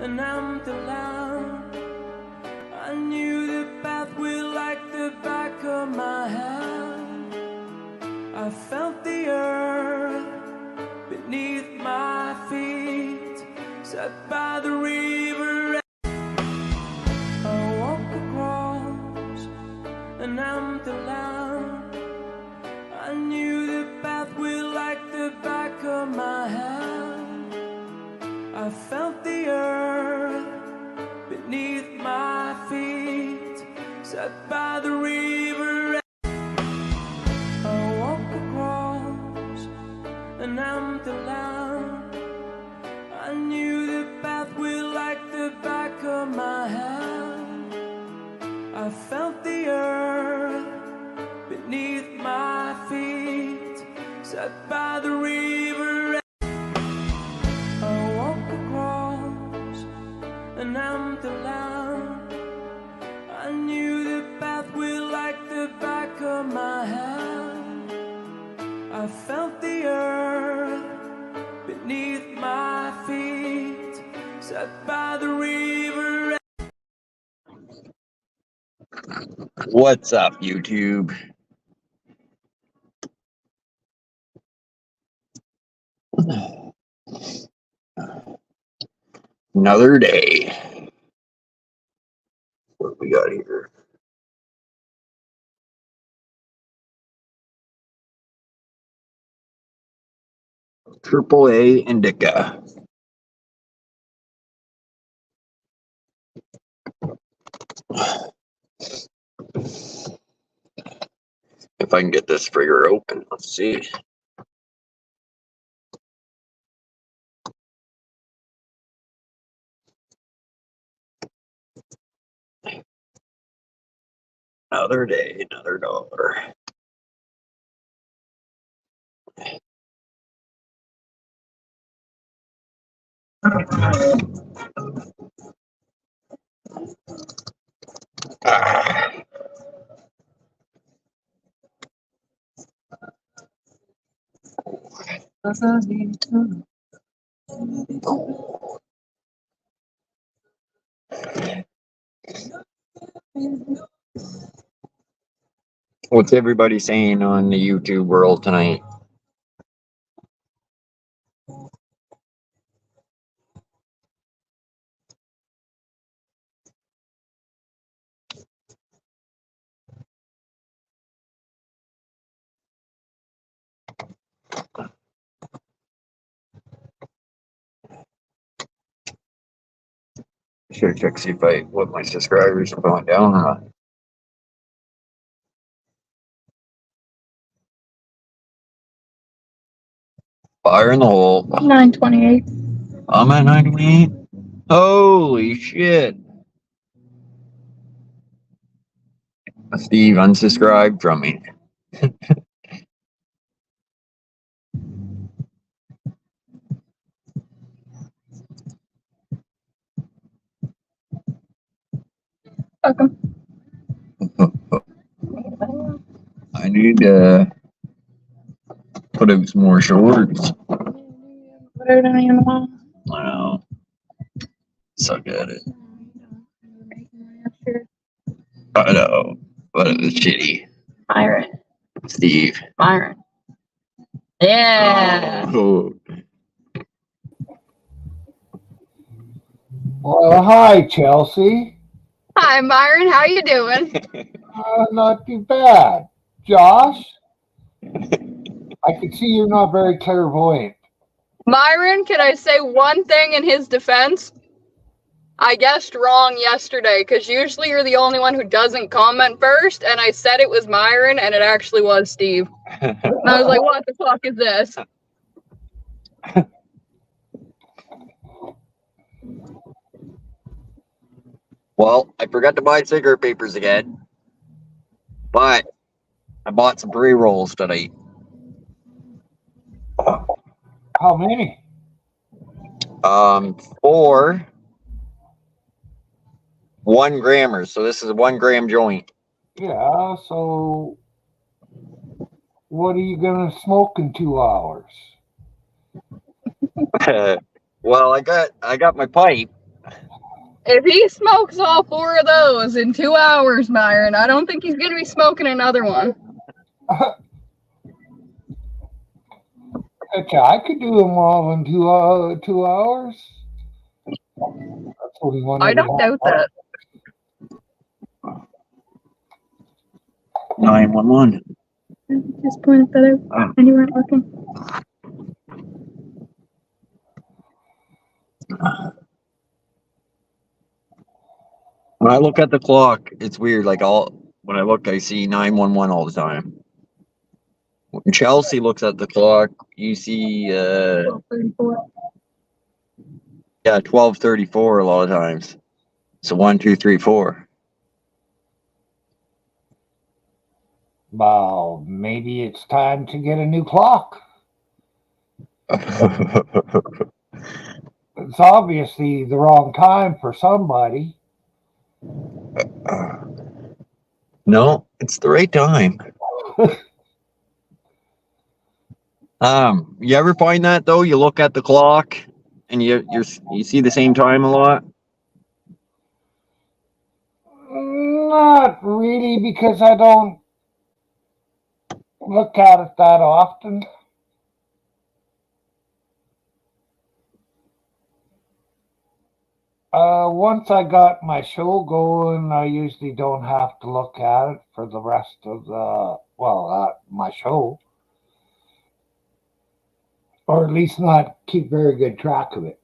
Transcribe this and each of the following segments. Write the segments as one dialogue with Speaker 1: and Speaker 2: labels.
Speaker 1: an empty land. I knew the pathway like the back of my hand. I felt the earth beneath my feet, sat by the river. I walk across an empty land. I knew the pathway like the back of my hand. I felt the earth beneath my feet, sat by the river. I walk across an empty land. I knew the pathway like the back of my hand. I felt the earth beneath my feet, sat by the river. I walk across an empty land. I knew the pathway like the back of my hand. I felt the earth beneath my feet, sat by the river.
Speaker 2: What's up, YouTube? Another day. What do we got here? AAA Indica. If I can get this trigger open, let's see. Another day, another dollar. What's everybody saying on the YouTube world tonight? Should check see if what my subscribers are going down or not. Fire in the hole.
Speaker 3: 928.
Speaker 2: I'm at 98. Holy shit. Steve unsubscribed from me.
Speaker 3: Welcome.
Speaker 2: I need to put out some more shorts.
Speaker 3: Put it on your wall.
Speaker 2: I know. Suck at it. I know. But it was shitty.
Speaker 3: Byron.
Speaker 2: Steve.
Speaker 3: Byron. Yeah.
Speaker 2: Oh.
Speaker 4: Well, hi, Chelsea.
Speaker 3: Hi, Byron. How you doing?
Speaker 4: Not too bad. Josh? I can see you're not very clairvoyant.
Speaker 3: Byron, can I say one thing in his defense? I guessed wrong yesterday, because usually you're the only one who doesn't comment first, and I said it was Myron, and it actually was Steve. And I was like, what the fuck is this?
Speaker 2: Well, I forgot to buy cigarette papers again. But I bought some pre-rolls tonight.
Speaker 4: How many?
Speaker 2: 4 1 grammers. So this is a 1 gram joint.
Speaker 4: Yeah, so what are you going to smoke in 2 hours?
Speaker 2: Well, I got my pipe.
Speaker 3: If he smokes all 4 of those in 2 hours, Myron, I don't think he's going to be smoking another one.
Speaker 4: Okay, I could do them all in 2 hours. That's only one
Speaker 3: I
Speaker 4: every
Speaker 3: don't
Speaker 4: half
Speaker 3: doubt
Speaker 4: hour.
Speaker 3: that.
Speaker 2: 911.
Speaker 3: Just pointed that out,
Speaker 2: Oh.
Speaker 3: and you weren't looking.
Speaker 2: When I look at the clock, it's weird. Like when I look, I see 911 all the time. When Chelsea looks at the clock, you see
Speaker 3: 12:34.
Speaker 2: yeah, 12:34 a lot of times. So 1, 2, 3, 4.
Speaker 4: Well, maybe it's time to get a new clock. It's obviously the wrong time for somebody.
Speaker 2: No, it's the right time. You ever find that though? You look at the clock and you see the same time a lot.
Speaker 4: Not really, because I don't look at it that often. Once I got my show going, I usually don't have to look at it for the rest of my show. Or at least not keep very good track of it.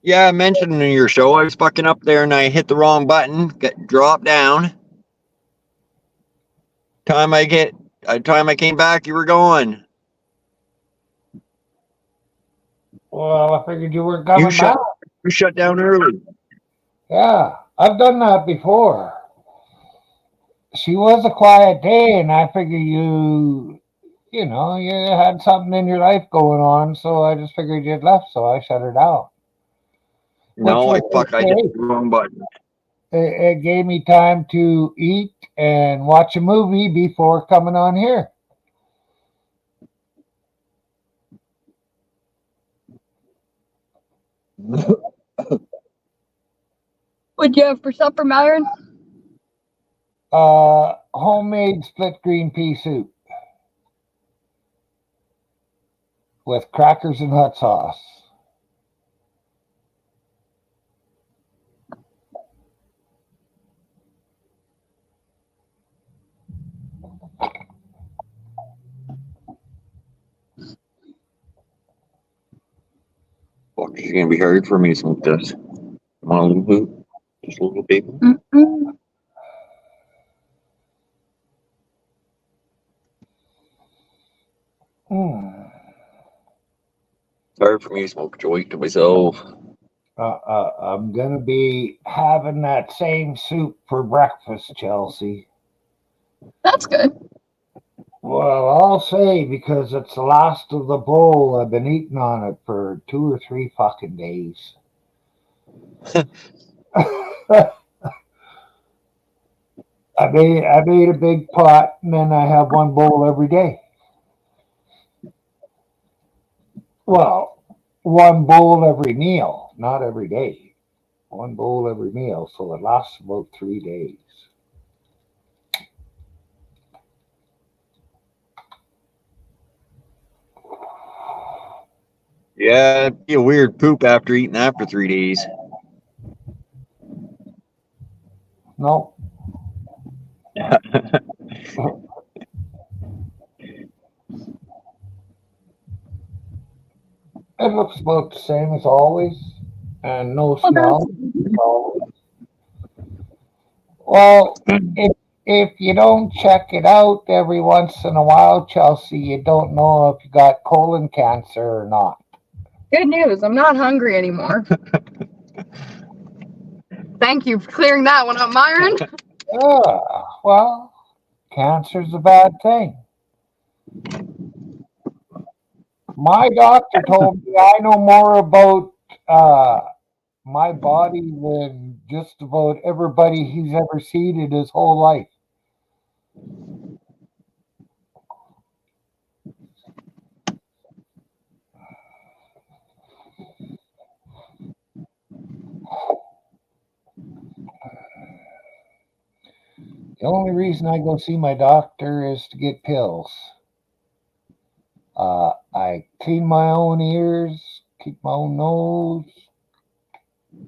Speaker 2: Yeah, I mentioned in your show I was fucking up there and I hit the wrong button, got dropped down. Time I came back, you were gone.
Speaker 4: Well, I figured you weren't coming back.
Speaker 2: You shut down early.
Speaker 4: Yeah, I've done that before. She was a quiet day, and I figured you had something in your life going on, so I just figured you'd left, so I shut her down.
Speaker 2: No, I hit the wrong button.
Speaker 4: It gave me time to eat and watch a movie before coming on here.
Speaker 3: What'd you have for supper, Myron?
Speaker 4: Homemade split green pea soup with crackers and hot sauce.
Speaker 2: Fuck, it's gonna be hard for me to smoke this. Want a little bit? Just a little bit.
Speaker 3: Mm-mm.
Speaker 2: It's hard for me to smoke a joint to myself.
Speaker 4: I'm gonna be having that same soup for breakfast, Chelsea.
Speaker 3: That's good.
Speaker 4: Well, I'll say, because it's the last of the bowl. I've been eating on it for 2 or 3 fucking days. I made a big pot, and then I have one bowl every day. Well, one bowl every meal, not every day. One bowl every meal, so it lasts about 3 days.
Speaker 2: Yeah, it'd be a weird poop after eating after 3 days.
Speaker 4: No. It looks about the same as always, and no smell. Well, if you don't check it out every once in a while, Chelsea, you don't know if you got colon cancer or not.
Speaker 3: Good news. I'm not hungry anymore. Thank you for clearing that one up, Myron.
Speaker 4: Well, cancer's a bad thing. My doctor told me I know more about my body than just about everybody he's ever seen in his whole life. The only reason I go see my doctor is to get pills. I clean my own ears, keep my own nose.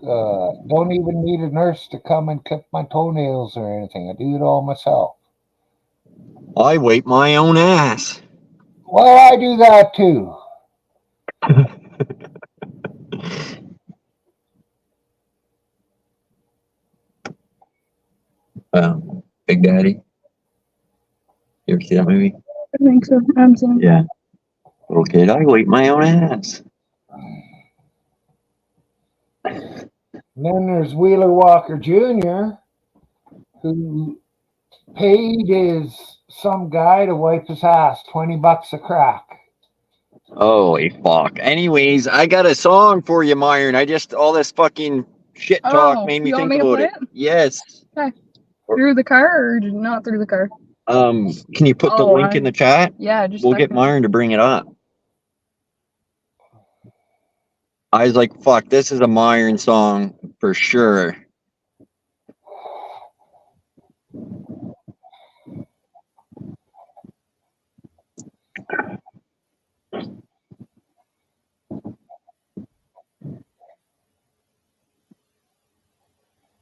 Speaker 4: Don't even need a nurse to come and clip my toenails or anything. I do it all myself.
Speaker 2: I wipe my own ass.
Speaker 4: Well, I do that too. Big Daddy. You ever see that movie?
Speaker 3: I think so. I'm saying.
Speaker 2: Yeah. Little kid, I wipe my own ass.
Speaker 4: And then there's Wheeler Walker Jr., who paid some guy to wipe his ass, $20 a crack.
Speaker 2: Holy fuck. Anyways, I got a song for you, Myron. All this fucking shit talk made me
Speaker 3: you want
Speaker 2: think
Speaker 3: me to
Speaker 2: about
Speaker 3: play
Speaker 2: it. Yes.
Speaker 3: Okay. Through the car or not through the car?
Speaker 2: Can you put the link in the chat?
Speaker 3: Yeah, just
Speaker 2: We'll get Myron to bring it up. I was like, fuck, this is a Myron song for sure.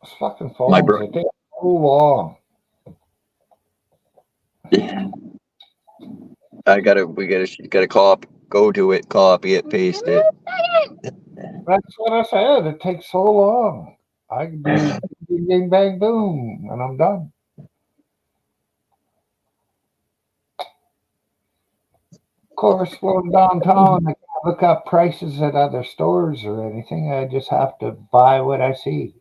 Speaker 4: Those fucking phones, they take so long.
Speaker 2: We gotta go to it, copy it, paste it.
Speaker 4: That's what I said. It takes so long. I can do bing, bing, bang, boom, and I'm done. Of course, going downtown, I can't look up prices at other stores or anything. I just have to buy what I see.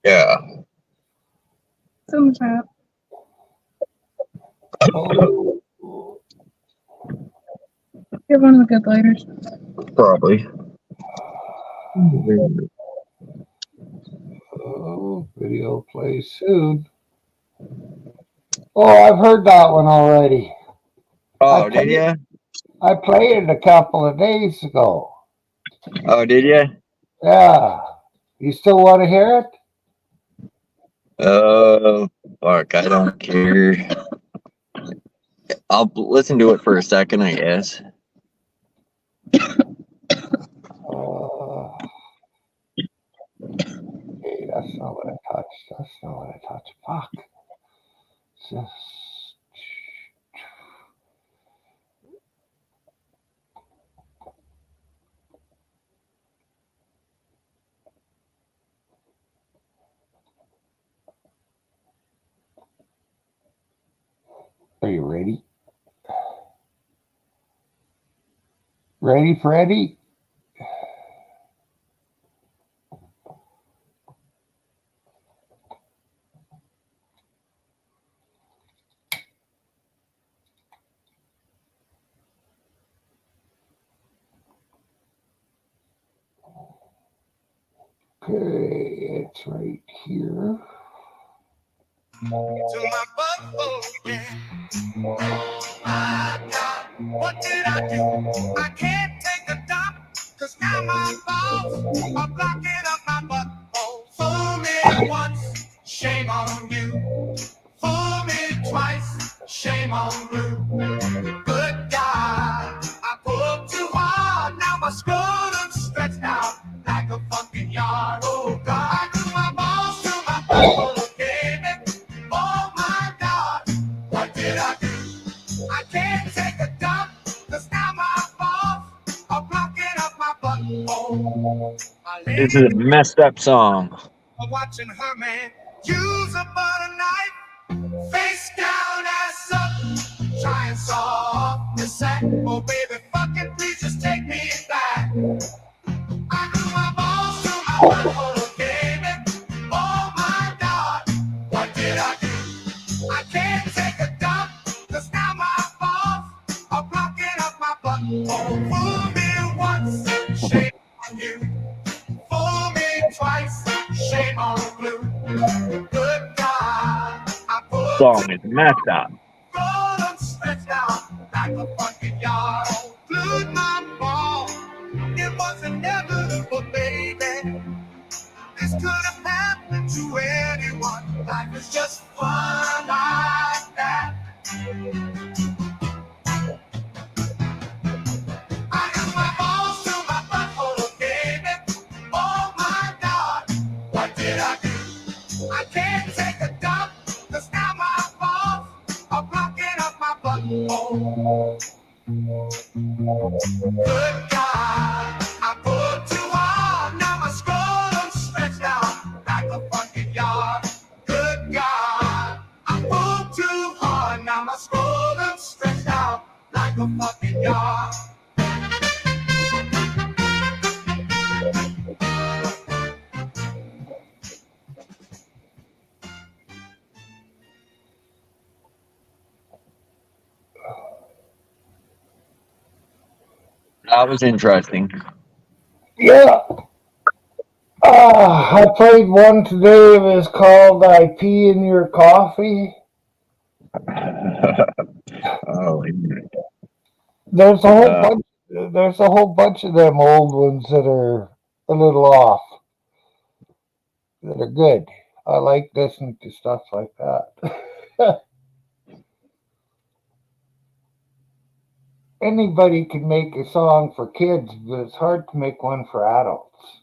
Speaker 2: Yeah.
Speaker 3: Thumbs up.
Speaker 4: Oh,
Speaker 3: You have one of the good lighters.
Speaker 2: Probably.
Speaker 4: Video play soon. Oh, I've heard that one already.
Speaker 2: Oh, did you?
Speaker 4: I played it a couple of days ago.
Speaker 2: Oh, did you?
Speaker 4: Yeah. You still want to hear it?
Speaker 2: Oh, fuck, I don't care. I'll listen to it for a second, I guess.
Speaker 4: Okay, that's not what I touched. Fuck. Just... Are you ready? Ready, Freddy? Okay, it's right here.
Speaker 5: To my butthole, yeah. My God, what did I do? I can't take a dump, cause now my balls are blocking up my butthole. Fool me once, shame on you. Fool me twice, shame on you. Good God, I pulled too hard, now my scrotum's stretched out like a fucking yard. Oh God, I grew my balls to my butthole, baby. Oh my God, what did I do? I can't take a dump, cause now my balls are blocking up my butthole.
Speaker 2: This is a messed up song.
Speaker 5: Watching her man use a butter knife, face down, ass up, try and saw off the sack. Oh baby, fucking please just take me back. I grew my balls to my butthole, baby. Oh my God, what did I do? I can't take a dump, cause now my balls are blocking up my butthole. Fool me once, shame on you. Fool me twice, shame on blue. Good God, I put
Speaker 2: Song is messed up.
Speaker 5: golden stretched out like a fucking yard. Glued my ball, it was inevitable, baby. This could have happened to anyone. Life is just fun. Good God, I pulled too hard. Now my scrotum stretched out like a fucking yard. Good God, I pulled too hard. Now my scrotum stretched out like a fucking yard.
Speaker 2: That was interesting.
Speaker 4: Yeah. I played one today. It was called "I Pee in Your Coffee."
Speaker 2: Oh,
Speaker 4: There's a whole bunch. There's a whole bunch of them old ones that are a little off. That are good. I like listening to stuff like that. Anybody can make a song for kids, but it's hard to make one for adults.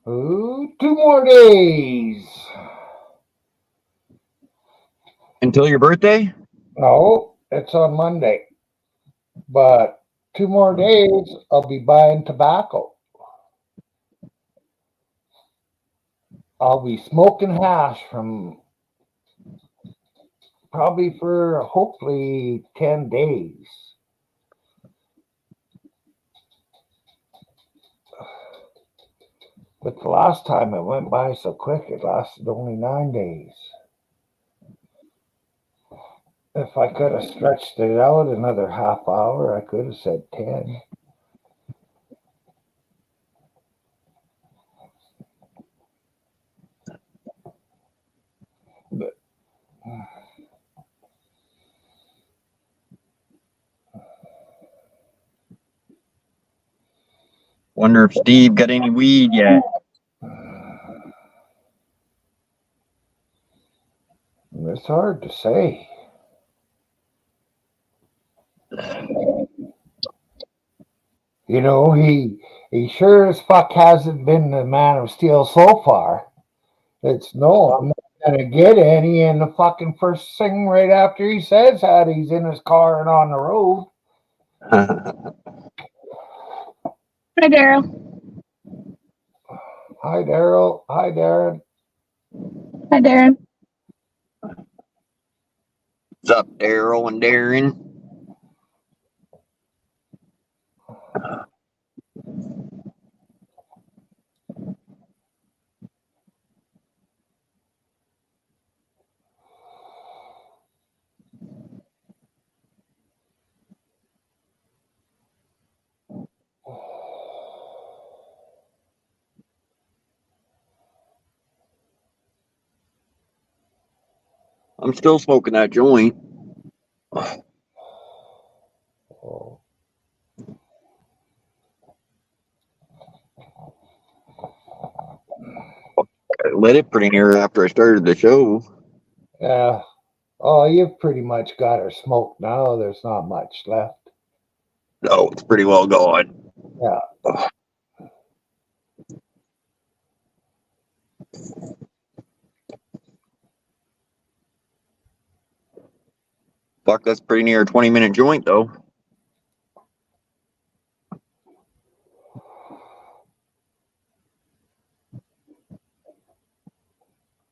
Speaker 4: Ooh, 2 more days.
Speaker 2: Until your birthday?
Speaker 4: No, it's on Monday. But 2 more days, I'll be buying tobacco. I'll be smoking hash from probably for hopefully 10 days. But the last time it went by so quick, it lasted only 9 days. If I could have stretched it out another half hour, I could have said 10. But
Speaker 2: Wonder if Steve got any weed yet.
Speaker 4: it's hard to say. You know, he sure as fuck hasn't been the Man of Steel so far. It's no, I'm not gonna get any, and the fucking first thing right after he says that, he's in his car and on the road.
Speaker 3: Hi, Daryl.
Speaker 4: Hi, Daryl. Hi, Darren.
Speaker 3: Hi, Darren.
Speaker 2: What's up, Daryl and Darren? I'm still smoking that joint.
Speaker 4: Oh.
Speaker 2: I lit it pretty near after I started the show.
Speaker 4: Yeah. Oh, you've pretty much got her smoked now. There's not much left.
Speaker 2: No, it's pretty well gone.
Speaker 4: Yeah.
Speaker 2: Fuck, that's pretty near a 20-minute joint, though.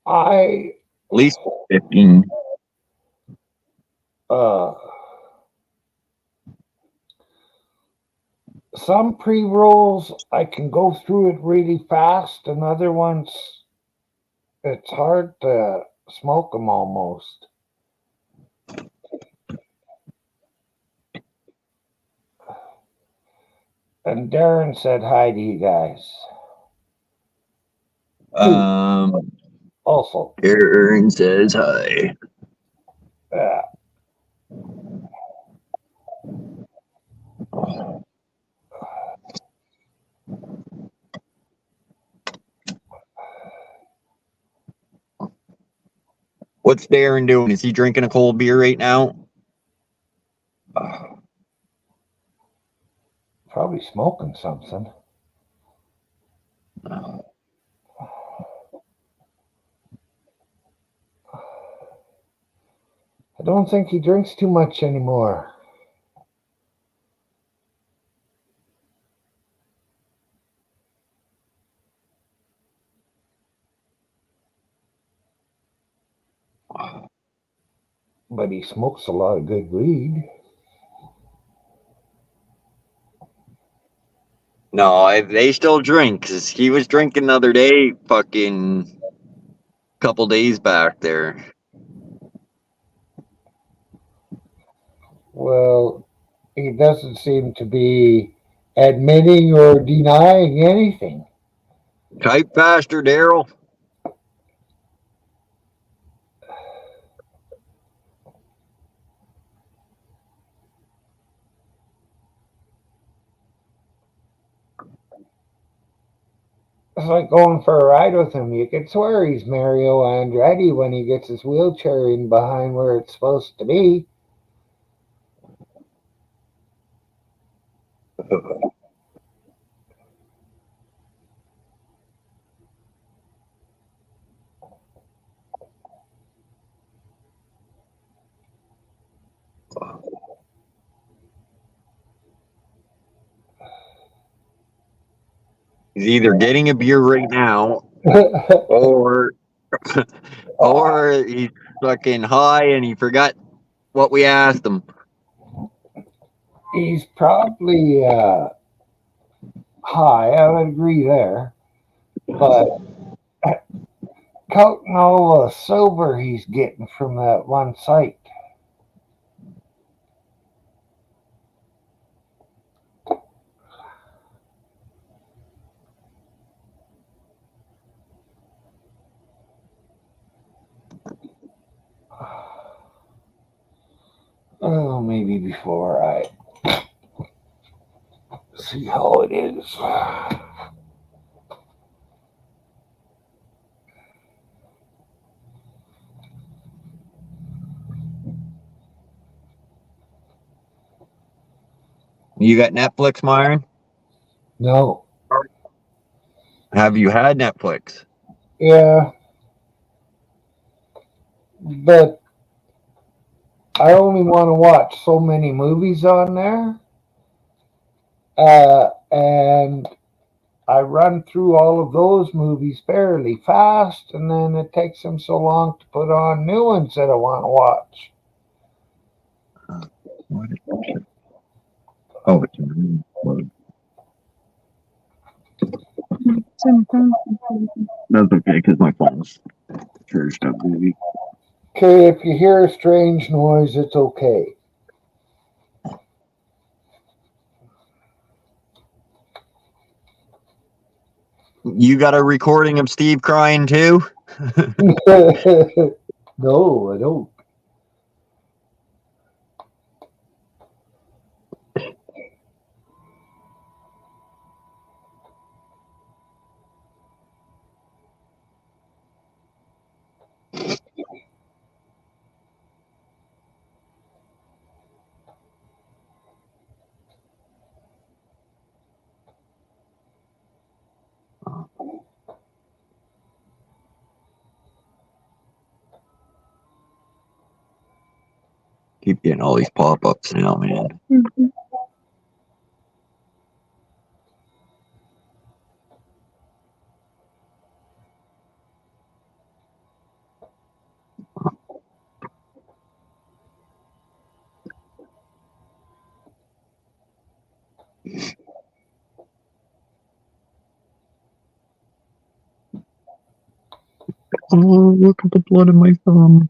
Speaker 4: I
Speaker 2: At least 15.
Speaker 4: Some pre-rolls I can go through it really fast, and other ones it's hard to smoke them almost. And Darren said hi to you guys. Also,
Speaker 2: Darren says hi.
Speaker 4: yeah.
Speaker 2: What's Darren doing? Is he drinking a cold beer right now?
Speaker 4: Probably smoking something. I don't think he drinks too much anymore. But he smokes a lot of good weed.
Speaker 2: No, they still drink, 'cause he was drinking the other day, fucking couple days back there.
Speaker 4: Well, he doesn't seem to be admitting or denying anything.
Speaker 2: Type faster, Daryl.
Speaker 4: It's like going for a ride with him. You could swear he's Mario Andretti when he gets his wheelchair in behind where it's supposed to be.
Speaker 2: He's either getting a beer right now, or he's fucking high and he forgot what we asked him.
Speaker 4: He's probably high, I would agree there. But counting all the silver he's getting from that one site. Oh, maybe before I see how it is.
Speaker 2: You got Netflix, Myron?
Speaker 4: No.
Speaker 2: Have you had Netflix?
Speaker 4: Yeah. But I only want to watch so many movies on there. And I run through all of those movies fairly fast, and then it takes them so long to put on new ones that I want to watch.
Speaker 2: Oh, it's that's okay, because my phone's charged up, baby.
Speaker 4: Okay, if you hear a strange noise, it's okay.
Speaker 2: You got a recording of Steve crying too?
Speaker 4: No, I don't.
Speaker 2: Keep getting all these pop-ups now, man. Oh, look at the blood in my thumb.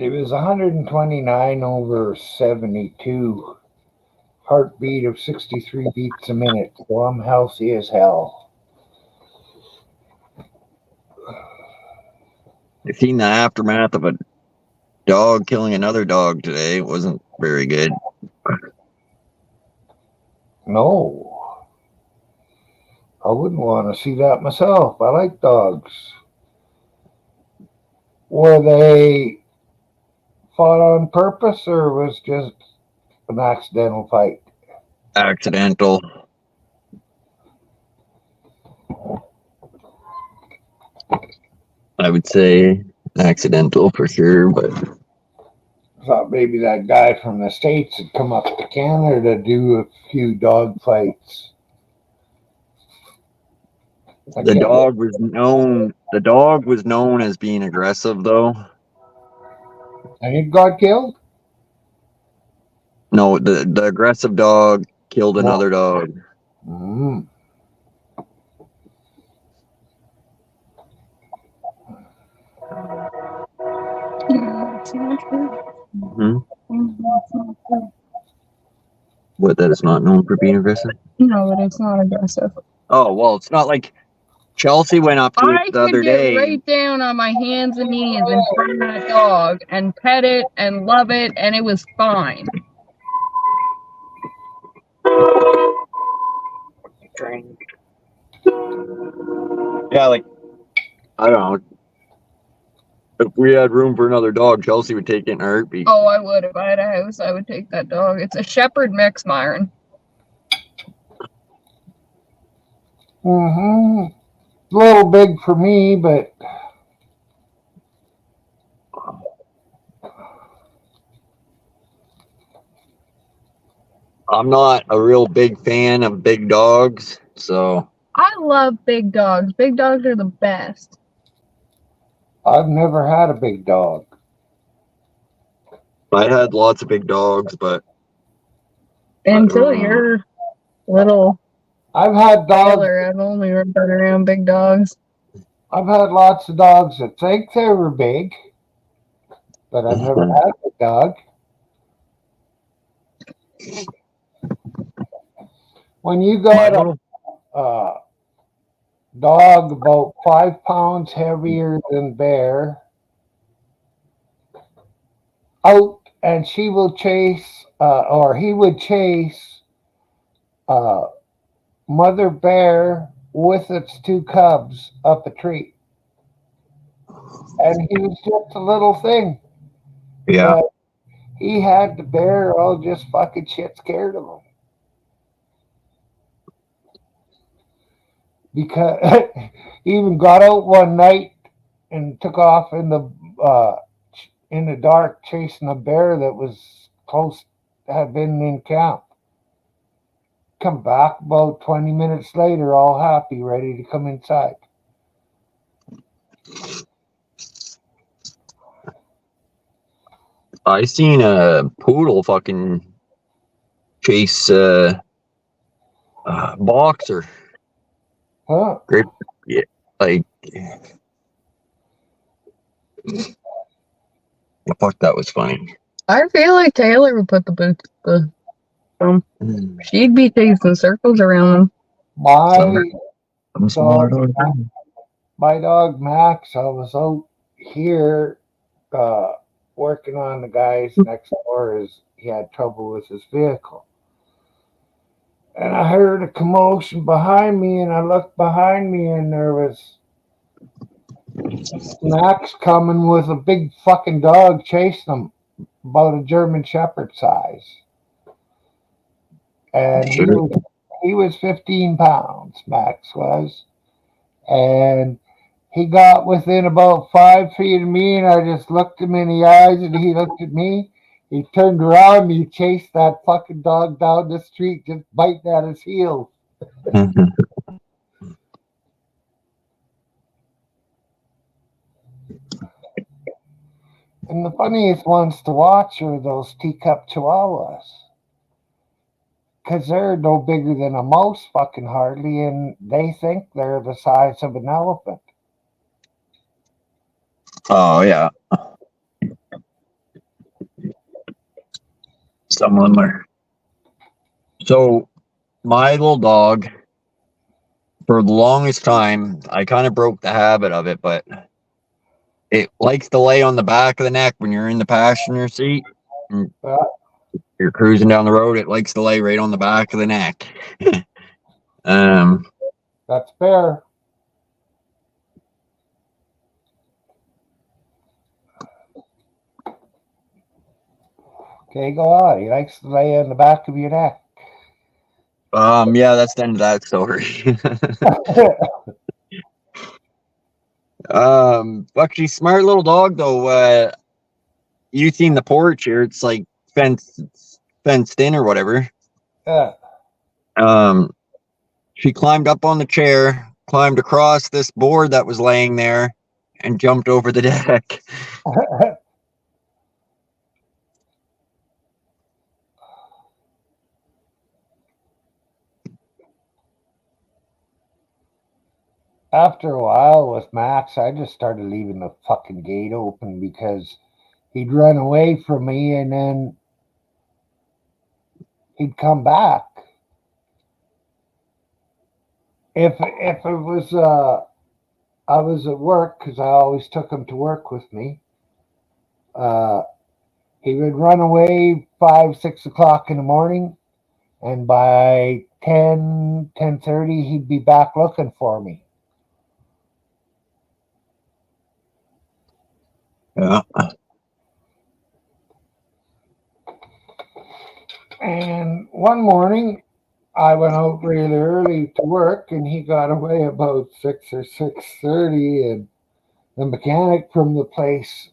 Speaker 4: It was 129 over 72. Heartbeat of 63 beats a minute. So I'm healthy as hell.
Speaker 2: I've seen the aftermath of a dog killing another dog today wasn't very good.
Speaker 4: No. I wouldn't want to see that myself. I like dogs. Were they fought on purpose or was just an accidental fight?
Speaker 2: Accidental. I would say accidental for sure, but
Speaker 4: Thought maybe that guy from the States had come up to Canada to do a few dog fights.
Speaker 2: the dog was known as being aggressive though.
Speaker 4: And he got killed?
Speaker 2: No, the aggressive dog killed another dog.
Speaker 4: Mm.
Speaker 3: It's not true.
Speaker 2: Hmm.
Speaker 3: It's not true.
Speaker 2: What, that is not known for being aggressive?
Speaker 3: No, but it's not aggressive.
Speaker 2: Oh, well, it's not like Chelsea went up to
Speaker 3: I
Speaker 2: it the other
Speaker 3: could get
Speaker 2: day.
Speaker 3: right down on my hands and knees in front of that dog and pet it and love it, and it was fine.
Speaker 2: Yeah, like, I don't know. If we had room for another dog, Chelsea would take it in a heartbeat.
Speaker 3: Oh, I would. If I had a house, I would take that dog. It's a shepherd mix, Myron.
Speaker 4: Mm-hmm. A little big for me, but
Speaker 2: I'm not a real big fan of big dogs, so
Speaker 3: I love big dogs. Big dogs are the best.
Speaker 4: I've never had a big dog.
Speaker 2: I had lots of big dogs, but
Speaker 3: Until you're little
Speaker 4: I've had dogs.
Speaker 3: Taylor, I've only been around big dogs.
Speaker 4: I've had lots of dogs that think they were big, but I've never had a big dog. When you got a dog about 5 pounds heavier than Bear out, and she will chase, or he would chase Mother Bear with its 2 cubs up a tree. And he was just a little thing.
Speaker 2: yeah.
Speaker 4: But he had the bear all just fucking shit scared of him. Because he even got out one night and took off in the dark chasing a bear that was close, had been in camp. Come back about 20 minutes later, all happy, ready to come inside.
Speaker 2: I seen a poodle fucking chase boxer.
Speaker 4: Huh?
Speaker 2: Great, yeah, like, fuck, that was funny.
Speaker 3: I feel like Taylor would put the boots. She'd be chasing circles around them.
Speaker 2: I'm smart.
Speaker 4: My dog Max, I was out here working on the guys next door as he had trouble with his vehicle. And I heard a commotion behind me, and I looked behind me, and there was Max coming with a big fucking dog chasing him, about a German Shepherd size. And he was 15 pounds, Max was. And he got within about 5 feet of me, and I just looked him in the eyes, and he looked at me. He turned around and he chased that fucking dog down the street, just biting at his heels. And the funniest ones to watch are those teacup chihuahuas. Because they're no bigger than a mouse fucking hardly, and they think they're the size of an elephant.
Speaker 2: Oh, yeah. Some of them are. So, my little dog, for the longest time, I kind of broke the habit of it, but It likes to lay on the back of the neck when you're in the passenger seat. And you're cruising down the road. It likes to lay right on the back of the neck.
Speaker 4: That's fair. Okay, go on. He likes to lay on the back of your neck.
Speaker 2: Yeah, that's the end of that story. But she's smart little dog though. You seen the porch here? It's like fenced in or whatever.
Speaker 4: Yeah.
Speaker 2: She climbed up on the chair, climbed across this board that was laying there, and jumped over the deck.
Speaker 4: After a while with Max, I just started leaving the fucking gate open because he'd run away from me and then he'd come back. If it was I was at work because I always took him to work with me. He would run away 5-6 o'clock in the morning, and by 10:30 he'd be back looking for me.
Speaker 2: Yeah.
Speaker 4: And one morning, I went out really early to work, and he got away about 6 or 6:30. And the mechanic from the place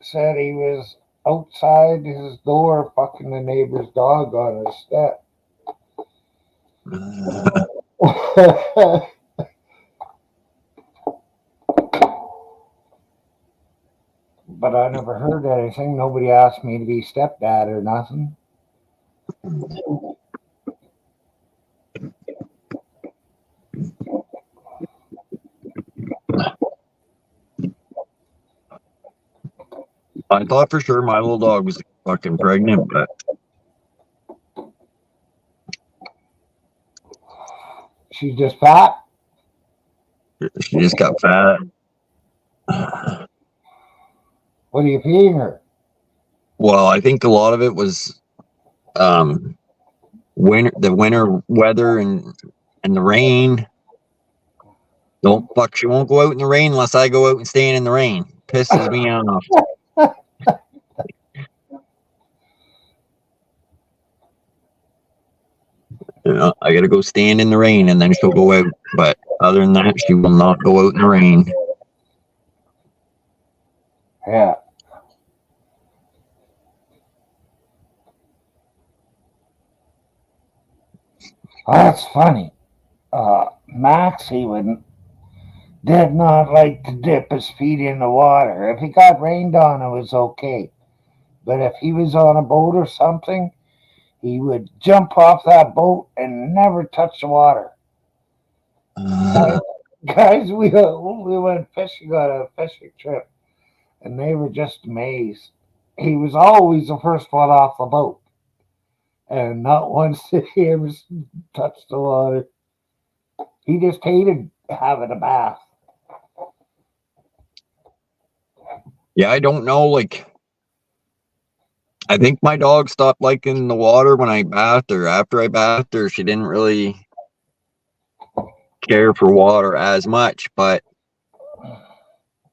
Speaker 4: said he was outside his door, fucking the neighbor's dog on his step. But I never heard anything. Nobody asked me to be stepdad or nothing.
Speaker 2: I thought for sure my little dog was fucking pregnant, but
Speaker 4: She's just fat.
Speaker 2: she just got fat.
Speaker 4: What are you feeding her?
Speaker 2: Well, I think a lot of it was the winter weather and the rain. Don't fuck, she won't go out in the rain unless I go out and stand in the rain. Pisses me off. You know, I gotta go stand in the rain and then she'll go out. But other than that, she will not go out in the rain.
Speaker 4: Yeah. That's funny. Max, did not like to dip his feet in the water. If he got rained on, it was okay. But if he was on a boat or something, he would jump off that boat and never touch the water. Guys, we went fishing on a fishing trip, and they were just amazed. He was always the first one off the boat, and not once did he ever touch the water. He just hated having a bath.
Speaker 2: Yeah, I don't know. Like, I think my dog stopped liking the water when I bathed her. After I bathed her, she didn't really care for water as much. But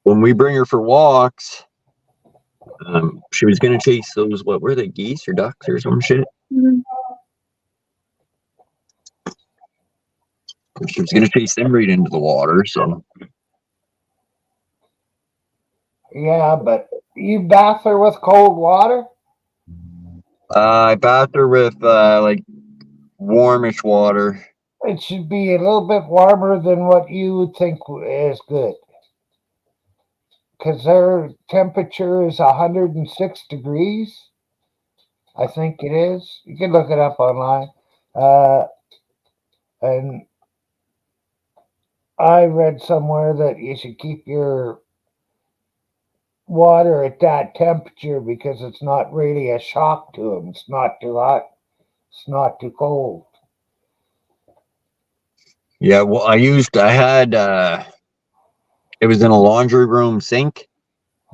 Speaker 2: when we bring her for walks, she was gonna chase those. What were they? Geese or ducks or some shit?
Speaker 3: Mhm.
Speaker 2: She was gonna chase them right into the water. So
Speaker 4: Yeah, but you bath her with cold water?
Speaker 2: I bathed her with like warmish water.
Speaker 4: It should be a little bit warmer than what you would think is good. Because their temperature is 106 degrees. I think it is. You can look it up online. And I read somewhere that you should keep your water at that temperature because it's not really a shock to them. It's not too hot. It's not too cold.
Speaker 2: Yeah, well, I had it was in a laundry room sink,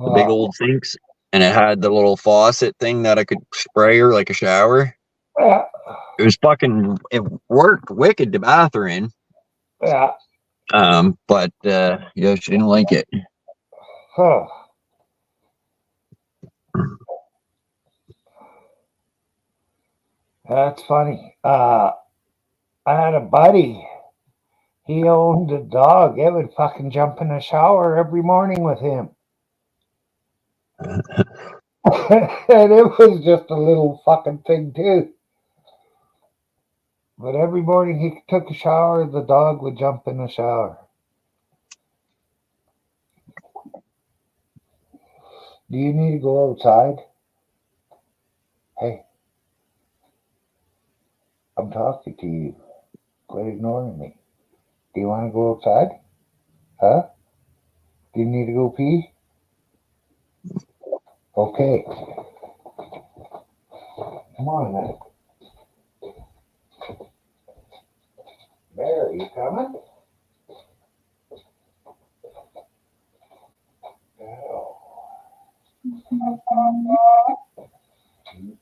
Speaker 2: the big old sinks, and it had the little faucet thing that I could spray her like a shower.
Speaker 4: Yeah,
Speaker 2: It was fucking. It worked wicked to bath her in.
Speaker 4: yeah.
Speaker 2: But yeah, she didn't like it.
Speaker 4: Huh. That's funny. I had a buddy. He owned a dog. It would fucking jump in the shower every morning with him. And it was just a little fucking thing too. But every morning he took a shower, the dog would jump in the shower. Do you need to go outside? Hey, I'm talking to you. Quit ignoring me. Do you want to go outside? Huh? Do you need to go pee? Okay. Come on then. Bear, you coming? No.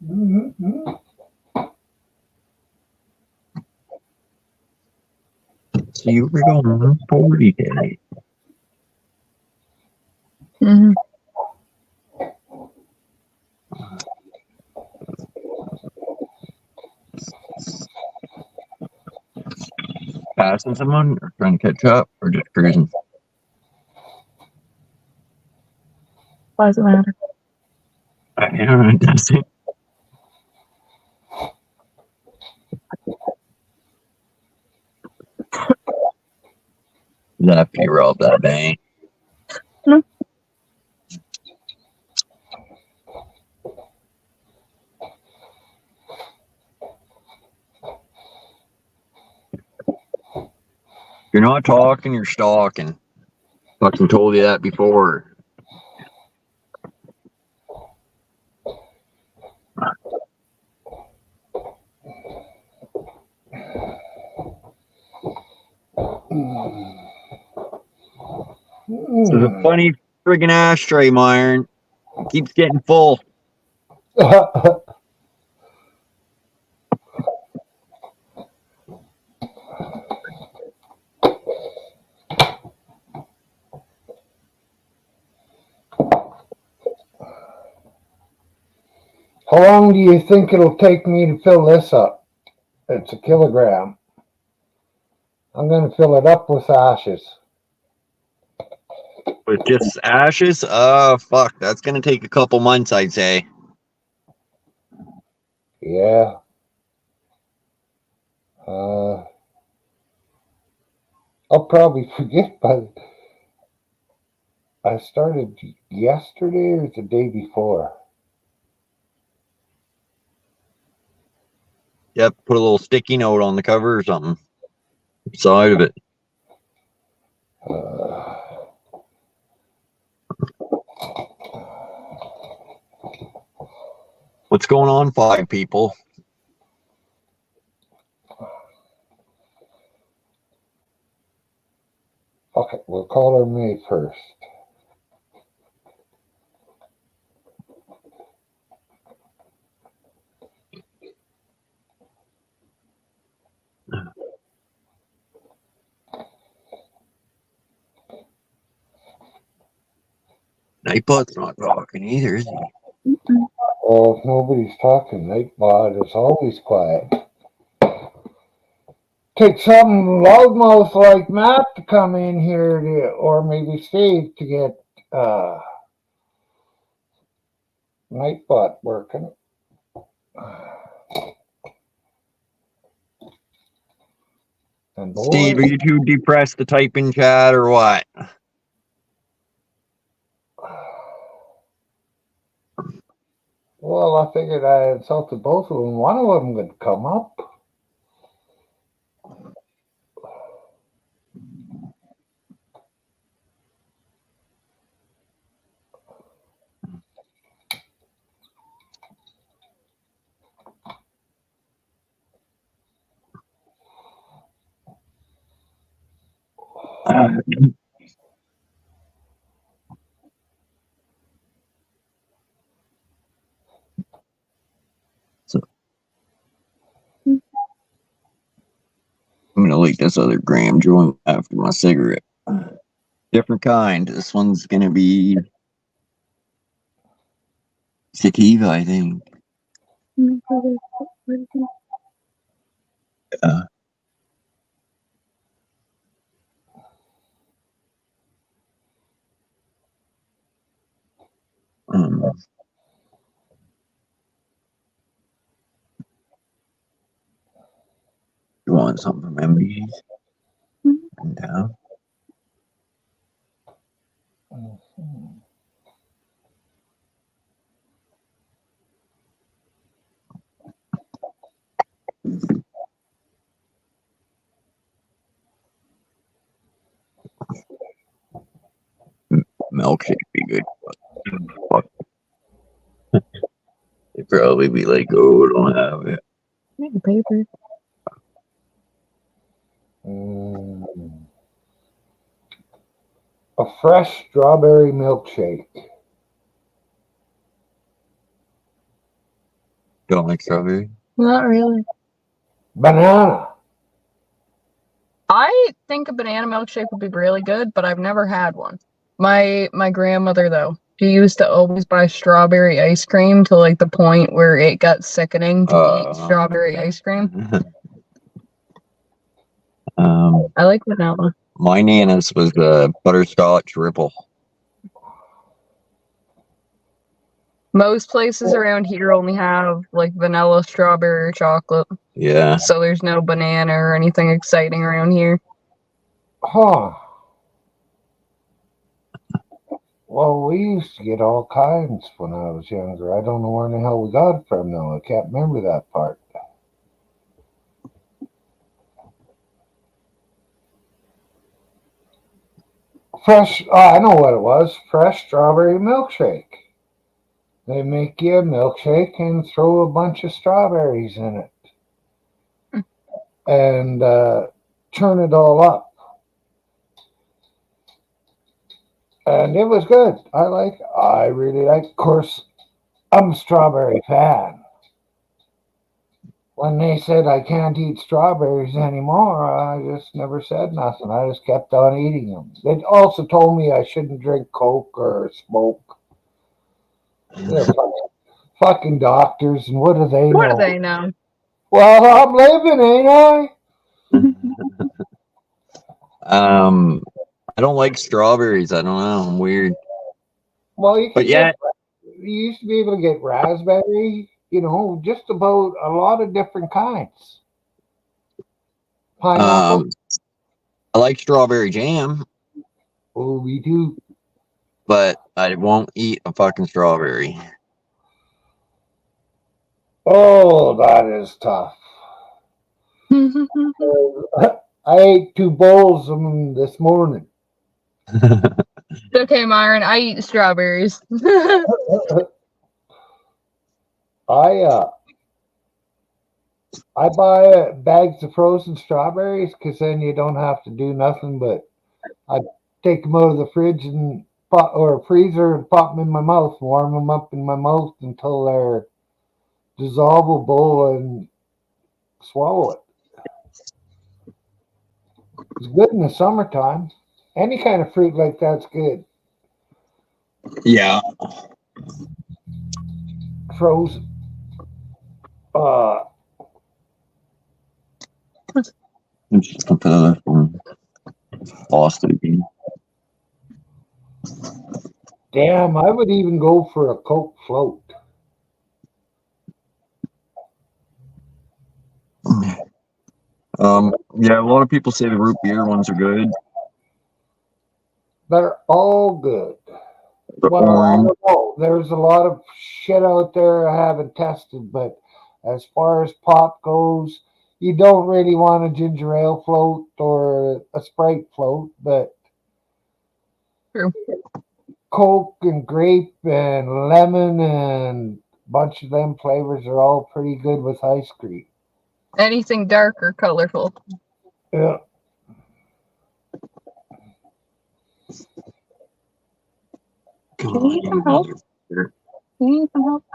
Speaker 4: Mm-hmm.
Speaker 2: So you were going 40 today.
Speaker 3: Mhm.
Speaker 2: Passing someone, or trying to catch up, or just cruising?
Speaker 3: Why does it matter?
Speaker 2: I don't know. It doesn't. Left you roll that bang.
Speaker 3: No.
Speaker 2: You're not talking, you're stalking. Fucking told you that before. This is a funny friggin' ashtray, Myron. It keeps getting full.
Speaker 4: How long do you think it'll take me to fill this up? It's a kilogram. I'm going to fill it up with ashes.
Speaker 2: With just ashes? Fuck. That's gonna take a couple months, I'd say.
Speaker 4: Yeah. I'll probably forget, but I started yesterday or the day before.
Speaker 2: Yep, put a little sticky note on the cover or something. Side of it. What's going on, 5 people?
Speaker 4: Okay, we'll call her May first.
Speaker 2: Nightbot's not talking either, is he?
Speaker 4: Oh, if nobody's talking, Nightbot is always quiet. Take some loudmouth like Matt to come in here, or maybe Steve, to get Nightbot working. And boy,
Speaker 2: Steve, are you too depressed to type in chat or what?
Speaker 4: well, I figured I insulted both of them. One of them would come up.
Speaker 2: like this other Graham joint after my cigarette. Different kind. This one's gonna be sativa, I think. Yeah. You want something from MB's? And down. Milkshake be good. Fuck. They'd probably be like, oh, don't have it.
Speaker 3: Paper.
Speaker 4: A fresh strawberry milkshake.
Speaker 2: Don't like strawberry?
Speaker 3: Not really.
Speaker 4: Banana.
Speaker 3: I think a banana milkshake would be really good, but I've never had one. My grandmother, though, she used to always buy strawberry ice cream to like the point where it got sickening to eat strawberry ice cream. I like vanilla.
Speaker 2: My Nana's was the butterscotch ripple.
Speaker 3: Most places around here only have like vanilla, strawberry, or chocolate.
Speaker 2: Yeah.
Speaker 3: So there's no banana or anything exciting around here.
Speaker 4: Huh. Well, we used to get all kinds when I was younger. I don't know where in the hell we got it from, though. I can't remember that part. Fresh, I know what it was. Fresh strawberry milkshake. They make you a milkshake and throw a bunch of strawberries in it. And churn it all up. And it was good. I really like, of course, I'm a strawberry fan. When they said I can't eat strawberries anymore, I just never said nothing. I just kept on eating them. They also told me I shouldn't drink Coke or smoke. They're fucking doctors, and what do they know?
Speaker 3: What do they know?
Speaker 4: Well, I'm living, ain't I?
Speaker 2: I don't like strawberries. I don't know. I'm weird.
Speaker 4: Well, you
Speaker 2: But yeah,
Speaker 4: you used to be able to get raspberry, just about a lot of different kinds. Pineapple.
Speaker 2: I like strawberry jam,
Speaker 4: Oh, we do.
Speaker 2: but I won't eat a fucking strawberry.
Speaker 4: Oh, that is tough. I ate 2 bowls of them this morning.
Speaker 3: Okay, Myron, I eat strawberries.
Speaker 4: I buy bags of frozen strawberries because then you don't have to do nothing but I take them out of the fridge and or freezer and pop them in my mouth, warm them up in my mouth until they're dissolvable and swallow it. It's good in the summertime. Any kind of fruit like that's good.
Speaker 2: Yeah.
Speaker 4: Frozen.
Speaker 2: I'm just gonna put another one. Lost it again.
Speaker 4: Damn, I would even go for a Coke float.
Speaker 2: Yeah, a lot of people say the root beer ones are good.
Speaker 4: They're all good.
Speaker 2: The
Speaker 4: Well, I
Speaker 2: orange.
Speaker 4: don't know. There's a lot of shit out there I haven't tested, but as far as pop goes, you don't really want a ginger ale float or a Sprite float, but
Speaker 3: True.
Speaker 4: Coke and grape and lemon and a bunch of them flavors are all pretty good with ice cream.
Speaker 3: Anything dark or colorful.
Speaker 4: Yeah.
Speaker 3: Do you need some help? Do you need some help?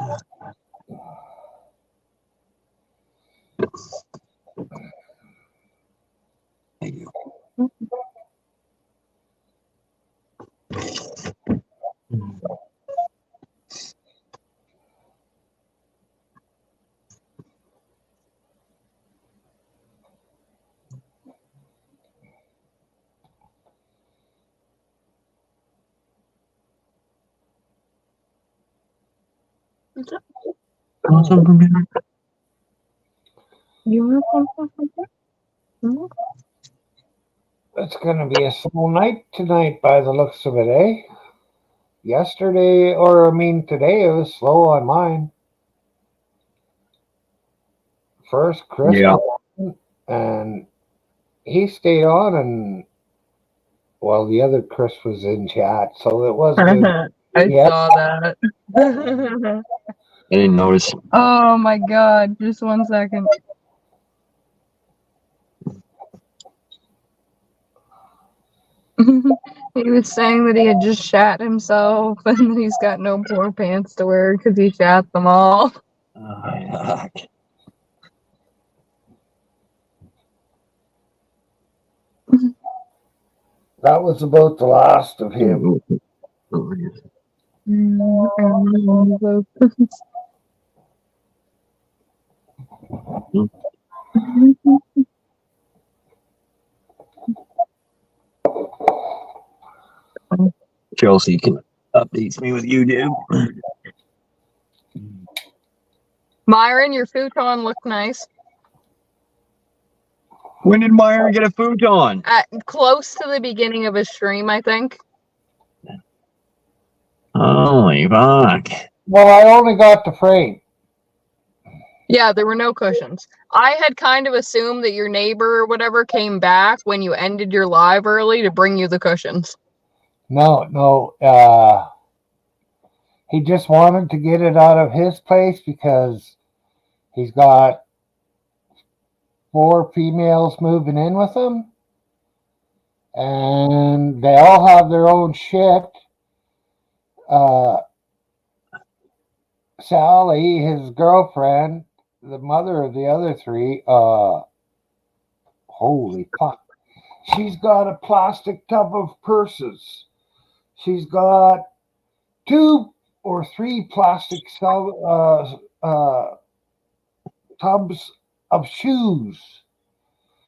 Speaker 2: Want some from here?
Speaker 4: It's going to be a slow night tonight by the looks of it, eh? Yesterday, or I mean today, it was slow on mine. First, Chris
Speaker 2: Yeah.
Speaker 4: was on, and he stayed on, and well, the other Chris was in chat, so it was good.
Speaker 3: I
Speaker 4: Yeah.
Speaker 3: saw that.
Speaker 2: I didn't notice.
Speaker 3: Oh my god, just 1 second. He was saying that he had just shat himself and that he's got no poor pants to wear because he shat them all.
Speaker 2: Fuck.
Speaker 4: That was about the last of him.
Speaker 2: Chelsea can update me with YouTube.
Speaker 3: Myron, your futon looked nice.
Speaker 2: When did Myron get a futon?
Speaker 3: Close to the beginning of his stream, I think.
Speaker 2: Holy fuck.
Speaker 4: Well, I only got the frame.
Speaker 3: Yeah, there were no cushions. I had kind of assumed that your neighbor or whatever came back when you ended your live early to bring you the cushions.
Speaker 4: No. He just wanted to get it out of his place because he's got 4 females moving in with him, and they all have their own shit. Sally, his girlfriend, the mother of the other 3, holy fuck. She's got a plastic tub of purses. She's got 2 or 3 plastic tubs of shoes.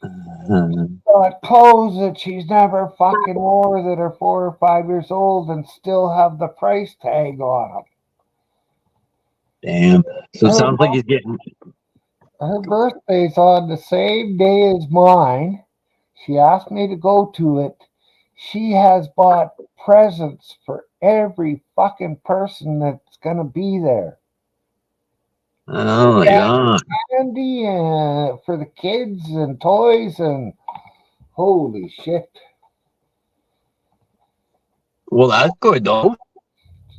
Speaker 4: Got clothes that she's never fucking wore that are 4 or 5 years old and still have the price tag on them.
Speaker 2: Damn. So it sounds like he's getting.
Speaker 4: Her birthday's on the same day as mine. She asked me to go to it. She has bought presents for every fucking person that's gonna be there.
Speaker 2: Oh my god.
Speaker 4: Candy for the kids and toys and holy shit.
Speaker 2: Well, that's good though.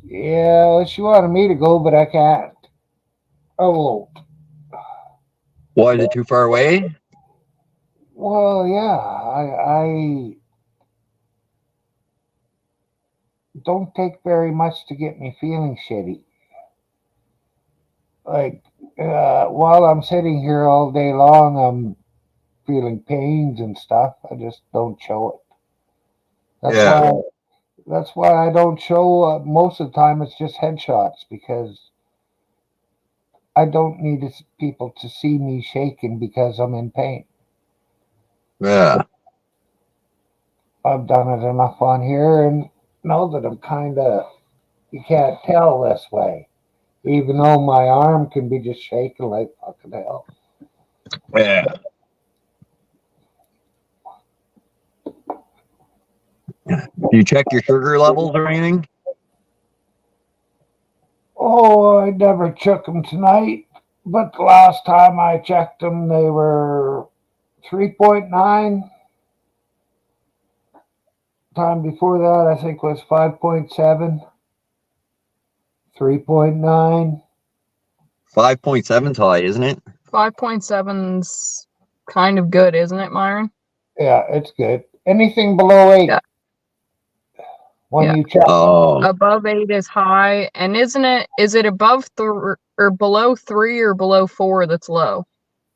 Speaker 4: Yeah, she wanted me to go, but I can't. I won't.
Speaker 2: Why is it too far away?
Speaker 4: Well, yeah, I don't take very much to get me feeling shitty. Like, while I'm sitting here all day long, I'm feeling pains and stuff. I just don't show it. That's why I don't show. Most of the time, it's just headshots because I don't need people to see me shaking because I'm in pain.
Speaker 2: Yeah.
Speaker 4: I've done it enough on here and know that I'm kind of, you can't tell this way. Even though my arm can be just shaking like fucking hell.
Speaker 2: Yeah. Do you check your sugar levels or anything?
Speaker 4: Oh, I never took them tonight, but the last time I checked them, they were 3.9. Time before that, I think was 5.7. 3.9.
Speaker 2: 5.7's high, isn't it?
Speaker 3: 5.7's kind of good, isn't it, Myron?
Speaker 4: Yeah, it's good. Anything below 8.
Speaker 3: Yeah.
Speaker 4: When you check.
Speaker 2: Oh.
Speaker 3: Above 8 is high, and is it above 3 or below 3 or below 4 that's low?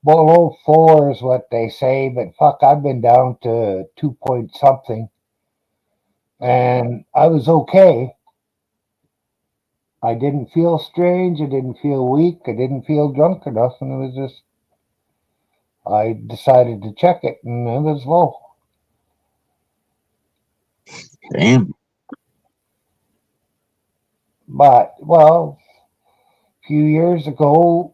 Speaker 4: Below 4 is what they say, but fuck, I've been down to 2 point something. And I was okay. I didn't feel strange. I didn't feel weak. I didn't feel drunk enough. And it was just, I decided to check it and it was low.
Speaker 2: Damn.
Speaker 4: But, well, few years ago,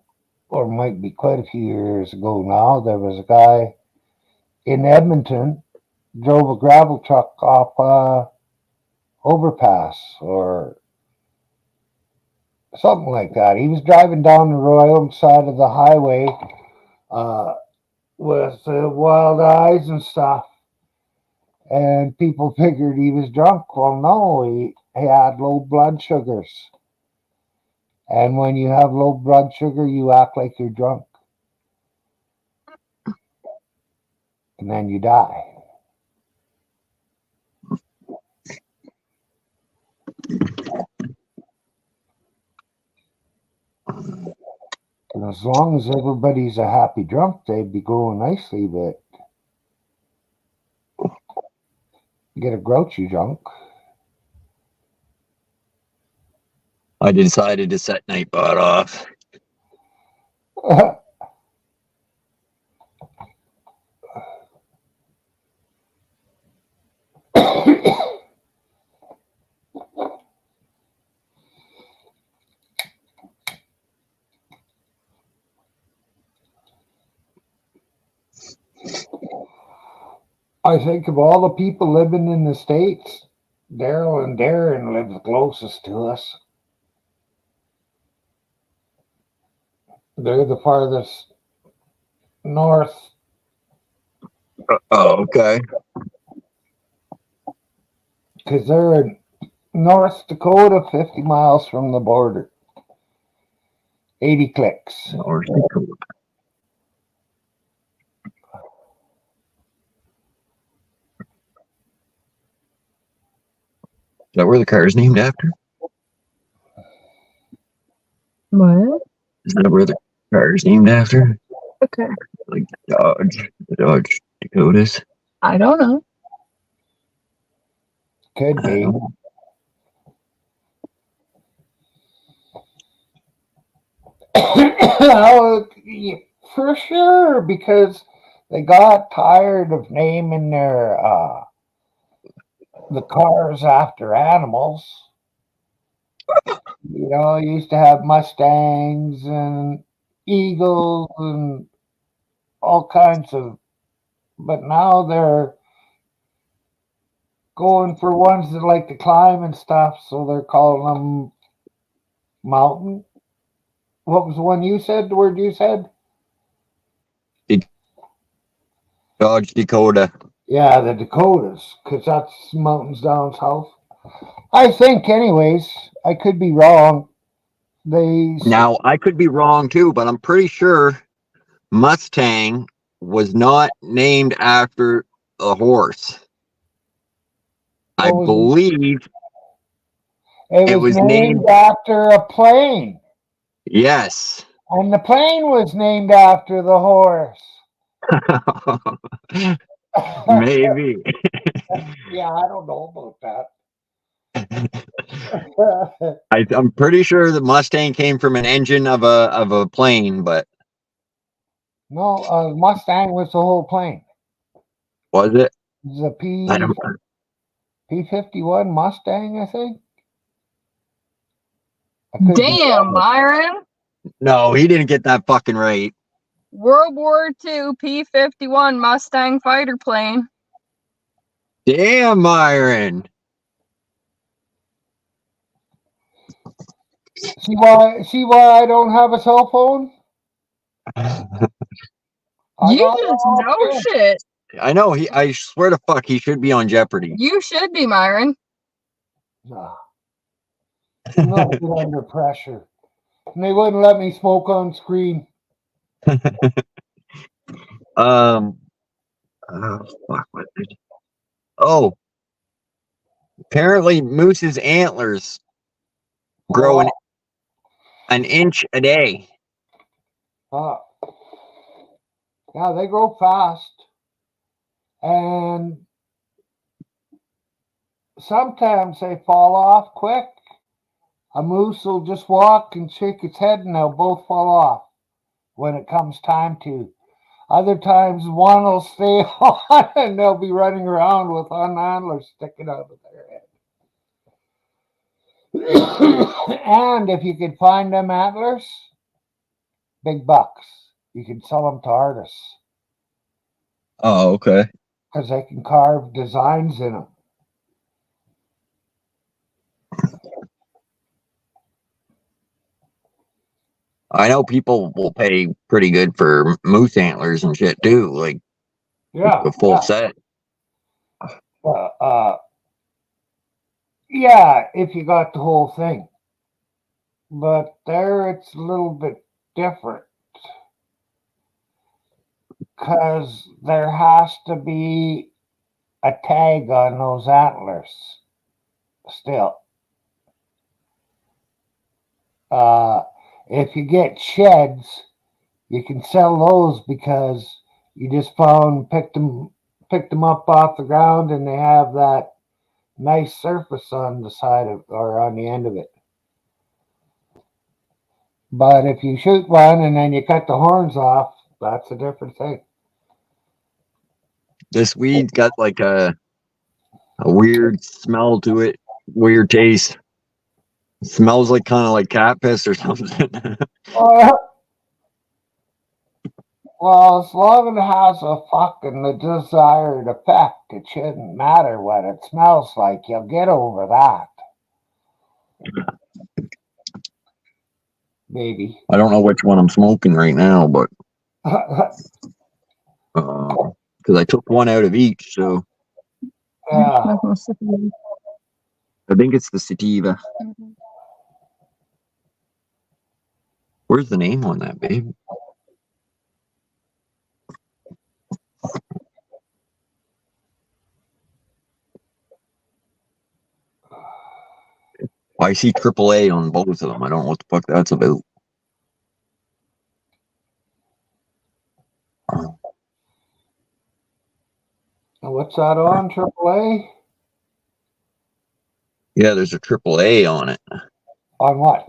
Speaker 4: or might be quite a few years ago now, there was a guy in Edmonton drove a gravel truck off overpass or something like that. He was driving down the royal side of the highway with wild eyes and stuff, and people figured he was drunk. Well, no, he had low blood sugars, and when you have low blood sugar, you act like you're drunk, and then you die. And as long as everybody's a happy drunk, they'd be going nicely, but you get a grouchy drunk.
Speaker 2: I decided to set Nightbot off.
Speaker 4: I think of all the people living in the States, Daryl and Darren live the closest to us. They're the farthest north.
Speaker 2: Oh, okay.
Speaker 4: Because they're in North Dakota, 50 miles from the border. 80 clicks.
Speaker 2: North Dakota. Is that where the car is named after?
Speaker 3: What?
Speaker 2: Is that where the car is named after?
Speaker 3: Okay.
Speaker 2: Like the Dodge Dakotas?
Speaker 3: I don't know.
Speaker 4: Could be. For sure, because they got tired of naming their the cars after animals. You know, used to have Mustangs and Eagles and all kinds of, but now they're going for ones that like to climb and stuff, so they're calling them mountain. What was the one you said? The word you said?
Speaker 2: Dodge Dakota.
Speaker 4: Yeah, the Dakotas, because that's mountains down south. I think, anyways. I could be wrong.
Speaker 2: Now, I could be wrong too, but I'm pretty sure Mustang was not named after a horse. I believe
Speaker 4: it was named after a plane.
Speaker 2: Yes.
Speaker 4: And the plane was named after the horse.
Speaker 2: Maybe.
Speaker 4: Yeah, I don't know about that.
Speaker 2: I'm pretty sure the Mustang came from an engine of a plane, but
Speaker 4: no, Mustang was the whole plane.
Speaker 2: Was it?
Speaker 4: The P-51 Mustang, I think.
Speaker 3: Damn, Byron.
Speaker 2: No, he didn't get that fucking right.
Speaker 3: World War II P-51 Mustang fighter plane.
Speaker 2: Damn, Myron.
Speaker 4: See why I don't have a cell phone?
Speaker 3: You just know shit.
Speaker 2: I know. I swear to fuck, he should be on Jeopardy.
Speaker 3: You should be, Myron.
Speaker 4: No. I'm not good under pressure. And they wouldn't let me smoke on screen.
Speaker 2: Oh, fuck. Oh. Apparently, moose's antlers grow an inch a day.
Speaker 4: Yeah, they grow fast. And sometimes they fall off quick. A moose will just walk and shake its head and they'll both fall off when it comes time to. Other times one will stay on and they'll be running around with antlers sticking out of their head. And if you could find them antlers, big bucks. You can sell them to artists
Speaker 2: Oh, okay.
Speaker 4: because they can carve designs in them.
Speaker 2: I know people will pay pretty good for moose antlers and shit too, like
Speaker 4: Yeah,
Speaker 2: a full set.
Speaker 4: yeah, if you got the whole thing. But there it's a little bit different because there has to be a tag on those antlers still. If you get sheds, you can sell those because you just picked them up off the ground, and they have that nice surface on the side of or on the end of it. But if you shoot one and then you cut the horns off, that's a different thing.
Speaker 2: This weed got like a weird smell to it, weird taste. Smells like kind of like cat piss or something.
Speaker 4: Well, as long as it has a fucking the desired effect, it shouldn't matter what it smells like. You'll get over that. Maybe.
Speaker 2: I don't know which one I'm smoking right now, but because I took one out of each, so
Speaker 4: Yeah.
Speaker 2: I think it's the sativa. Where's the name on that, babe? I see AAA on both of them. I don't know what the fuck that's about.
Speaker 4: What's that on, AAA?
Speaker 2: Yeah, there's a AAA on it,
Speaker 4: On what?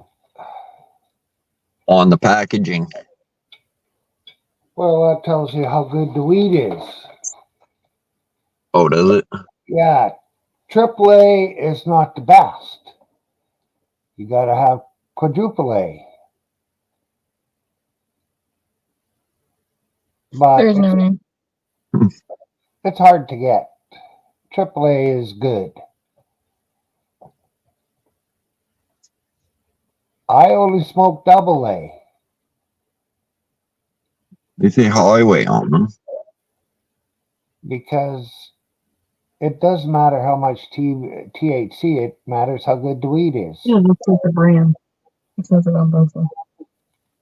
Speaker 2: on the packaging.
Speaker 4: Well, that tells you how good the weed is.
Speaker 2: Oh, does it?
Speaker 4: Yeah, AAA is not the best. You got to have quadruple A. But
Speaker 3: There's no name.
Speaker 4: it's hard to get. AAA is good. I only smoke double A.
Speaker 2: They say highway on them.
Speaker 4: Because it doesn't matter how much THC, it matters how good the weed is.
Speaker 6: Yeah, it looks like the brand. It says it on both of them.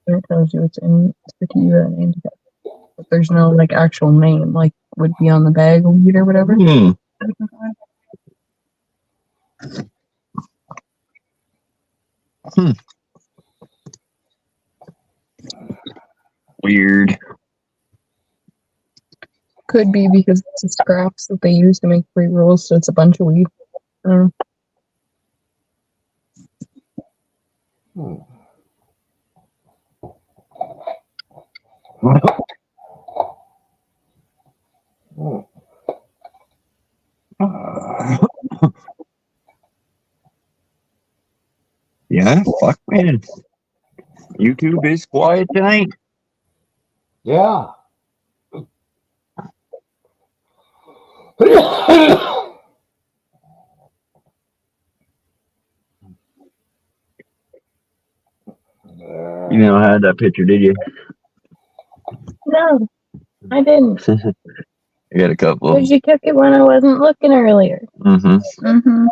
Speaker 6: And it tells you it's in sativa and indica. But there's no like actual name, like would be on the bag of weed or whatever.
Speaker 2: Hmm. Weird.
Speaker 6: Could be because it's the scraps that they use to make pre-rolls, so it's a bunch of weed.
Speaker 2: Yeah, fuck, man. YouTube is quiet tonight.
Speaker 4: Yeah.
Speaker 2: You know, had that picture, did you?
Speaker 6: No, I didn't.
Speaker 2: I got a couple.
Speaker 6: Because you took it when I wasn't looking earlier.
Speaker 2: Mm-hmm.
Speaker 6: Mm-hmm.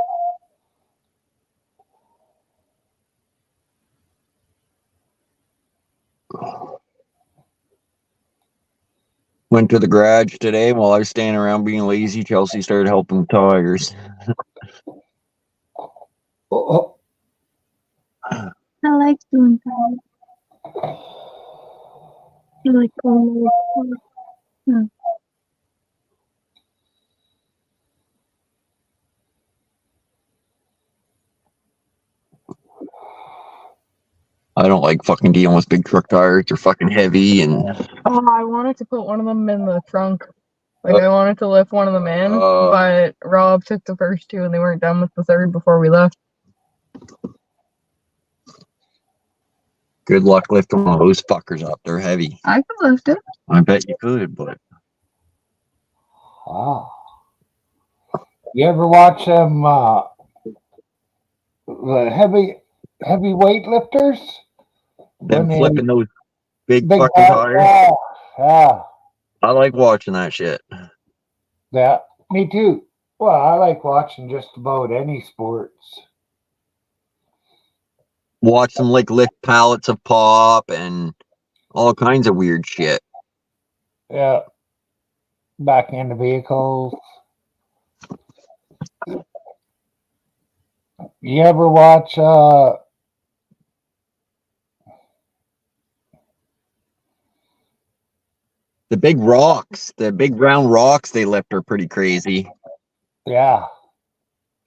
Speaker 2: Went to the garage today while I was standing around being lazy. Chelsea started helping with tires.
Speaker 6: I like doing that. I like going over.
Speaker 2: I don't like fucking dealing with big truck tires. They're fucking heavy and
Speaker 3: Oh, I wanted to put one of them in the trunk. Like, I wanted to lift one of them in, but Rob took the first two and they weren't done with the third before we left.
Speaker 2: Good luck lifting one of those fuckers up. They're heavy.
Speaker 6: I could lift it.
Speaker 2: I bet you could, but
Speaker 4: Wow. You ever watch them, the heavy weightlifters?
Speaker 2: them
Speaker 4: When they-
Speaker 2: flipping those big
Speaker 4: big
Speaker 2: fucking tires.
Speaker 4: yeah,
Speaker 2: I like watching that shit.
Speaker 4: yeah, me too. Well, I like watching just about any sports.
Speaker 2: Watch them like lift pallets of pop and all kinds of weird shit.
Speaker 4: Yeah, back into vehicles. You ever watch
Speaker 2: The big rocks, the big round rocks they lift are pretty crazy.
Speaker 4: yeah,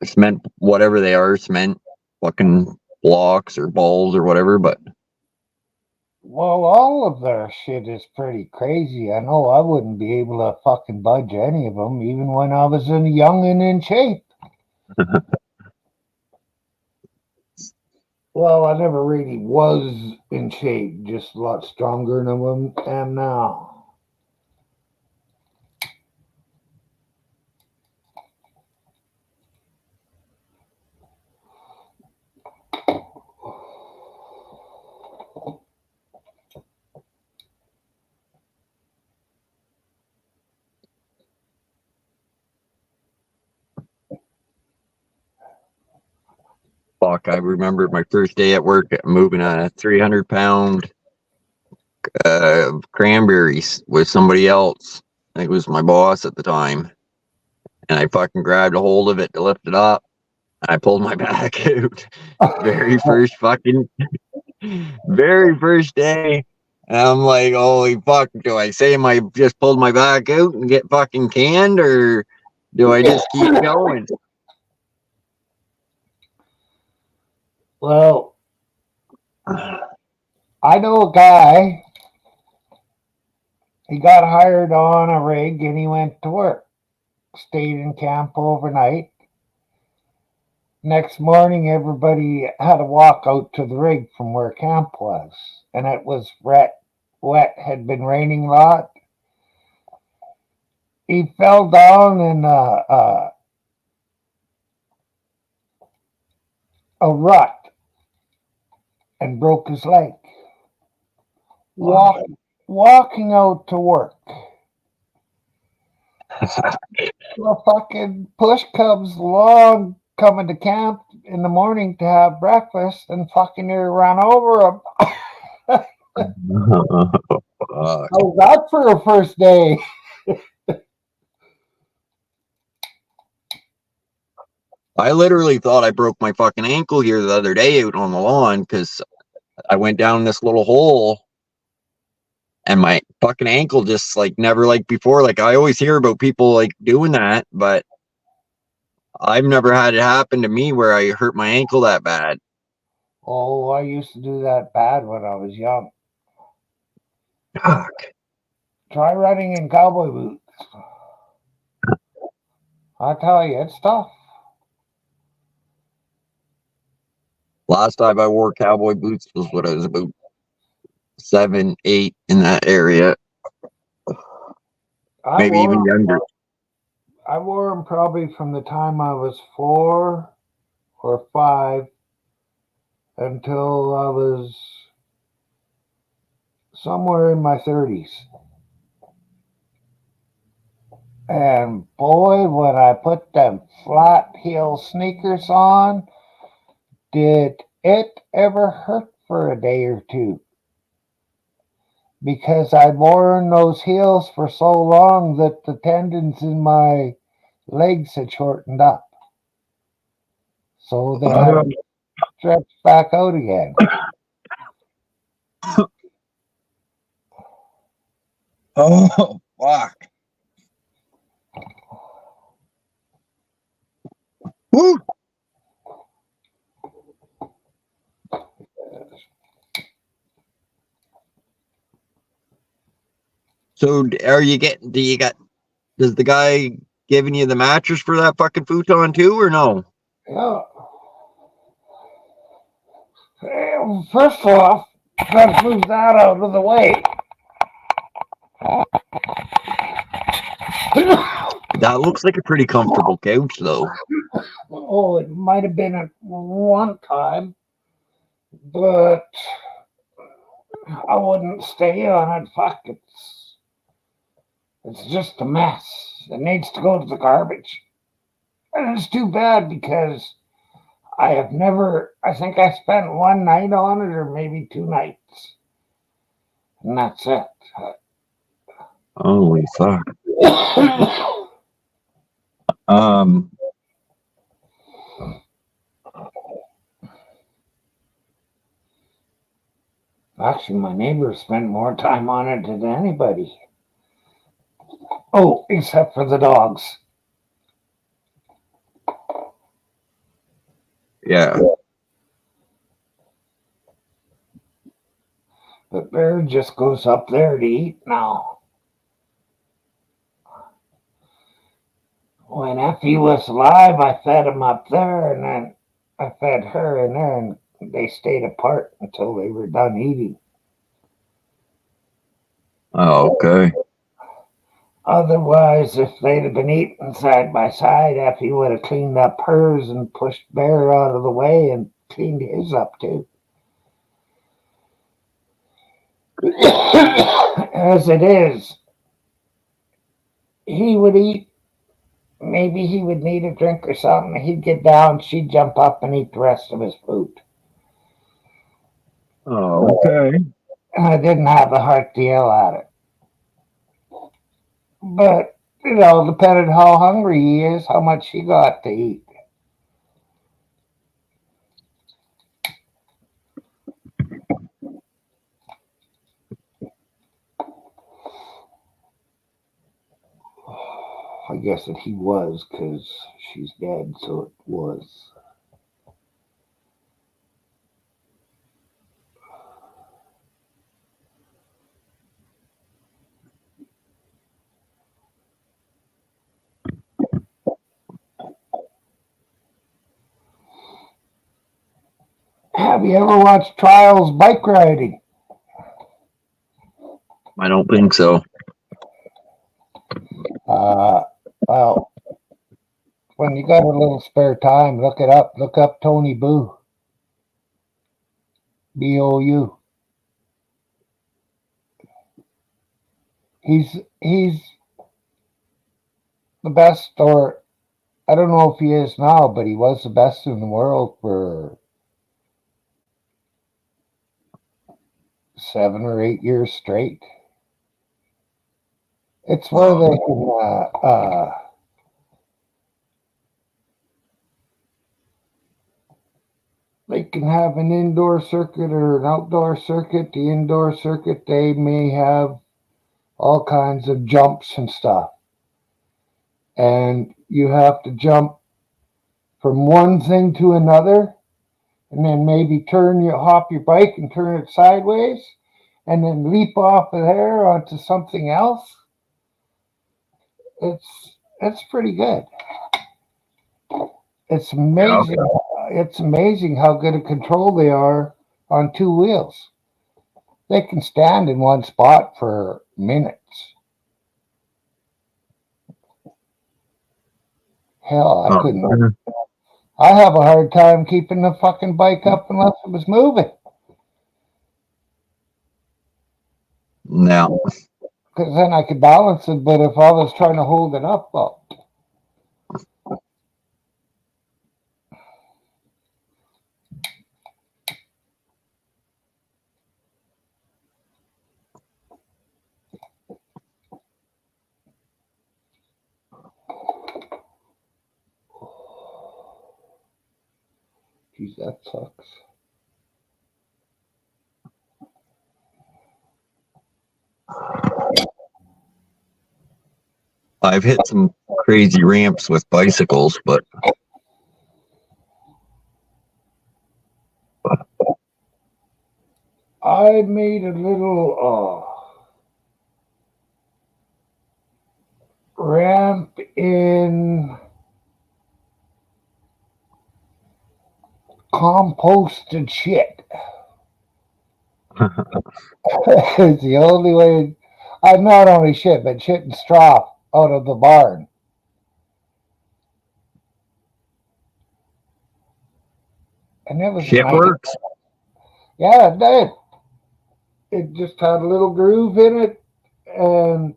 Speaker 2: Cement, whatever they are, cement, fucking blocks or balls or whatever. But
Speaker 4: well, all of their shit is pretty crazy. I know I wouldn't be able to fucking budge any of them, even when I was young and in shape. Well, I never really was in shape, just a lot stronger than I am now.
Speaker 2: fuck, I remember my first day at work moving a 300-pound cranberries with somebody else. I think it was my boss at the time. And I fucking grabbed a hold of it to lift it up. I pulled my back out. Very first day. And I'm like, holy fuck, do I say I just pulled my back out and get fucking canned, or do I just keep going?
Speaker 4: Well, I know a guy, he got hired on a rig and he went to work, stayed in camp overnight. Next morning, everybody had to walk out to the rig from where camp was, and it was wet, had been raining a lot. He fell down in a rut and broke his leg. Walking out to work. The fucking push comes along coming to camp in the morning to have breakfast and fucking near ran over him.
Speaker 2: Fuck.
Speaker 4: How's that for a first day?
Speaker 2: I literally thought I broke my fucking ankle here the other day out on the lawn because I went down this little hole and my fucking ankle just like never like before. Like I always hear about people like doing that, but I've never had it happen to me where I hurt my ankle that bad.
Speaker 4: Oh, I used to do that bad when I was young.
Speaker 2: Fuck.
Speaker 4: Try running in cowboy boots. I tell you, it's tough.
Speaker 2: Last time I wore cowboy boots was when I was about 7, 8 in that area. Maybe even younger.
Speaker 4: I wore them probably from the time I was 4 or 5 until I was somewhere in my 30s. And boy, when I put them flat heel sneakers on, did it ever hurt for a day or two? Because I'd worn those heels for so long that the tendons in my legs had shortened up. So they had to stretch back out again.
Speaker 2: Oh, fuck. Woo! So are you getting, does the guy giving you the mattress for that fucking futon too, or no?
Speaker 4: Yeah. Well, first off, let's move that out of the way.
Speaker 2: That looks like a pretty comfortable couch, though.
Speaker 4: Oh, it might have been at one time, but I wouldn't stay on it. Fuck, it's just a mess. It needs to go to the garbage. And it's too bad because I think I spent one night on it or maybe 2 nights. And that's it.
Speaker 2: Holy fuck.
Speaker 4: Actually, my neighbor spent more time on it than anybody. Oh, except for the dogs.
Speaker 2: Yeah.
Speaker 4: But Bear just goes up there to eat now. When Effie was alive, I fed him up there, and then I fed her in there, and they stayed apart until they were done eating.
Speaker 2: Oh, okay.
Speaker 4: Otherwise, if they'd have been eating side by side, Effie would have cleaned up hers and pushed Bear out of the way and cleaned his up too. As it is, he would eat. Maybe he would need a drink or something. He'd get down, she'd jump up and eat the rest of his food.
Speaker 2: Oh, okay.
Speaker 4: And I didn't have the heart to yell at it. But, depending how hungry he is, how much he got to eat. I guess that he was, because she's dead, so it was. Have you ever watched Trials bike riding?
Speaker 2: I don't think so.
Speaker 4: Well, when you got a little spare time, look it up. Look up Tony Boo. B-O-U. He's the best, or I don't know if he is now, but he was the best in the world for 7 or 8 years straight. It's where they can have an indoor circuit or an outdoor circuit. The indoor circuit, they may have all kinds of jumps and stuff. And you have to jump from one thing to another, and then maybe hop your bike and turn it sideways, and then leap off of there onto something else. It's pretty good. It's amazing. Yeah. It's amazing how good a control they are on 2 wheels. They can stand in one spot for minutes. Hell, I couldn't. I have a hard time keeping the fucking bike up unless it was moving.
Speaker 2: No.
Speaker 4: Because then I could balance it, but if I was trying to hold it up, well. Geez, that sucks.
Speaker 2: I've hit some crazy ramps with bicycles, but
Speaker 4: I made a little ramp in composted shit. It's the only way. Not only shit, but shit and straw out of the barn. And it was
Speaker 2: Shit
Speaker 4: nice.
Speaker 2: works.
Speaker 4: Yeah, it did. It just had a little groove in it, and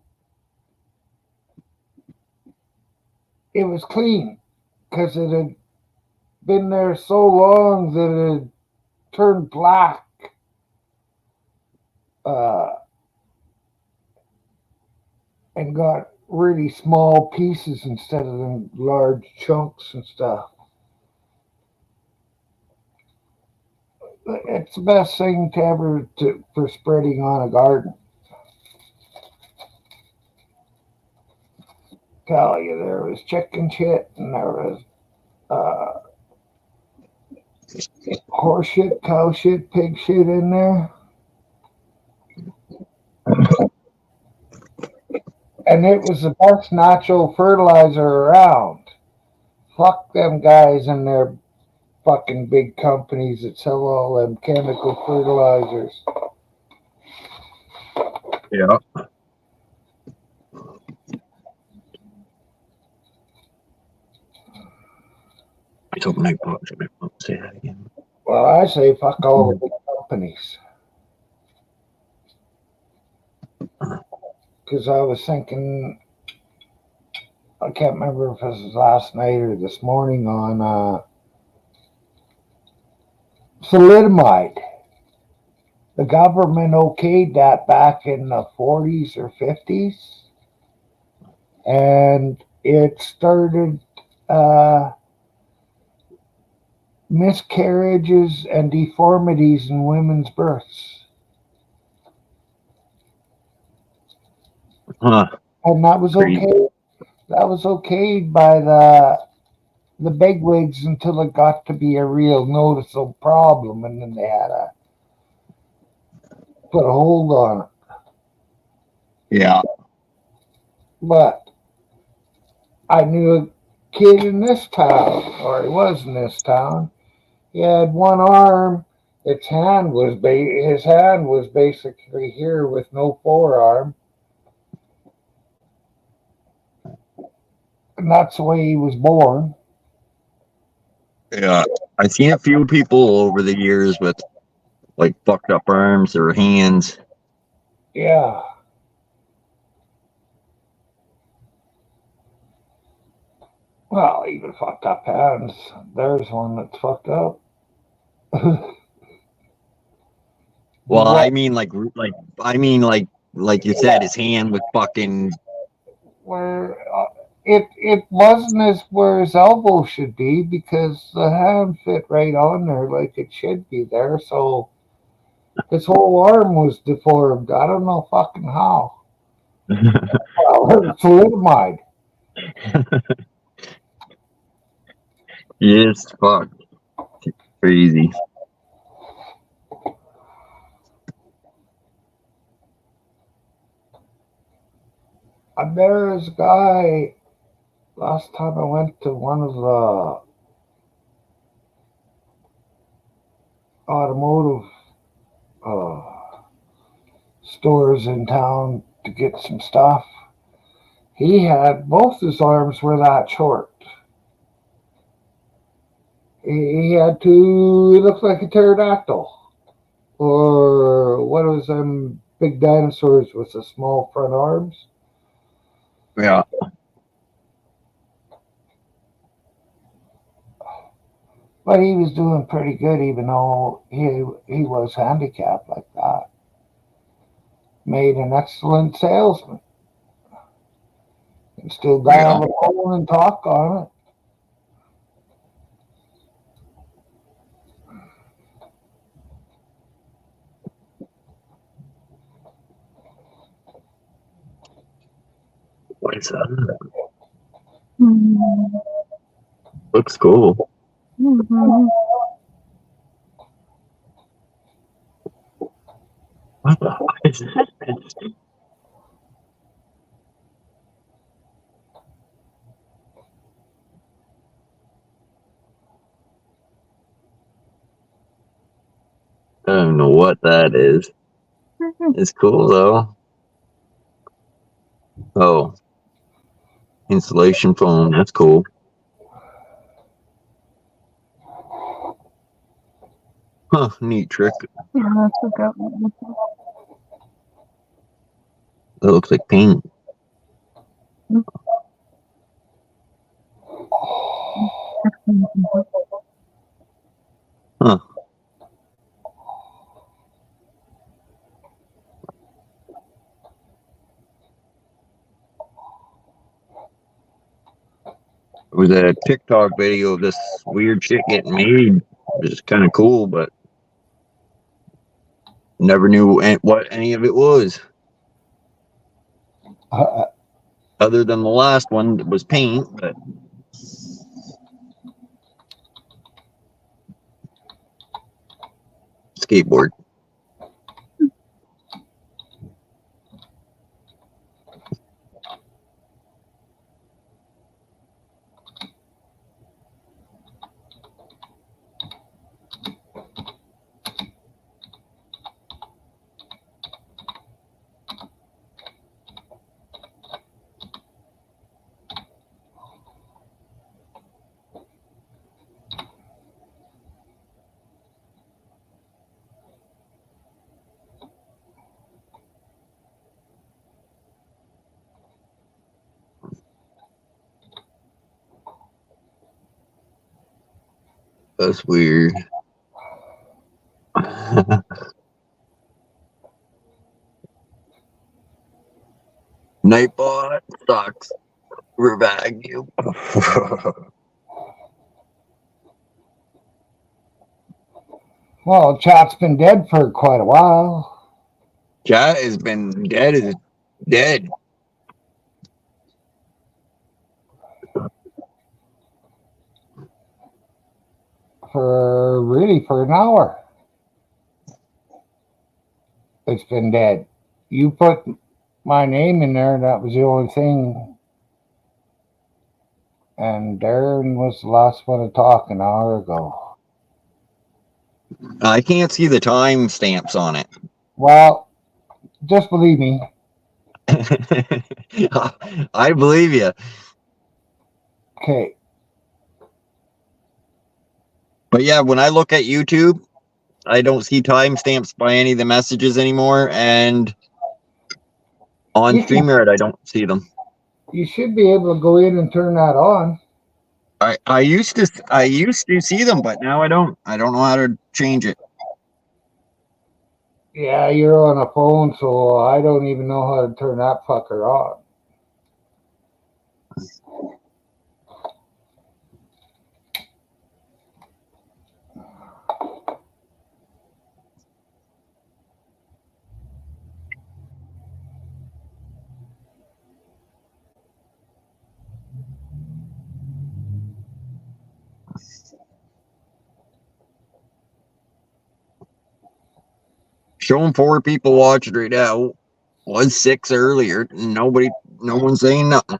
Speaker 4: it was clean because it had been there so long that it had turned black. And got really small pieces instead of them large chunks and stuff. It's the best thing for spreading on a garden. Tell you, there was chicken shit and there was horse shit, cow shit, pig shit in there. And it was the best natural fertilizer around. Fuck them guys and their fucking big companies that sell all them chemical fertilizers.
Speaker 2: Yeah. It's open night box. Say that again.
Speaker 4: Well, I say fuck all the big companies. Because I was thinking, I can't remember if it was last night or this morning on thalidomide. The government okayed that back in the 40s or 50s, and it started miscarriages and deformities in women's births.
Speaker 2: Huh.
Speaker 4: And that was
Speaker 2: Crazy.
Speaker 4: okay. That was okayed by the bigwigs until it got to be a real noticeable problem, and then they had to put a hold on it.
Speaker 2: Yeah.
Speaker 4: But I knew a kid in this town, or he was in this town. He had one arm. His hand was basically here with no forearm, and that's the way he was born.
Speaker 2: Yeah. I've seen a few people over the years with like fucked up arms or hands.
Speaker 4: Yeah. Well, even fucked up hands. There's one that's fucked up.
Speaker 2: Well, I mean like you said, his hand was fucking.
Speaker 4: Where it wasn't as where his elbow should be because the hand fit right on there like it should be there. So his whole arm was deformed. I don't know fucking how. Well, thalidomide.
Speaker 2: Yes, fuck. Crazy.
Speaker 4: There was a guy last time I went to one of the automotive stores in town to get some stuff. He had both his arms were that short. He had two. He looked like a pterodactyl, or what was them big dinosaurs with the small front arms?
Speaker 2: Yeah.
Speaker 4: But he was doing pretty good, even though he was handicapped like that. Made an excellent salesman. And still got on the phone and talk on it.
Speaker 2: What is that?
Speaker 6: Mhm.
Speaker 2: Looks cool.
Speaker 6: Mhm.
Speaker 2: What the fuck is that? don't know what that is. It's cool though. Oh, insulation foam. That's cool. Huh, neat trick.
Speaker 6: Yeah, that's what got me.
Speaker 2: That looks like paint. Huh. It was a TikTok video of this weird shit getting made. It was kind of cool, but never knew what any of it was. Other than the last one that was paint, but skateboard. That's weird. Nightbot sucks. Revive you.
Speaker 4: Well, chat's been dead for quite a while.
Speaker 2: Chat has been dead as dead.
Speaker 4: For an hour. It's been dead. You put my name in there, that was the only thing. And Darren was the last one to talk an hour ago.
Speaker 2: I can't see the time stamps on it.
Speaker 4: Well, just believe me.
Speaker 2: I believe you.
Speaker 4: Okay.
Speaker 2: But yeah, when I look at YouTube, I don't see timestamps by any of the messages anymore, and on StreamYard, I don't see them.
Speaker 4: You should be able to go in and turn that on.
Speaker 2: I used to see them, but now I don't. I don't know how to change it.
Speaker 4: Yeah, you're on a phone, so I don't even know how to turn that fucker on.
Speaker 2: Showing 4 people watching right now. Was 6 earlier. No one's saying nothing.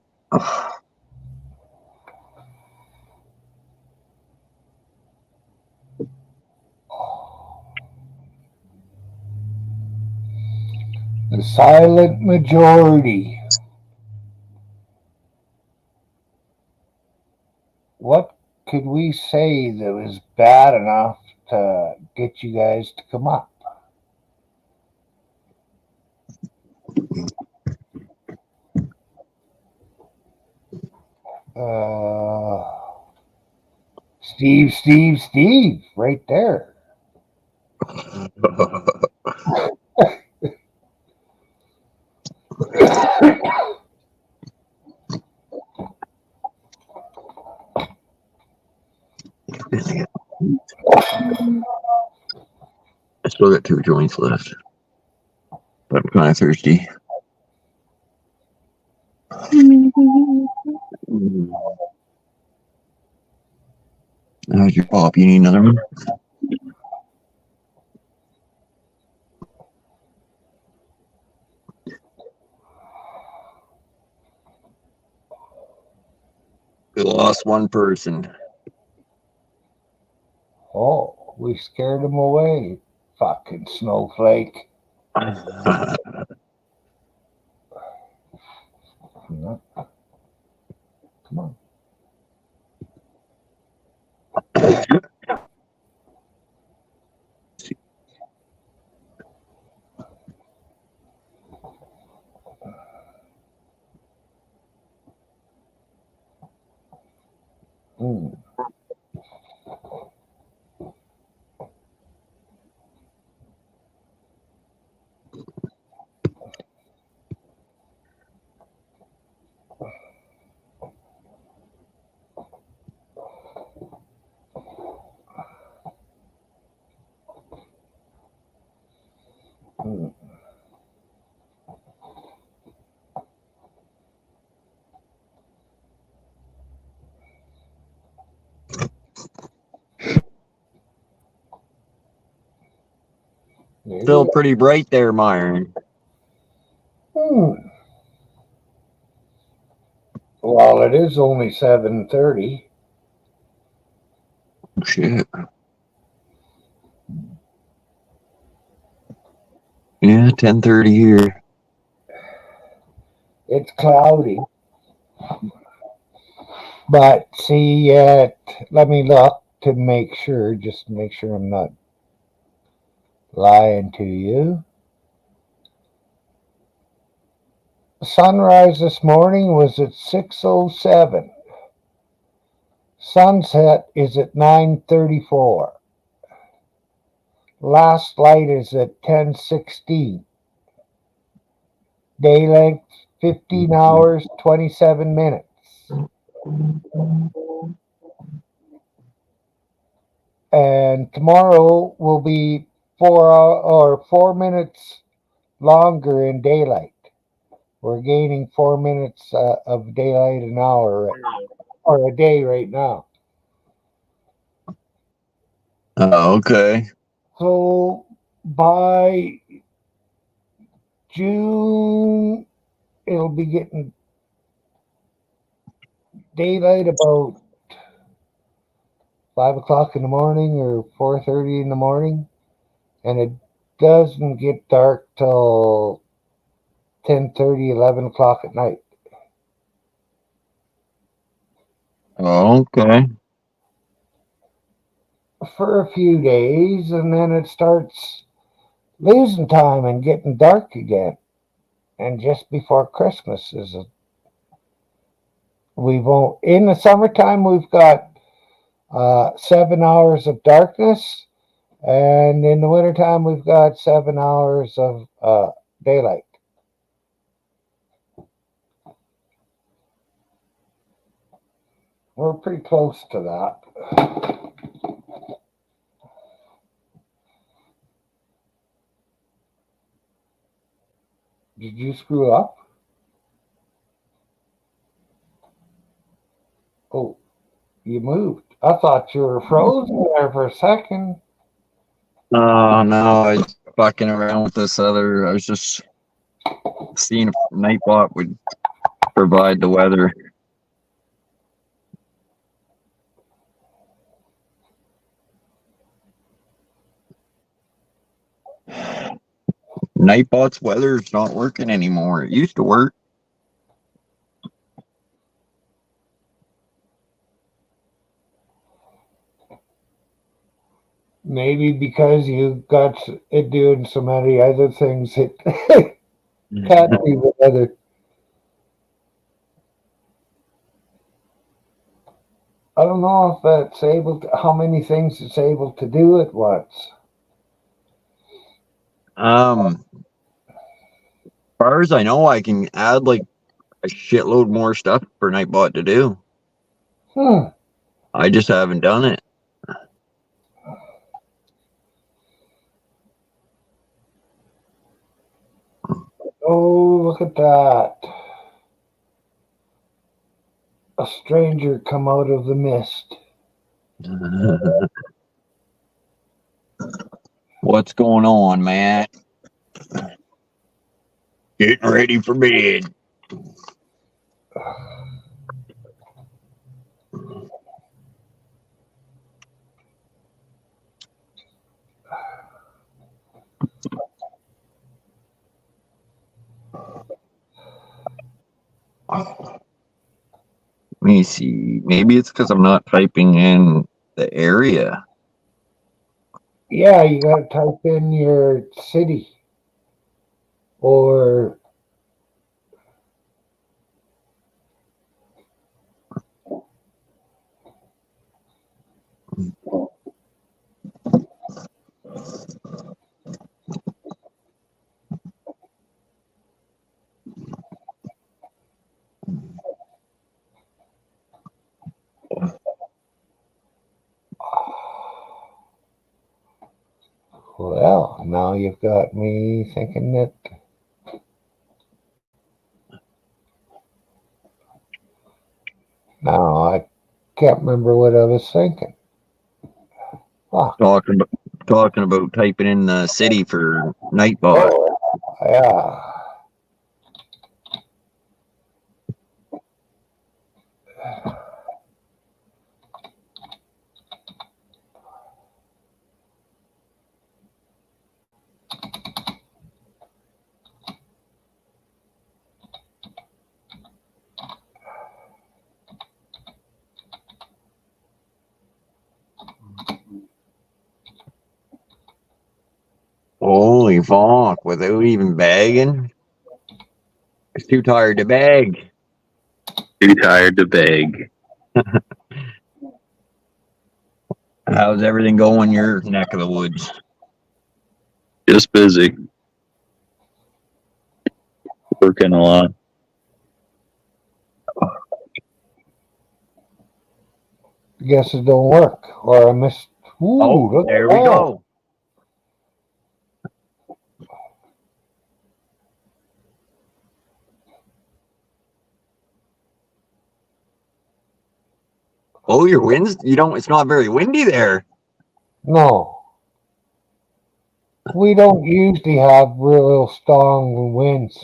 Speaker 4: The silent majority. What could we say that was bad enough to get you guys to come up? Steve, right there.
Speaker 2: I still got 2 joints left, but I'm kind of thirsty. How's your pop? You need another one? We lost one person.
Speaker 4: Oh, we scared him away. fucking snowflake. No. Come on. Mm. Mm.
Speaker 2: Still pretty bright there, Myron.
Speaker 4: Mm. Well, it is only 7:30.
Speaker 2: Shit. Yeah, 10:30 here.
Speaker 4: It's cloudy. But see, let me look to make sure, just to make sure I'm not lying to you. Sunrise this morning was at 6:07. Sunset is at 9:34. Last light is at 10:16. Day length 15 hours 27 minutes. And tomorrow will be 4 minutes longer in daylight. We're gaining 4 minutes of daylight an hour or a day right now.
Speaker 2: Oh, okay.
Speaker 4: So by June, it'll be getting daylight about 5 o'clock in the morning or 4:30 in the morning, and it doesn't get dark till 10:30, 11 o'clock at night.
Speaker 2: Oh, okay.
Speaker 4: For a few days, and then it starts losing time and getting dark again. And just before Christmas in the summertime we've got 7 hours of darkness, and in the wintertime we've got 7 hours of daylight. We're pretty close to that. Did you screw up? Oh, you moved. I thought you were frozen there for a second.
Speaker 2: Oh, no, I was fucking around with this other. I was just seeing if Nightbot would provide the weather. Nightbot's weather's not working anymore. It used to work.
Speaker 4: Maybe because you got it doing so many other things it can't be the weather. I don't know if that's how many things it's able to do at once.
Speaker 2: As far as I know, I can add like a shitload more stuff for Nightbot to do. I just haven't done it.
Speaker 4: Oh, look at that. A stranger come out of the mist.
Speaker 2: What's going on, Matt? Getting ready for bed. Let me see. Maybe it's because I'm not typing in the area.
Speaker 4: Yeah, you gotta type in your city. Or well, now you've got me thinking that now I can't remember what I was thinking. Fuck.
Speaker 2: Talking about typing in the city for Nightbot.
Speaker 4: Oh, yeah.
Speaker 2: Holy fuck! Without even bagging, it's too tired to bag.
Speaker 7: Too tired to beg.
Speaker 2: How's everything going in your neck of the woods?
Speaker 7: Just busy. Working a lot.
Speaker 4: Guess it don't work. Or I missed. Ooh, look
Speaker 2: There
Speaker 4: at
Speaker 2: we
Speaker 4: that.
Speaker 2: go. Oh, your winds? You don't. It's not very windy there.
Speaker 4: No. We don't usually have real strong winds.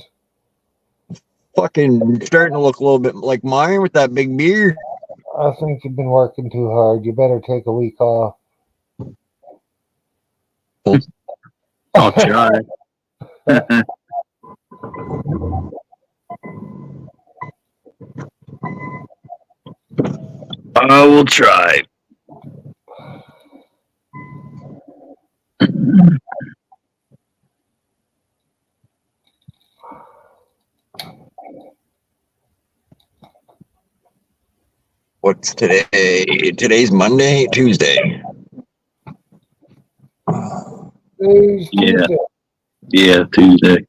Speaker 2: Fucking starting to look a little bit like mine with that big beard.
Speaker 4: I think you've been working too hard. You better take a week off.
Speaker 7: I'll try. I will try.
Speaker 2: What's today? Today's Monday, Tuesday.
Speaker 4: Today's
Speaker 7: Yeah.
Speaker 4: Tuesday.
Speaker 7: Yeah, Tuesday.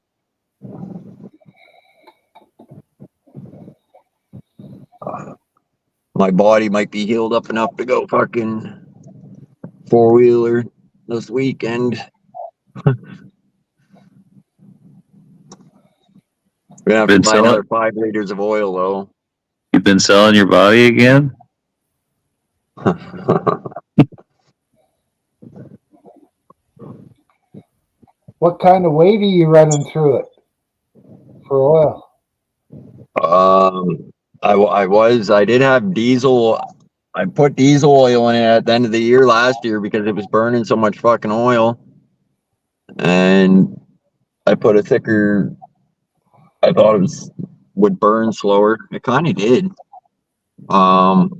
Speaker 2: My body might be healed up enough to go fucking 4-wheeler this weekend. We're gonna have to
Speaker 7: Been
Speaker 2: buy
Speaker 7: selling-
Speaker 2: another 5 liters of oil though.
Speaker 7: You've been selling your body again?
Speaker 4: What kind of weight are you running through it for oil?
Speaker 2: I did have diesel. I put diesel oil in it at the end of the year last year because it was burning so much fucking oil. And I put a thicker, I thought it would burn slower. It kind of did. But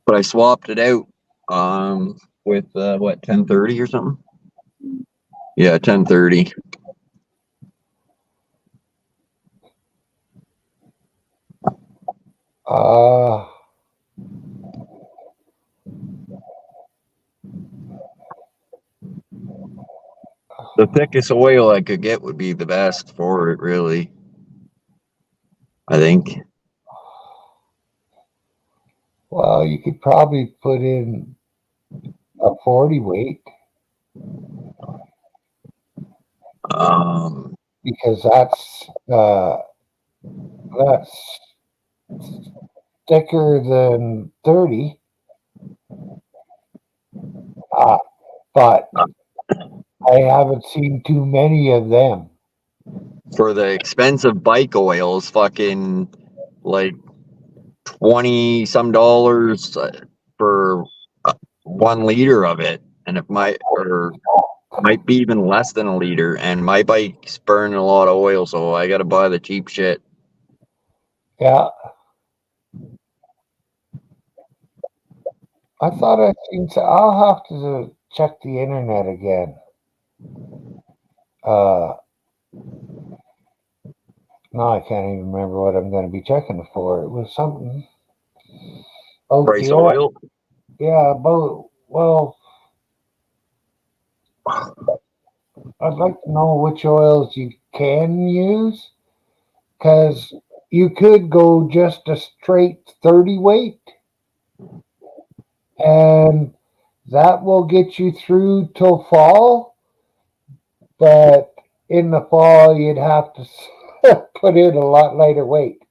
Speaker 2: I swapped it out with what, 1030 or something? Yeah, 1030. The thickest oil I could get would be the best for it, really. I think.
Speaker 4: Well, you could probably put in a 40 weight because that's thicker than 30. But I haven't seen too many of them.
Speaker 2: For the expensive bike oils, fucking like $20 some for 1 liter of it. And if Might be even less than a liter, and my bike's burning a lot of oil, so I gotta buy the cheap shit.
Speaker 4: Yeah. I thought I'd seen. I'll have to check the internet again. No, I can't even remember what I'm going to be checking it for. It was something. Oh,
Speaker 2: Price
Speaker 4: the
Speaker 2: of
Speaker 4: oil.
Speaker 2: oil?
Speaker 4: Yeah, but well, I'd like to know which oils you can use, because you could go just a straight 30 weight, and that will get you through till fall. But in the fall, you'd have to put in a lot lighter weight,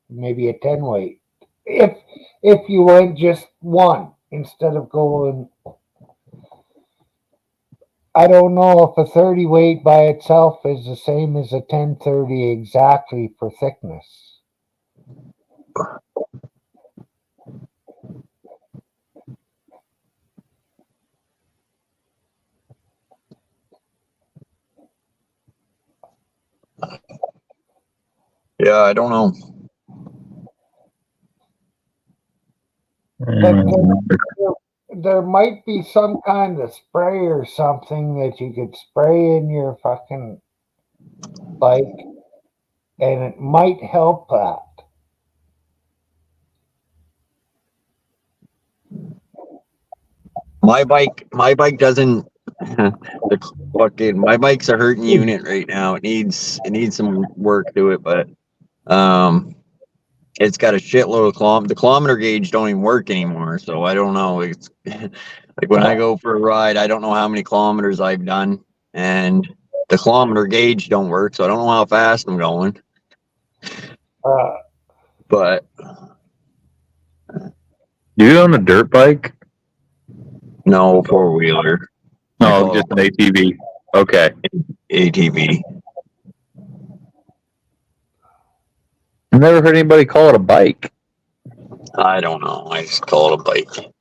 Speaker 4: maybe a 10 weight, if you went just one instead of going. I don't know if a 30 weight by itself is the same as a 1030 exactly for thickness.
Speaker 2: Yeah, I don't know.
Speaker 4: But there might be some kind of spray or something that you could spray in your fucking bike, and it might help that.
Speaker 2: My bike doesn't. My bike's a hurting unit right now. It needs some work to it, but it's got a shitload of the kilometer gauge don't even work anymore, so I don't know. It's like when I go for a ride, I don't know how many kilometers I've done, and the kilometer gauge don't work, so I don't know how fast I'm going. But
Speaker 7: You own a dirt bike?
Speaker 2: no, four-wheeler.
Speaker 7: No, just an ATV. Okay.
Speaker 2: ATV.
Speaker 7: I've never heard anybody call it a bike.
Speaker 2: I don't know. I just call it a bike.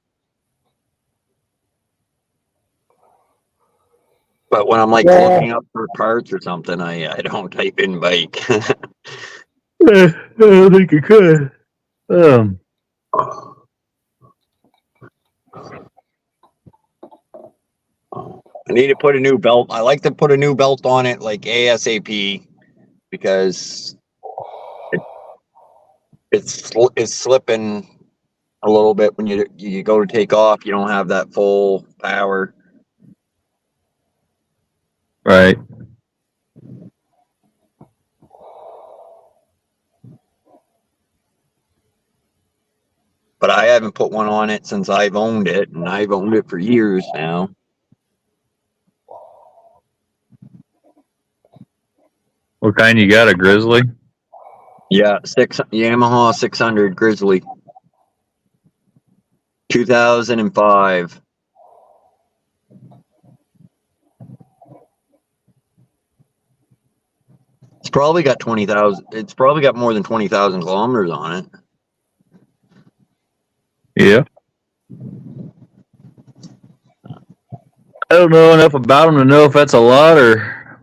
Speaker 2: But when I'm like looking up for parts or something, I don't type in bike.
Speaker 7: I don't think you could.
Speaker 2: I need to put a new belt. I like to put a new belt on it like ASAP, because it's slipping a little bit when you go to take off. You don't have that full power.
Speaker 7: Right.
Speaker 2: But I haven't put one on it since I've owned it, and I've owned it for years now.
Speaker 7: What kind you got? A Grizzly?
Speaker 2: Yeah, Yamaha 600 Grizzly, 2005. It's probably got 20,000. It's probably got more than 20,000 kilometers on it.
Speaker 7: Yeah. I don't know enough about them to know if that's a lot or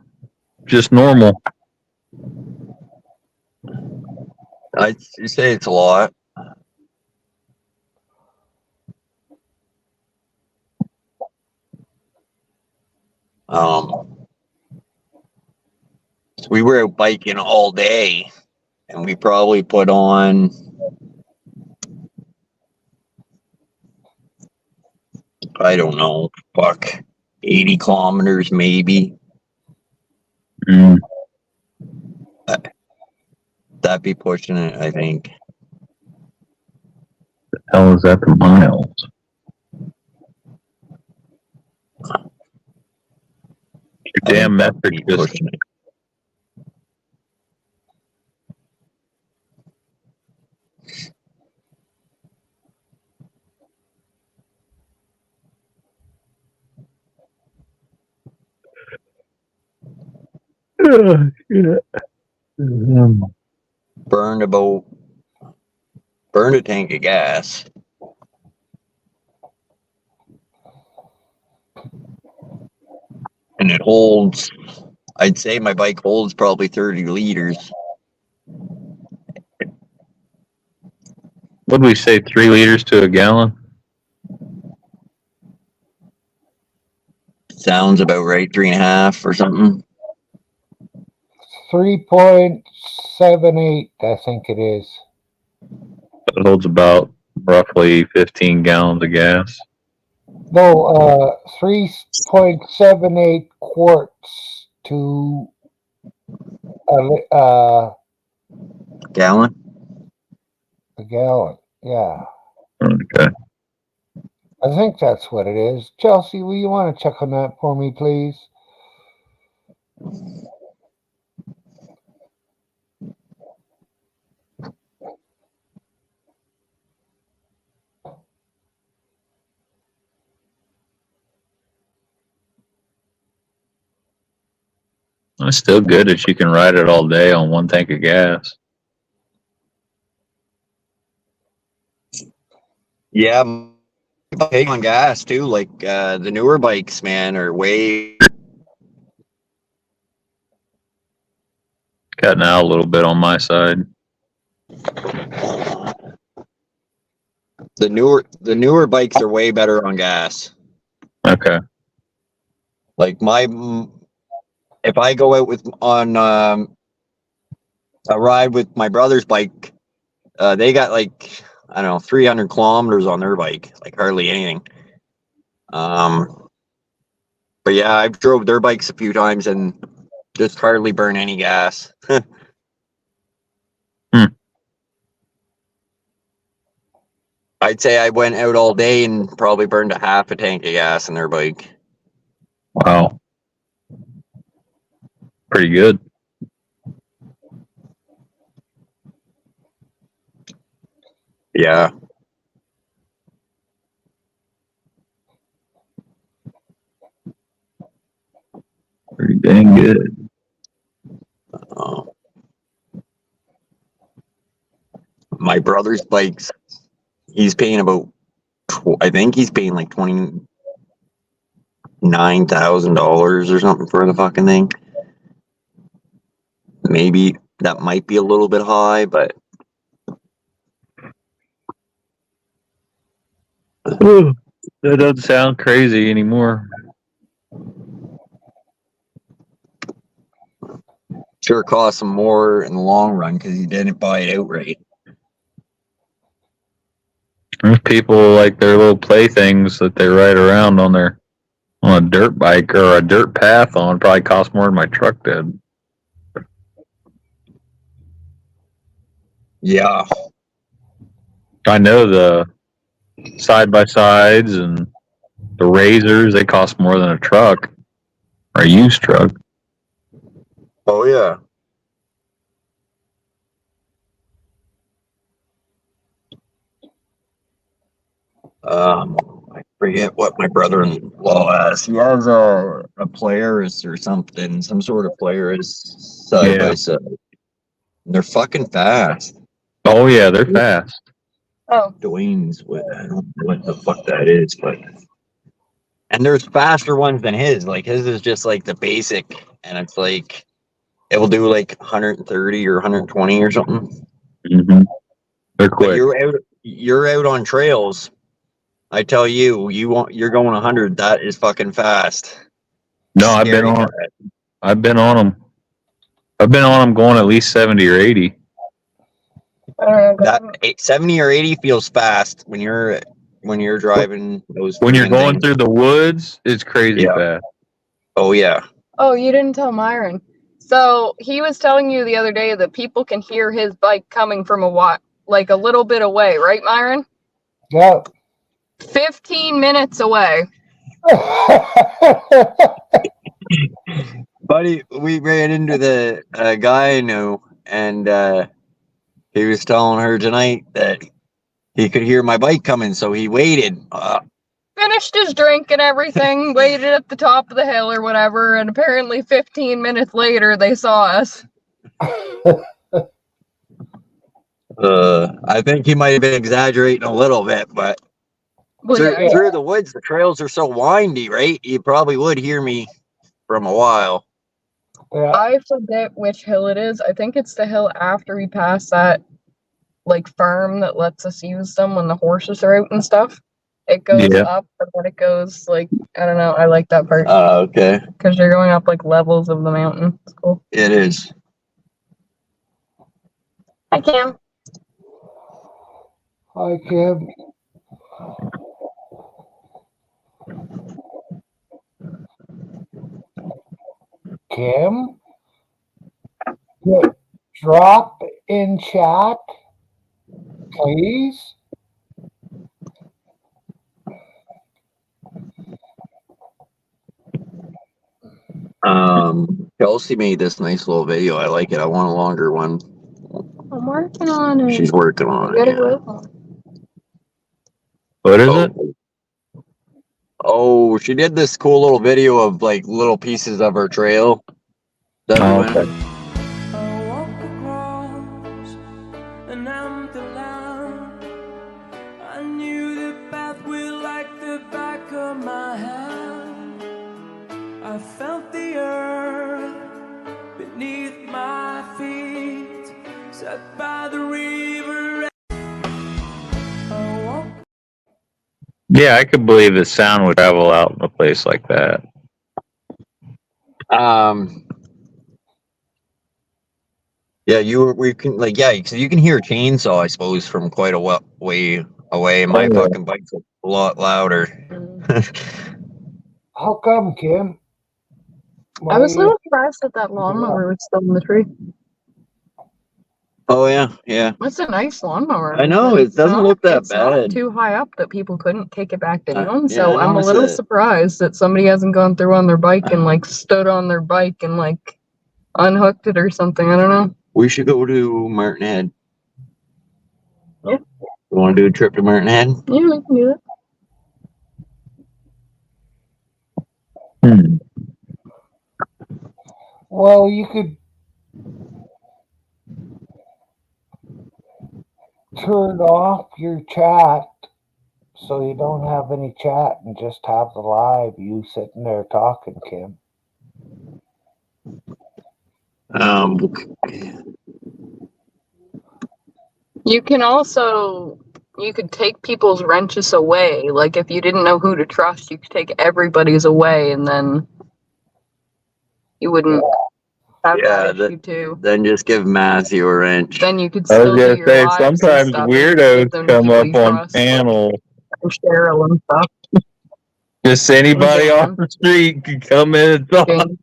Speaker 7: just normal.
Speaker 2: I'd say it's a lot. So we were out biking all day, and we probably put on, I don't know, 80 kilometers maybe.
Speaker 7: Mm.
Speaker 2: That'd be pushing it, I think.
Speaker 7: The hell is that the miles? Your damn metric just
Speaker 2: pushing it. Burned a tank of gas. And it holds, I'd say my bike holds probably 30 liters.
Speaker 7: What would we say, 3 liters to a gallon?
Speaker 2: Sounds about right, 3.5 or something.
Speaker 4: 3.78, I think it is.
Speaker 7: It holds about roughly 15 gallons of gas.
Speaker 4: No, 3.78 quarts to a
Speaker 2: Gallon?
Speaker 4: gallon. Yeah,
Speaker 7: Okay.
Speaker 4: I think that's what it is. Chelsea, will you want to check on that for me, please?
Speaker 7: It's still good if you can ride it all day on 1 tank of gas.
Speaker 2: Yeah, I'm big on gas too. Like the newer bikes, man, are way.
Speaker 7: Cutting out a little bit on my side.
Speaker 2: The newer bikes are way better on gas.
Speaker 7: Okay.
Speaker 2: Like if I go out on a ride with my brother's bike, they got like, I don't know, 300 kilometers on their bike, like hardly anything. But yeah, I've drove their bikes a few times and just hardly burn any gas. I'd say I went out all day and probably burned a half a tank of gas in their bike.
Speaker 7: Wow. Pretty good.
Speaker 2: Yeah.
Speaker 7: Pretty dang good.
Speaker 2: My brother's bikes, he's paying about, I think he's paying like $29,000 or something for the fucking thing. Maybe that might be a little bit high, but
Speaker 7: That doesn't sound crazy anymore.
Speaker 2: sure costs him more in the long run because he didn't buy it outright.
Speaker 7: There's people like their little playthings that they ride around on a dirt bike or a dirt path on probably cost more than my truck did.
Speaker 2: Yeah.
Speaker 7: I know the side by sides and the razors, they cost more than a truck or a used truck.
Speaker 2: Oh, yeah. I forget what my brother-in-law has. He has a Polaris or something, some sort of Polaris side by side. They're fucking fast.
Speaker 7: Oh yeah, they're fast.
Speaker 3: Oh,
Speaker 2: Dwayne's with, I don't know what the fuck that is, but and there's faster ones than his. Like his is just like the basic, and it's like it will do like 130 or 120 or something.
Speaker 7: Mm-hmm. They're
Speaker 2: But
Speaker 7: quick.
Speaker 2: you're out on trails. I tell you, you're going 100. That is fucking fast.
Speaker 7: No, I've been on them. I've been on them going at least 70 or 80.
Speaker 2: That 70 or 80 feels fast when you're driving those.
Speaker 7: When you're
Speaker 2: freaking
Speaker 7: going
Speaker 2: things.
Speaker 7: through the woods, it's crazy
Speaker 2: Yeah.
Speaker 7: fast.
Speaker 2: Oh yeah.
Speaker 3: oh, you didn't tell Myron. So he was telling you the other day that people can hear his bike coming from like a little bit away, right, Myron?
Speaker 4: Yep.
Speaker 3: 15 minutes away.
Speaker 2: Buddy, we ran into the guy I know, and he was telling her tonight that he could hear my bike coming, so he waited.
Speaker 3: Finished his drink and everything, waited at the top of the hill or whatever, and apparently 15 minutes later they saw us.
Speaker 2: I think he might have been exaggerating a little bit, but
Speaker 3: Well,
Speaker 2: through,
Speaker 3: yeah.
Speaker 2: through the woods, the trails are so windy, right? You probably would hear me from a while.
Speaker 4: Yeah.
Speaker 3: I forget which hill it is. I think it's the hill after we pass that like farm that lets us use them when the horses are out and stuff. It goes
Speaker 7: Yeah.
Speaker 3: up, but then it goes like I don't know. I like that part
Speaker 2: Okay.
Speaker 3: because you're going up like levels of the mountain. It's cool.
Speaker 2: It is.
Speaker 3: Hi, Cam.
Speaker 4: Hi, Kim. Kim? Yeah, drop in chat, please.
Speaker 2: Kelsey made this nice little video. I like it. I want a longer one.
Speaker 3: I'm working on it.
Speaker 2: She's working on it. Yeah.
Speaker 7: What is it?
Speaker 2: Oh, she did this cool little video of like little pieces of her trail.
Speaker 7: Oh, okay.
Speaker 1: I walk across an empty land. I knew the pathway like the back of my hand. I felt the earth beneath my feet, sat by the river. I walk.
Speaker 7: Yeah, I could believe the sound would travel out in a place like that.
Speaker 2: Yeah, we can like because you can hear a chainsaw, I suppose, from quite a way away. My fucking bike's a lot louder.
Speaker 4: How come, Kim?
Speaker 3: I was a little surprised that that lawnmower was still in the tree.
Speaker 2: Oh yeah.
Speaker 3: It's a nice lawnmower.
Speaker 2: I know, it doesn't look that
Speaker 3: it's not
Speaker 2: bad.
Speaker 3: too high up that people couldn't take it back
Speaker 2: Yeah,
Speaker 3: down.
Speaker 2: I
Speaker 3: So I'm a
Speaker 2: noticed
Speaker 3: little
Speaker 2: it.
Speaker 3: surprised that somebody hasn't gone through on their bike and like stood on their bike and like unhooked it or something. I don't know.
Speaker 2: We should go to Martin Head.
Speaker 3: Yeah.
Speaker 2: You want to do a trip to Martin Head?
Speaker 3: Yeah, we can do it.
Speaker 7: Hmm.
Speaker 4: Well, you could turn off your chat so you don't have any chat and just have the live you sitting there talking, Kim.
Speaker 3: You can also you could take people's wrenches away. Like if you didn't know who to trust, you could take everybody's away, and then you wouldn't have that issue too.
Speaker 2: Then just give Matthew a wrench.
Speaker 3: Then you could
Speaker 7: I
Speaker 3: still
Speaker 7: was
Speaker 3: do
Speaker 7: gonna
Speaker 3: your
Speaker 7: say
Speaker 3: lives and
Speaker 7: sometimes
Speaker 3: stuff and give
Speaker 7: weirdos
Speaker 3: them
Speaker 7: come
Speaker 3: people
Speaker 7: up
Speaker 3: you
Speaker 7: on
Speaker 3: trust, like
Speaker 7: panel.
Speaker 3: Cheryl and stuff.
Speaker 7: Just anybody
Speaker 3: Dan.
Speaker 7: off the street can come in and talk.
Speaker 3: Jane.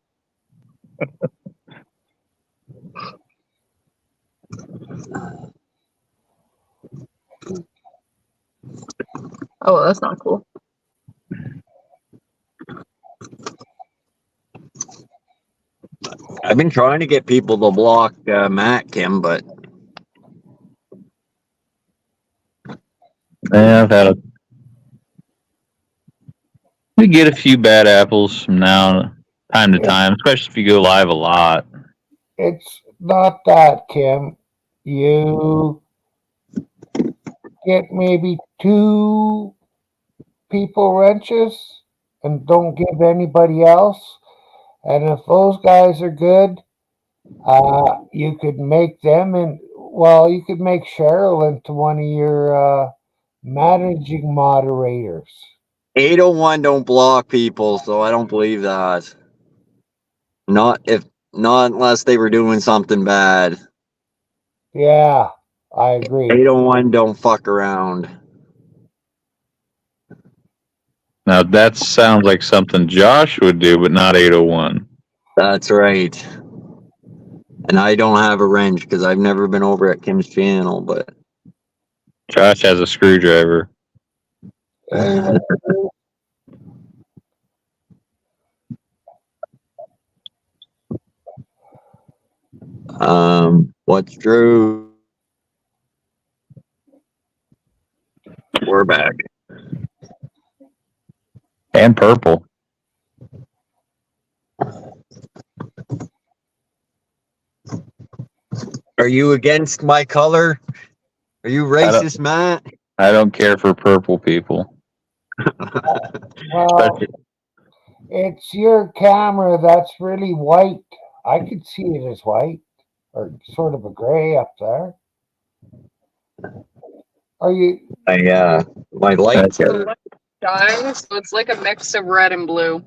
Speaker 3: Oh, that's not cool.
Speaker 2: I've been trying to get people to block Matt, Kim, but
Speaker 7: Yeah, I've had we get a few bad apples from time to time, especially if you go live a lot.
Speaker 4: It's not that, Kim. You get maybe 2 people wrenches and don't give anybody else. And if those guys are good, you could make them you could make Cheryl into one of your managing moderators.
Speaker 2: 801 don't block people, so I don't believe that. Not unless they were doing something bad.
Speaker 4: Yeah, I agree.
Speaker 2: 801 don't fuck around.
Speaker 7: Now that sounds like something Josh would do, but not 801.
Speaker 2: That's right. And I don't have a wrench because I've never been over at Kim's channel, but
Speaker 7: Josh has a screwdriver.
Speaker 2: what's true? We're back.
Speaker 7: And purple.
Speaker 2: Are you against my color? Are you racist, Matt?
Speaker 7: I don't care for purple people.
Speaker 4: Well, It's your camera that's really white. I could see it as white or sort of a gray up there. Are you?
Speaker 2: My lights
Speaker 7: Okay.
Speaker 2: are.
Speaker 3: Dying, so it's like a mix of red and blue.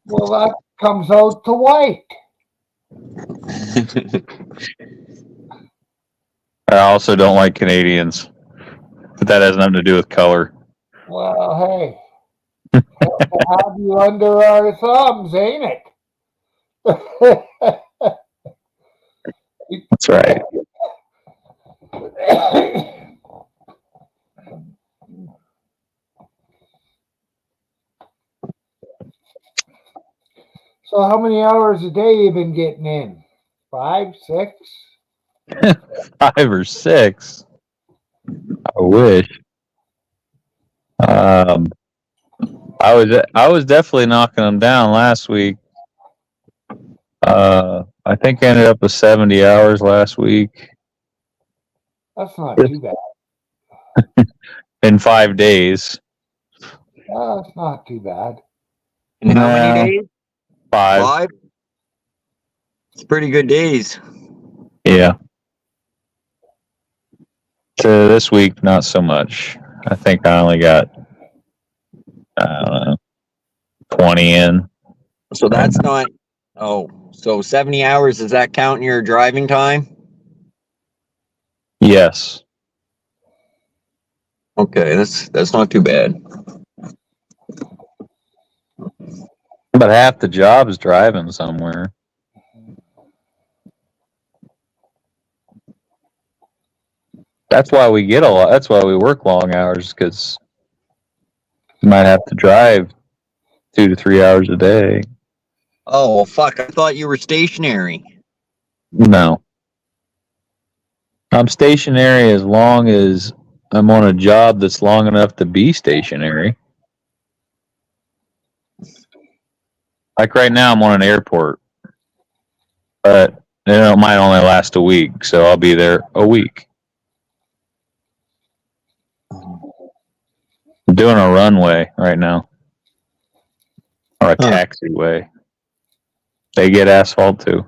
Speaker 4: Well, that comes out to white.
Speaker 7: I also don't like Canadians, but that has nothing to do with color.
Speaker 4: Well, hey, have you under our thumbs, ain't it?
Speaker 7: That's right.
Speaker 4: So, how many hours a day you been getting in? 5, 6?
Speaker 7: 5 or 6. I wish. I was definitely knocking them down last week. I think I ended up with 70 hours last week
Speaker 4: That's not too bad.
Speaker 7: in 5 days.
Speaker 4: Oh, that's not too bad.
Speaker 2: In how many
Speaker 7: No.
Speaker 2: days?
Speaker 7: 5.
Speaker 2: 5? It's pretty good days.
Speaker 7: Yeah. So this week, not so much. I think I only got, I don't know, 20 in.
Speaker 2: So that's not. Oh, so 70 hours, does that count in your driving time?
Speaker 7: Yes.
Speaker 2: Okay, that's not too bad.
Speaker 7: But half the job is driving somewhere. That's why we get a lot. That's why we work long hours, because you might have to drive 2 to 3 hours a day.
Speaker 2: Oh, well, fuck, I thought you were stationary.
Speaker 7: No. I'm stationary as long as I'm on a job that's long enough to be stationary. Like right now, I'm on an airport, but it might only last a week, so I'll be there a week. I'm doing a runway right now, or a taxiway. They get asphalt too.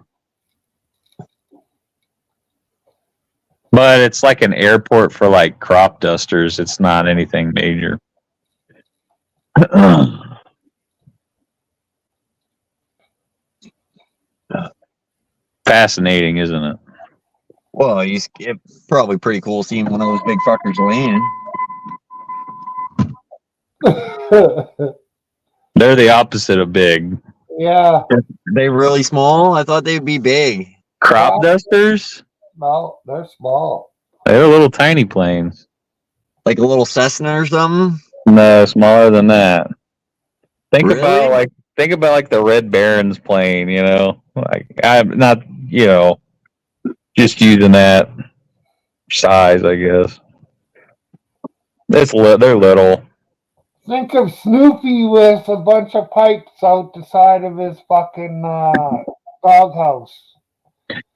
Speaker 7: But it's like an airport for like crop dusters. It's not anything major. Fascinating, isn't it?
Speaker 2: Well, it's probably pretty cool seeing one of those big fuckers land.
Speaker 7: They're the opposite of big.
Speaker 4: Yeah.
Speaker 2: Are they really small? I thought they'd be big.
Speaker 7: Crop dusters?
Speaker 4: No, they're small.
Speaker 7: They're little tiny planes.
Speaker 2: Like a little Cessna or something?
Speaker 7: No, smaller than that. Think
Speaker 2: Really?
Speaker 7: about like the Red Baron's plane, you know? Like I'm not, you know, just using that size, I guess. They're little.
Speaker 4: Think of Snoopy with a bunch of pipes out the side of his fucking doghouse.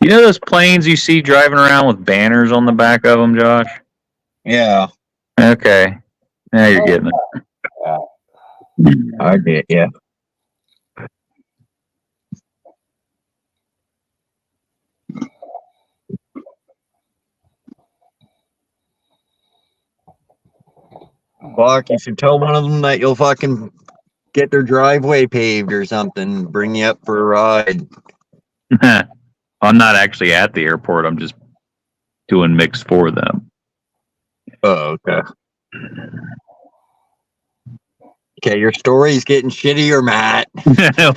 Speaker 7: You know those planes you see driving around with banners on the back of them, Josh?
Speaker 2: Yeah.
Speaker 7: Okay. Now you're getting it.
Speaker 4: Yeah.
Speaker 2: I get yeah. Fuck, you should tell one of them that you'll fucking get their driveway paved or something. Bring you up for a ride.
Speaker 7: I'm not actually at the airport. I'm just doing mix for them.
Speaker 2: Oh, okay. Okay, your story's getting shittier, Matt.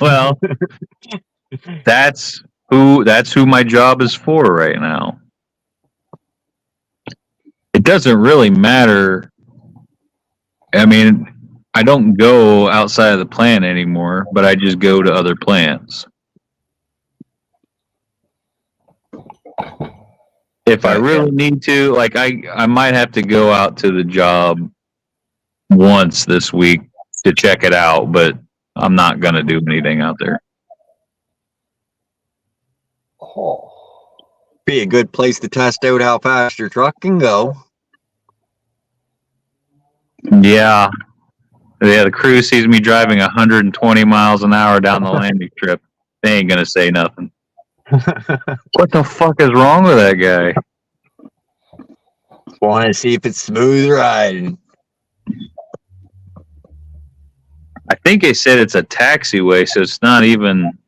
Speaker 7: Well, that's who my job is for right now. It doesn't really matter. I mean, I don't go outside of the plant anymore, but I just go to other plants. If I really need to, like I might have to go out to the job once this week to check it out, but I'm not going to do anything out there.
Speaker 4: Oh.
Speaker 2: Be a good place to test out how fast your truck can go.
Speaker 7: Yeah. Yeah, the crew sees me driving 120 miles an hour down the landing strip. They ain't gonna say nothing. What the fuck is wrong with that guy?
Speaker 2: Want to see if it's smooth riding.
Speaker 7: I think they said it's a taxiway, so it's not even.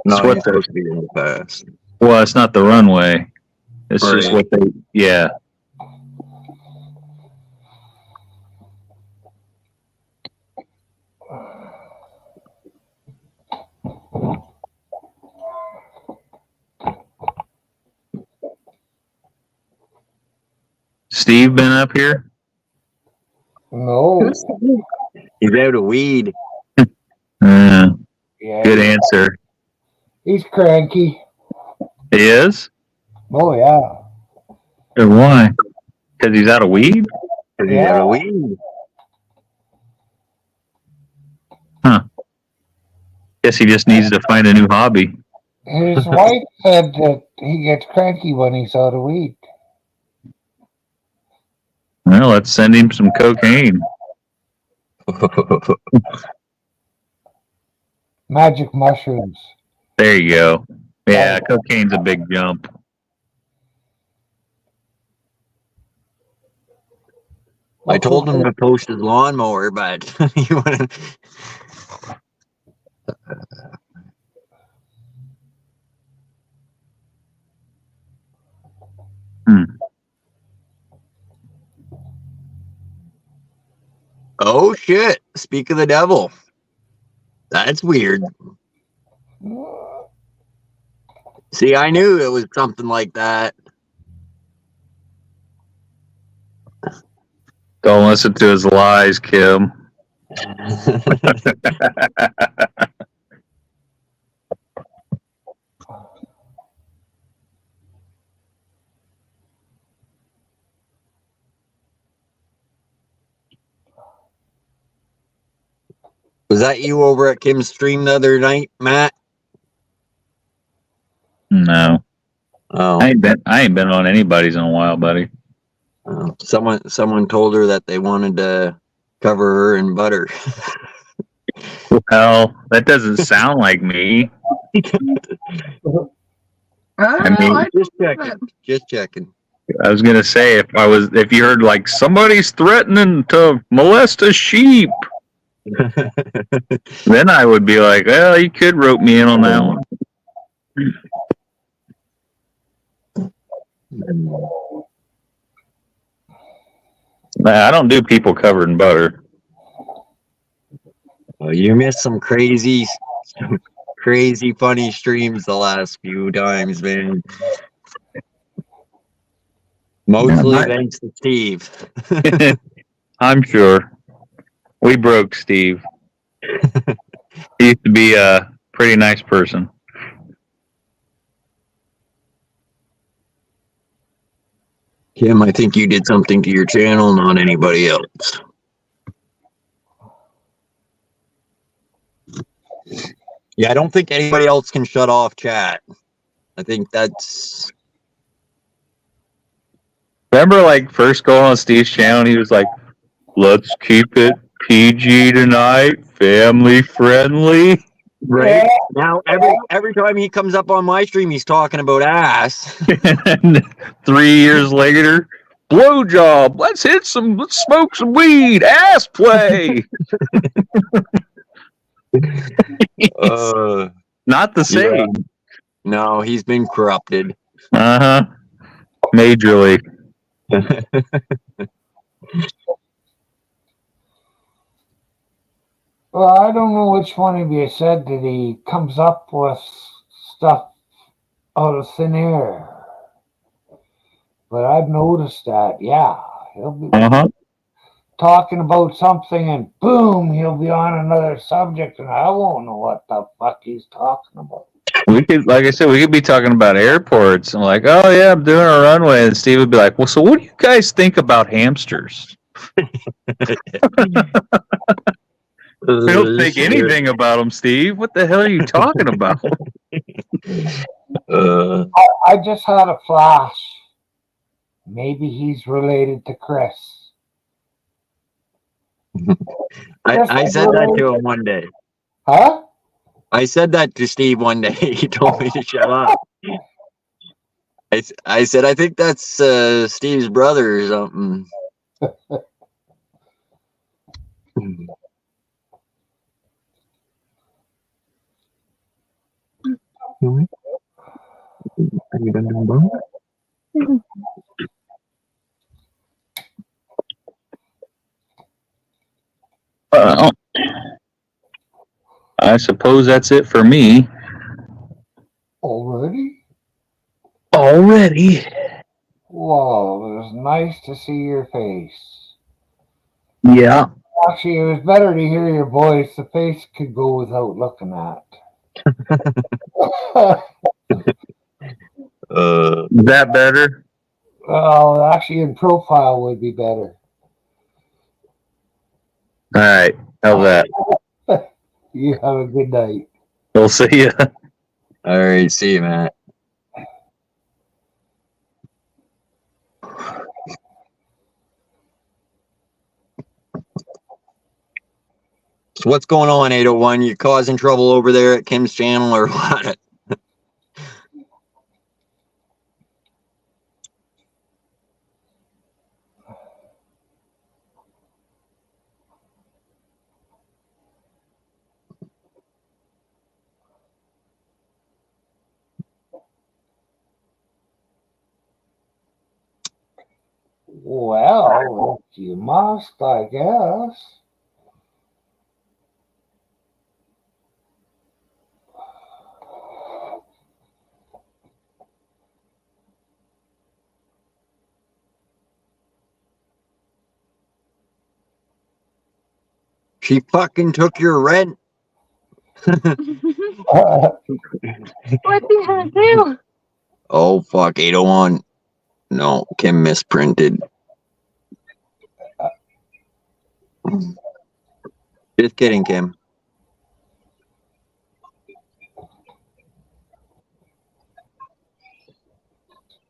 Speaker 2: No,
Speaker 7: what
Speaker 2: it's supposed to be real fast.
Speaker 7: Well, it's not the runway. It's just
Speaker 2: Right.
Speaker 7: what they. Yeah. Steve been up here?
Speaker 4: No.
Speaker 2: He's out of weed.
Speaker 4: Yeah.
Speaker 7: Good answer.
Speaker 4: He's cranky.
Speaker 7: He is?
Speaker 4: Oh yeah.
Speaker 7: Why? Because he's out of weed?
Speaker 2: 'Cause he's out of weed.
Speaker 7: Guess he just needs to find a new hobby.
Speaker 4: His wife said that he gets cranky when he's out of weed.
Speaker 7: Well, let's send him some cocaine.
Speaker 4: Magic mushrooms.
Speaker 7: There you go. Yeah, cocaine's a big jump.
Speaker 2: I told him to post his lawnmower, but he wouldn't. Oh shit! Speak of the devil. That's weird. See, I knew it was something like that.
Speaker 7: Don't listen to his lies, Kim.
Speaker 2: Was that you over at Kim's stream the other night, Matt?
Speaker 7: No.
Speaker 2: Oh,
Speaker 7: I ain't been on anybody's in a while, buddy.
Speaker 2: someone told her that they wanted to cover her in butter.
Speaker 7: Well, that doesn't sound like me. I mean,
Speaker 2: Just checking.
Speaker 7: I was gonna say if you heard like somebody's threatening to molest a sheep, then I would be like, well, you could rope me in on that one. Nah, I don't do people covered in butter.
Speaker 2: Well, you missed some crazy funny streams the last few times, man. Mostly thanks to Steve.
Speaker 7: I'm sure. We broke Steve. He used to be a pretty nice person.
Speaker 2: Kim, I think you did something to your channel, not anybody else. Yeah, I don't think anybody else can shut off chat. I think that's...
Speaker 7: Remember, like, first going on Steve's channel, and he was like, let's keep it PG tonight, family friendly.
Speaker 2: Right. Now, every time he comes up on my stream, he's talking about ass.
Speaker 7: And 3 years later, blowjob, let's smoke some weed, ass play. Not the same.
Speaker 2: Yeah. No, he's been corrupted.
Speaker 7: Uh-huh. Majorly.
Speaker 4: Well, I don't know which one of you said that he comes up with stuff out of thin air. But I've noticed that, yeah. He'll be talking about something and boom, he'll be on another subject and I won't know what the fuck he's talking about.
Speaker 7: We could, like I said, we could be talking about airports and like, oh yeah, I'm doing a runway. And Steve would be like, well, so what do you guys think about hamsters? I don't think anything about them, Steve. What the hell are you talking about?
Speaker 4: I just had a flash. Maybe he's related to Chris.
Speaker 2: I said that to him one day.
Speaker 4: Huh?
Speaker 2: I said that to Steve one day. He told me to shut up. I said, I think that's Steve's brother or something. Are you done doing both?
Speaker 7: I suppose that's it for me.
Speaker 4: Already?
Speaker 7: Already?
Speaker 4: Wow, it was nice to see your face.
Speaker 7: Yeah.
Speaker 4: Actually, it was better to hear your voice. The face could go without looking at.
Speaker 7: Is that better?
Speaker 4: Well, actually, in profile would be better.
Speaker 7: All right. How's that?
Speaker 4: You have a good night.
Speaker 7: We'll see ya.
Speaker 2: All right, see you, Matt. So what's going on, 801? You causing trouble over there at Kim's channel or what?
Speaker 4: Well, you must, I guess.
Speaker 2: She fucking took your rent.
Speaker 3: What the hell do?
Speaker 2: Oh, fuck, 801. No, Kim misprinted. Just kidding, Kim.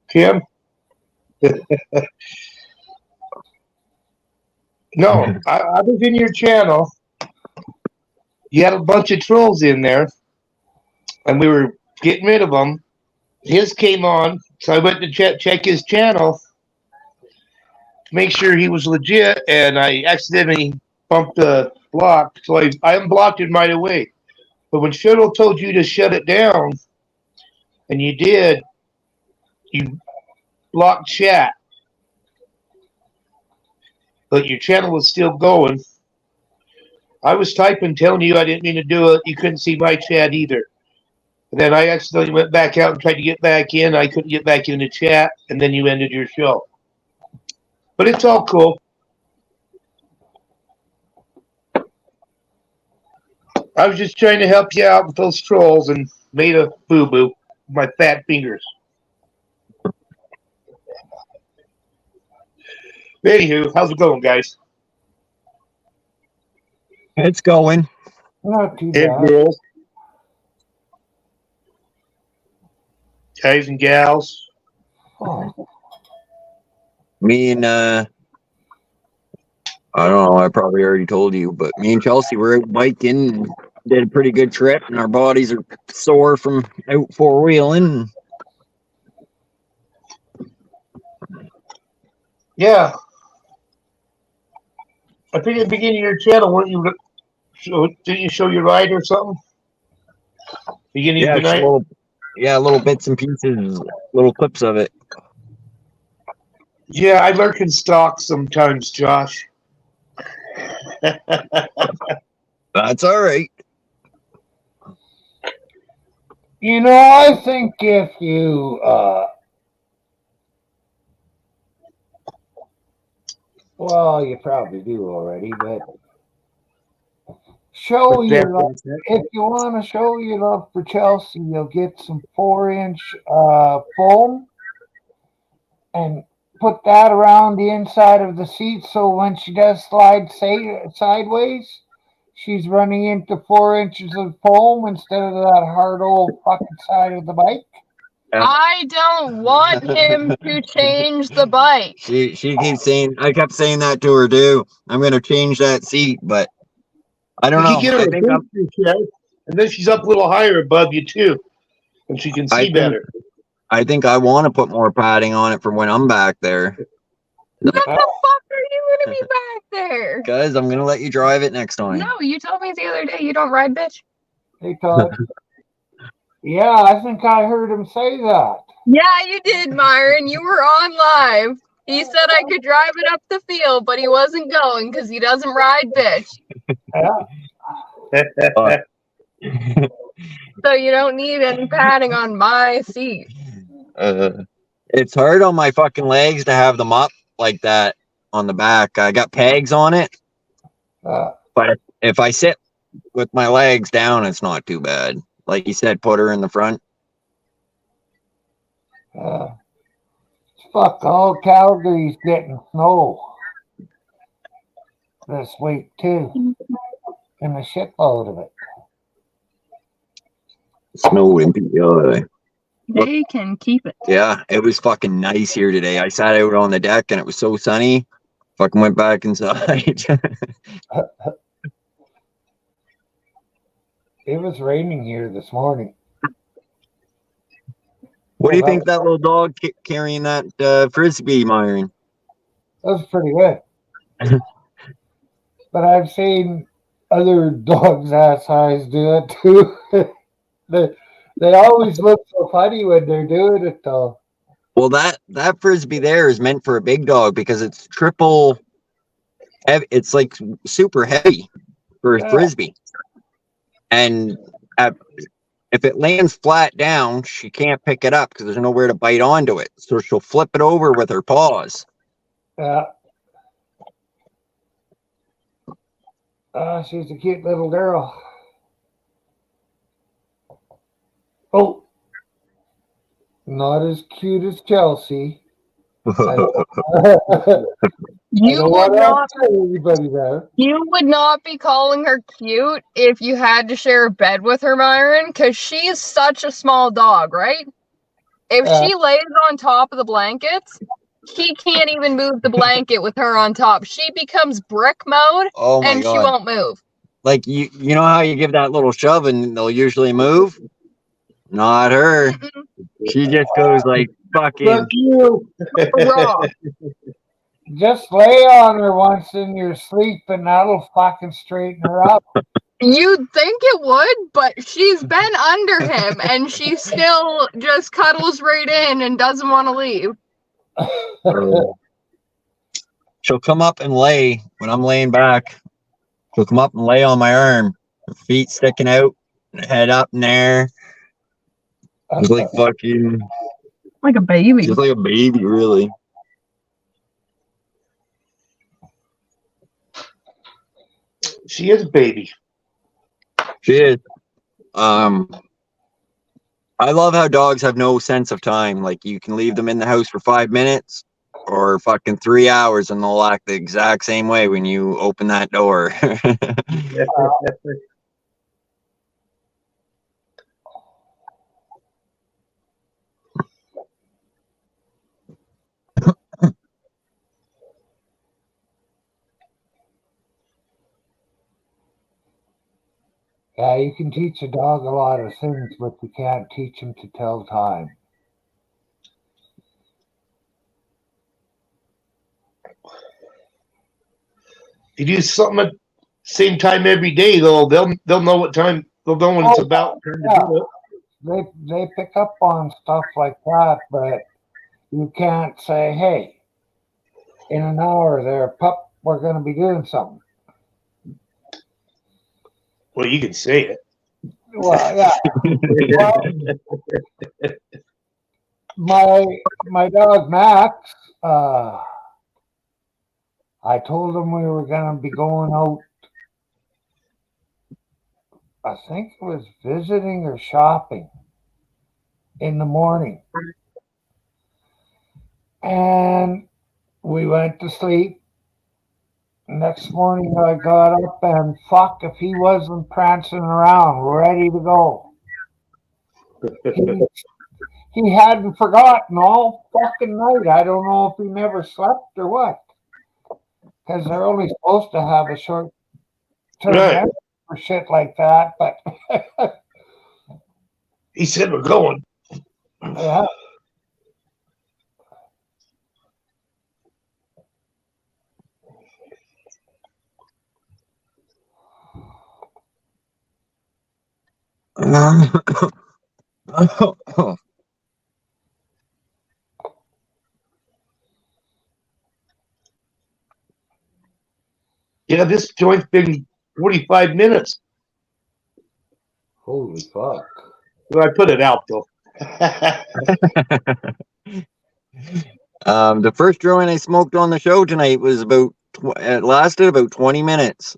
Speaker 8: Kim? No, I was in your channel. You had a bunch of trolls in there, and we were getting rid of them. His came on, so I went to check his channel to make sure he was legit, and I accidentally bumped the block, so I unblocked him right away. But when Fiddle told you to shut it down, and you did, you blocked chat. But your channel was still going. I was typing, telling you I didn't mean to do it. You couldn't see my chat either. And then I accidentally went back out and tried to get back in. I couldn't get back into chat, and then you ended your show. But it's all cool. I was just trying to help you out with those trolls and made a boo-boo with my fat fingers. Anywho, how's it going, guys?
Speaker 2: It's going.
Speaker 4: Not too
Speaker 8: And
Speaker 4: bad.
Speaker 8: girls. Guys and gals.
Speaker 4: Oh,
Speaker 2: Me and, I don't know, I probably already told you, but me and Chelsea were out biking and did a pretty good trip, and our bodies are sore from out four-wheeling.
Speaker 8: Yeah. I think at the beginning of your channel, weren't you? Didn't you show your ride or something? Beginning
Speaker 2: Yeah,
Speaker 8: of the
Speaker 2: just
Speaker 8: night.
Speaker 2: little bits and pieces, little clips of it.
Speaker 8: Yeah, I lurk in stock sometimes, Josh.
Speaker 2: That's all right.
Speaker 4: you know, I think if you, well, you probably do already, but show
Speaker 8: With
Speaker 4: your
Speaker 8: that
Speaker 4: love.
Speaker 8: being said,
Speaker 4: If you want to show your love for Chelsea, you'll get some 4-inch foam and put that around the inside of the seat, so when she does slide sideways, she's running into 4 inches of foam instead of that hard old fucking side of the bike.
Speaker 3: I don't want him to change the bike.
Speaker 2: She keeps saying, I kept saying that to her too. I'm gonna change that seat, but I don't
Speaker 8: You
Speaker 2: know.
Speaker 8: can get her
Speaker 2: I
Speaker 8: a
Speaker 2: think I'm,
Speaker 8: booster, Chad, and then she's up a little higher above you too, and she can
Speaker 2: I
Speaker 8: see
Speaker 2: think-
Speaker 8: better.
Speaker 2: I think I want to put more padding on it for when I'm back there,
Speaker 3: What the fuck are you gonna be back there?
Speaker 2: guys. I'm gonna let you drive it next time.
Speaker 3: No, you told me the other day you don't ride, bitch.
Speaker 4: Hey, Todd. Yeah, I think I heard him say that.
Speaker 3: Yeah, you did, Myron. You were on live. He said I could drive it up the field, but he wasn't going because he doesn't ride, bitch.
Speaker 4: Yeah.
Speaker 3: So you don't need any padding on my seat.
Speaker 2: It's hard on my fucking legs to have them up like that on the back. I got pegs on it, but if I sit with my legs down, it's not too bad. Like you said, put her in the front.
Speaker 4: Fuck, all Calgary's getting snow this week too, and a shitload of it.
Speaker 2: Snow in PI.
Speaker 6: They can keep it.
Speaker 2: Yeah, it was fucking nice here today. I sat out on the deck and it was so sunny. Fucking went back inside.
Speaker 4: It was raining here this morning.
Speaker 2: What do you think that little dog carrying that frisbee, Myron?
Speaker 4: That was pretty good. But I've seen other dogs that size do it too. they always look so funny when they're doing it though.
Speaker 2: Well, that frisbee there is meant for a big dog because it's triple. It's like super heavy for a
Speaker 4: Yeah.
Speaker 2: frisbee, and if it lands flat down, she can't pick it up because there's nowhere to bite onto it. So she'll flip it over with her paws.
Speaker 4: Yeah. She's a cute little girl. Oh, not as cute as Chelsea. I
Speaker 3: You
Speaker 4: don't
Speaker 3: would
Speaker 4: want
Speaker 3: not
Speaker 4: to tell anybody there.
Speaker 3: You would not be calling her cute if you had to share a bed with her, Myron, because she's such a small dog, right? If
Speaker 4: Yeah.
Speaker 3: she lays on top of the blankets, she can't even move the blanket with her on top. She becomes brick mode
Speaker 2: Oh my
Speaker 3: and she
Speaker 2: god!
Speaker 3: won't move.
Speaker 2: Like you know how you give that little shove and they'll usually move. Not her.
Speaker 3: Mm-mm.
Speaker 2: She just goes like fucking.
Speaker 8: Fuck you.
Speaker 3: Raw.
Speaker 4: Just lay on her once in your sleep and that'll fucking straighten her up.
Speaker 3: You'd think it would, but she's been under him and she still just cuddles right in and doesn't want to leave.
Speaker 2: She'll come up and lay when I'm laying back. She'll come up and lay on my arm, her feet sticking out, head up in there. Just like fucking,
Speaker 6: Like a baby.
Speaker 2: just like a baby, really.
Speaker 8: She is a baby.
Speaker 2: She is. I love how dogs have no sense of time. Like you can leave them in the house for 5 minutes or fucking 3 hours and they'll act the exact same way when you open that door.
Speaker 4: Yeah, you can teach a dog a lot of things, but you can't teach him to tell time.
Speaker 8: If you do something at the same time every day, they'll know what time. They'll know when it's about time to do it.
Speaker 4: They pick up on stuff like that, but you can't say, hey, in an hour there, pup, we're going to be doing something.
Speaker 8: Well, you can say it.
Speaker 4: Well, yeah. Well, my dog Max, I told him we were going to be going out. I think it was visiting or shopping in the morning. And we went to sleep. Next morning I got up and fuck if he wasn't prancing around, ready to go. he hadn't forgotten all fucking night. I don't know if he never slept or what. Because they're only supposed to have a short term
Speaker 8: Right.
Speaker 4: memory for shit like that. But
Speaker 8: He said we're going.
Speaker 4: yeah.
Speaker 8: Yeah, this joint's been 45 minutes.
Speaker 4: Holy fuck.
Speaker 8: Well, I put it out though.
Speaker 2: The first joint I smoked on the show tonight was about, it lasted about 20 minutes.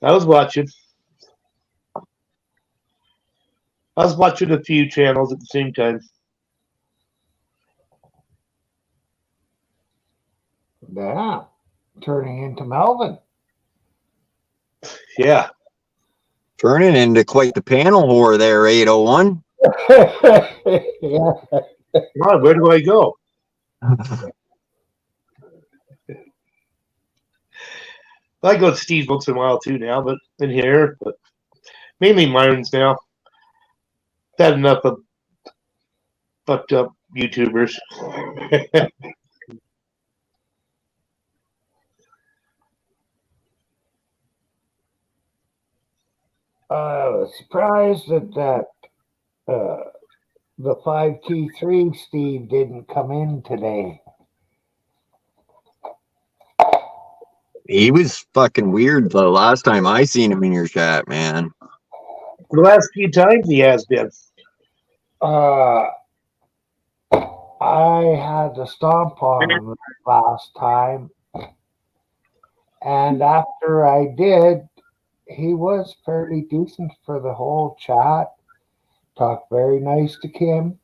Speaker 8: I was watching. I was watching a few channels at the same time.
Speaker 4: Yeah. Turning into Melvin.
Speaker 8: Yeah.
Speaker 2: Turning into quite the panel whore there, 801.
Speaker 4: Yeah.
Speaker 8: Wow, where do I go? I go to Steve once in a while too now, but in here, but mainly Myron's now. Had enough of fucked up YouTubers.
Speaker 4: I was surprised that the 5T3 Steve didn't come in today.
Speaker 2: He was fucking weird the last time I seen him in your chat, man.
Speaker 8: The last few times he has been.
Speaker 4: I had to stomp on him last time, and after I did, he was fairly decent for the whole chat. Talked very nice to Kim,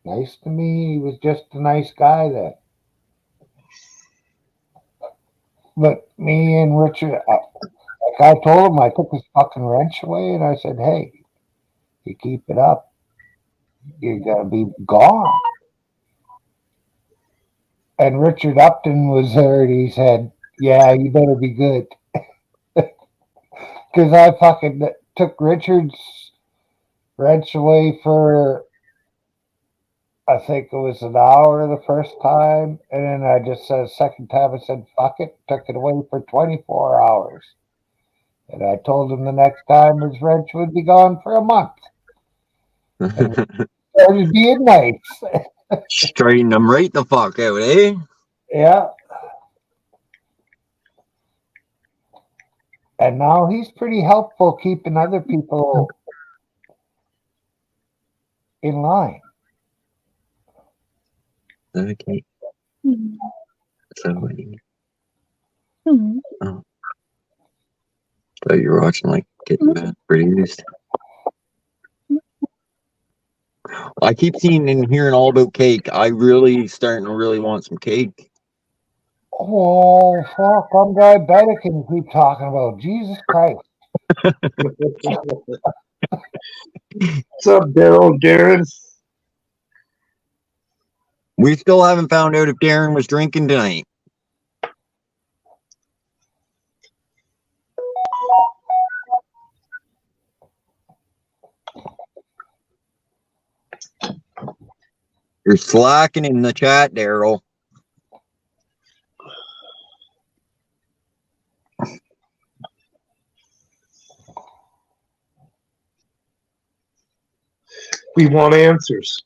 Speaker 4: nice to me. He was just a nice guy then. But me and Richard, like I told him, I took his fucking wrench away, and I said, "Hey, you keep it up, you're gonna be gone." And Richard Upton was there, and he said, "Yeah, you better be good," because I fucking took Richard's wrench away for, I think it was an hour the first time, and then I just said second time I said fuck it, took it away for 24 hours. And I told him the next time his wrench would be gone for a month. Started being nice.
Speaker 2: Straighten him right the fuck out, eh?
Speaker 4: Yeah. And now he's pretty helpful keeping other people in line.
Speaker 2: Okay.
Speaker 6: Mhm.
Speaker 2: So,
Speaker 6: Mhm.
Speaker 2: thought you were watching like getting that produced. I keep seeing and hearing all about cake. I really starting to really want some cake.
Speaker 4: Oh, fuck, I'm diabetic and you keep talking about Jesus Christ.
Speaker 8: What's up, Darren?
Speaker 2: We still haven't found out if Darren was drinking tonight. You're slacking in the chat, Daryl.
Speaker 8: We want answers.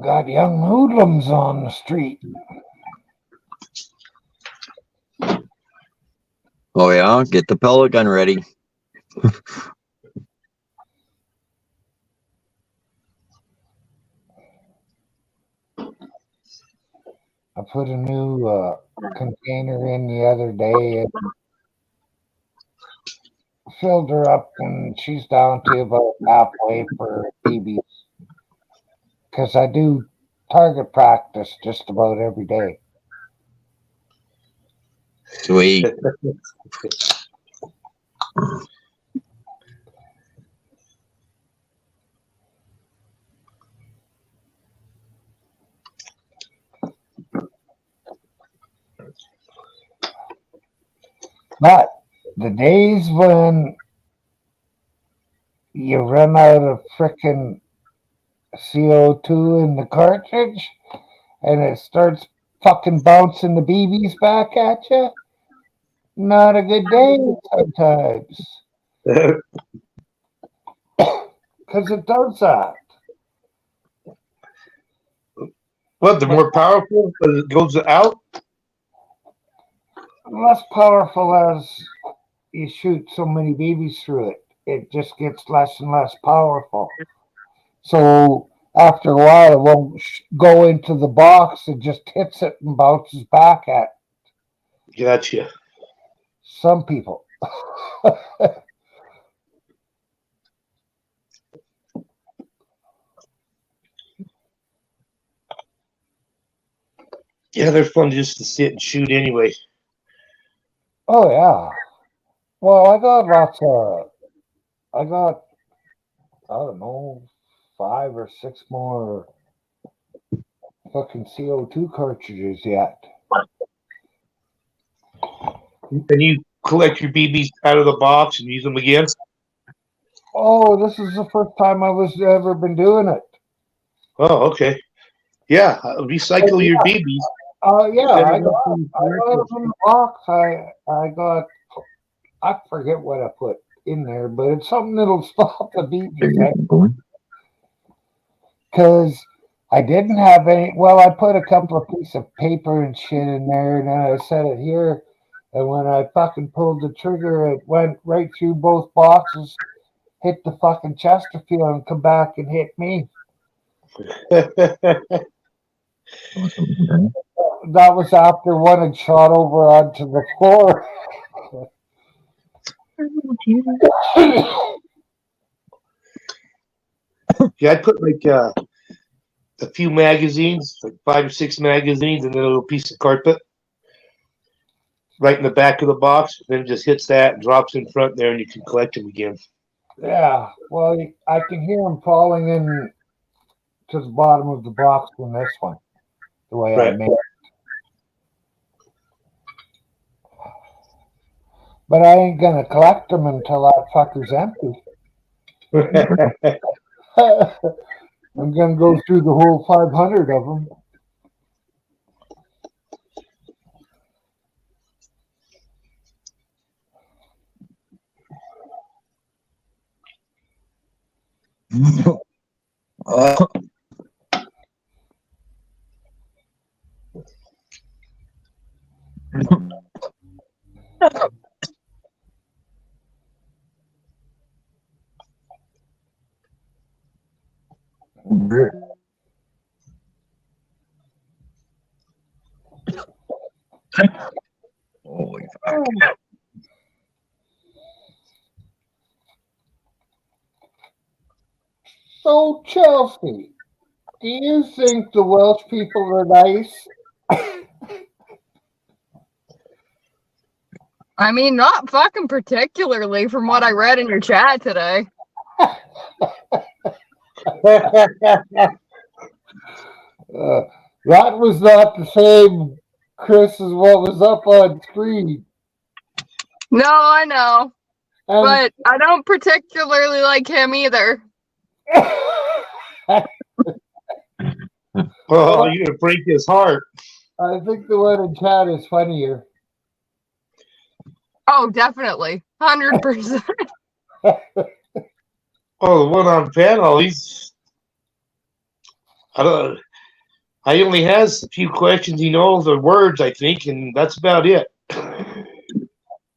Speaker 4: Got young hoodlums on the street.
Speaker 2: Oh yeah, get the pellet gun ready.
Speaker 4: I put a new container in the other day and filled her up, and she's down to about halfway for BBs. Because I do target practice just about every day.
Speaker 2: Sweet.
Speaker 4: But the days when you run out of frickin' CO2 in the cartridge and it starts fucking bouncing the BBs back at you, not a good day sometimes. Because it does that.
Speaker 8: What, the more powerful as it goes out?
Speaker 4: Less powerful as you shoot so many babies through it. It just gets less and less powerful. So after a while, it won't go into the box. It just hits it and bounces back at
Speaker 8: Gotcha.
Speaker 4: some people.
Speaker 8: Yeah, they're fun just to sit and shoot anyway.
Speaker 4: Oh, yeah. Well, I got, I don't know, 5 or 6 more fucking CO2 cartridges yet.
Speaker 8: And you collect your BBs out of the box and use them again?
Speaker 4: Oh, this is the first time I was ever been doing it.
Speaker 8: Oh, okay. Yeah, recycle your BBs.
Speaker 4: Yeah,
Speaker 8: Better
Speaker 4: I
Speaker 8: than
Speaker 4: got
Speaker 8: some
Speaker 4: it from the box. I forget what I put in there, but it's something that'll stop the BBs. Because I didn't have any. Well, I put a couple of pieces of paper and shit in there, and then I set it here. And when I fucking pulled the trigger, it went right through both boxes, hit the fucking Chesterfield, and come back and hit me. That was after one had shot over onto the floor.
Speaker 8: Yeah, I put like a few magazines, like 5 or 6 magazines, and then a little piece of carpet right in the back of the box. Then it just hits that and drops in front there, and you can collect them again.
Speaker 4: Yeah, well, I can hear them falling in to the bottom of the box from this one, the way I
Speaker 8: Right.
Speaker 4: made it. But I ain't gonna collect them until that fucker's empty. I'm gonna go through the whole 500 of them.
Speaker 2: Holy fuck.
Speaker 4: So, Chelsea, do you think the Welsh people are nice?
Speaker 3: I mean, not fucking particularly from what I read in your chat today.
Speaker 4: That was not the same, Chris, as what was up on screen.
Speaker 3: No, I know.
Speaker 4: And
Speaker 3: But I don't particularly like him either.
Speaker 8: Oh, you're gonna break his heart.
Speaker 4: I think the one in chat is funnier.
Speaker 3: Oh, definitely. 100%.
Speaker 8: Oh, the one on panel, I only has a few questions he knows or words, I think, and that's about it.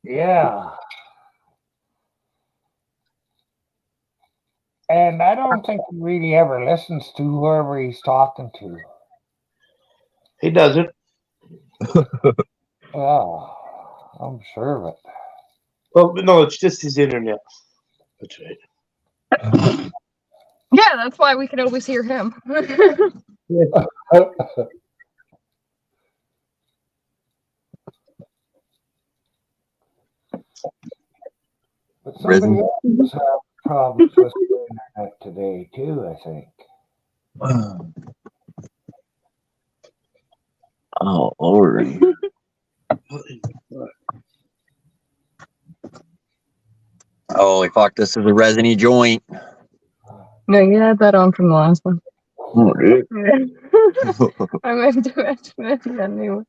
Speaker 4: Yeah. And I don't think he really ever listens to whoever he's talking to.
Speaker 8: He doesn't.
Speaker 4: Yeah, I'm sure of it.
Speaker 8: Well, no, it's just his internet. That's right.
Speaker 3: Yeah, that's why we can always hear him.
Speaker 4: But
Speaker 2: Risen.
Speaker 4: somebody else has problems with the internet today too, I think.
Speaker 2: Oh, Lord. Holy fuck, this is a resiny joint.
Speaker 6: No, you had that on from the last one.
Speaker 2: Oh, dude.
Speaker 6: I meant to mention it anyway.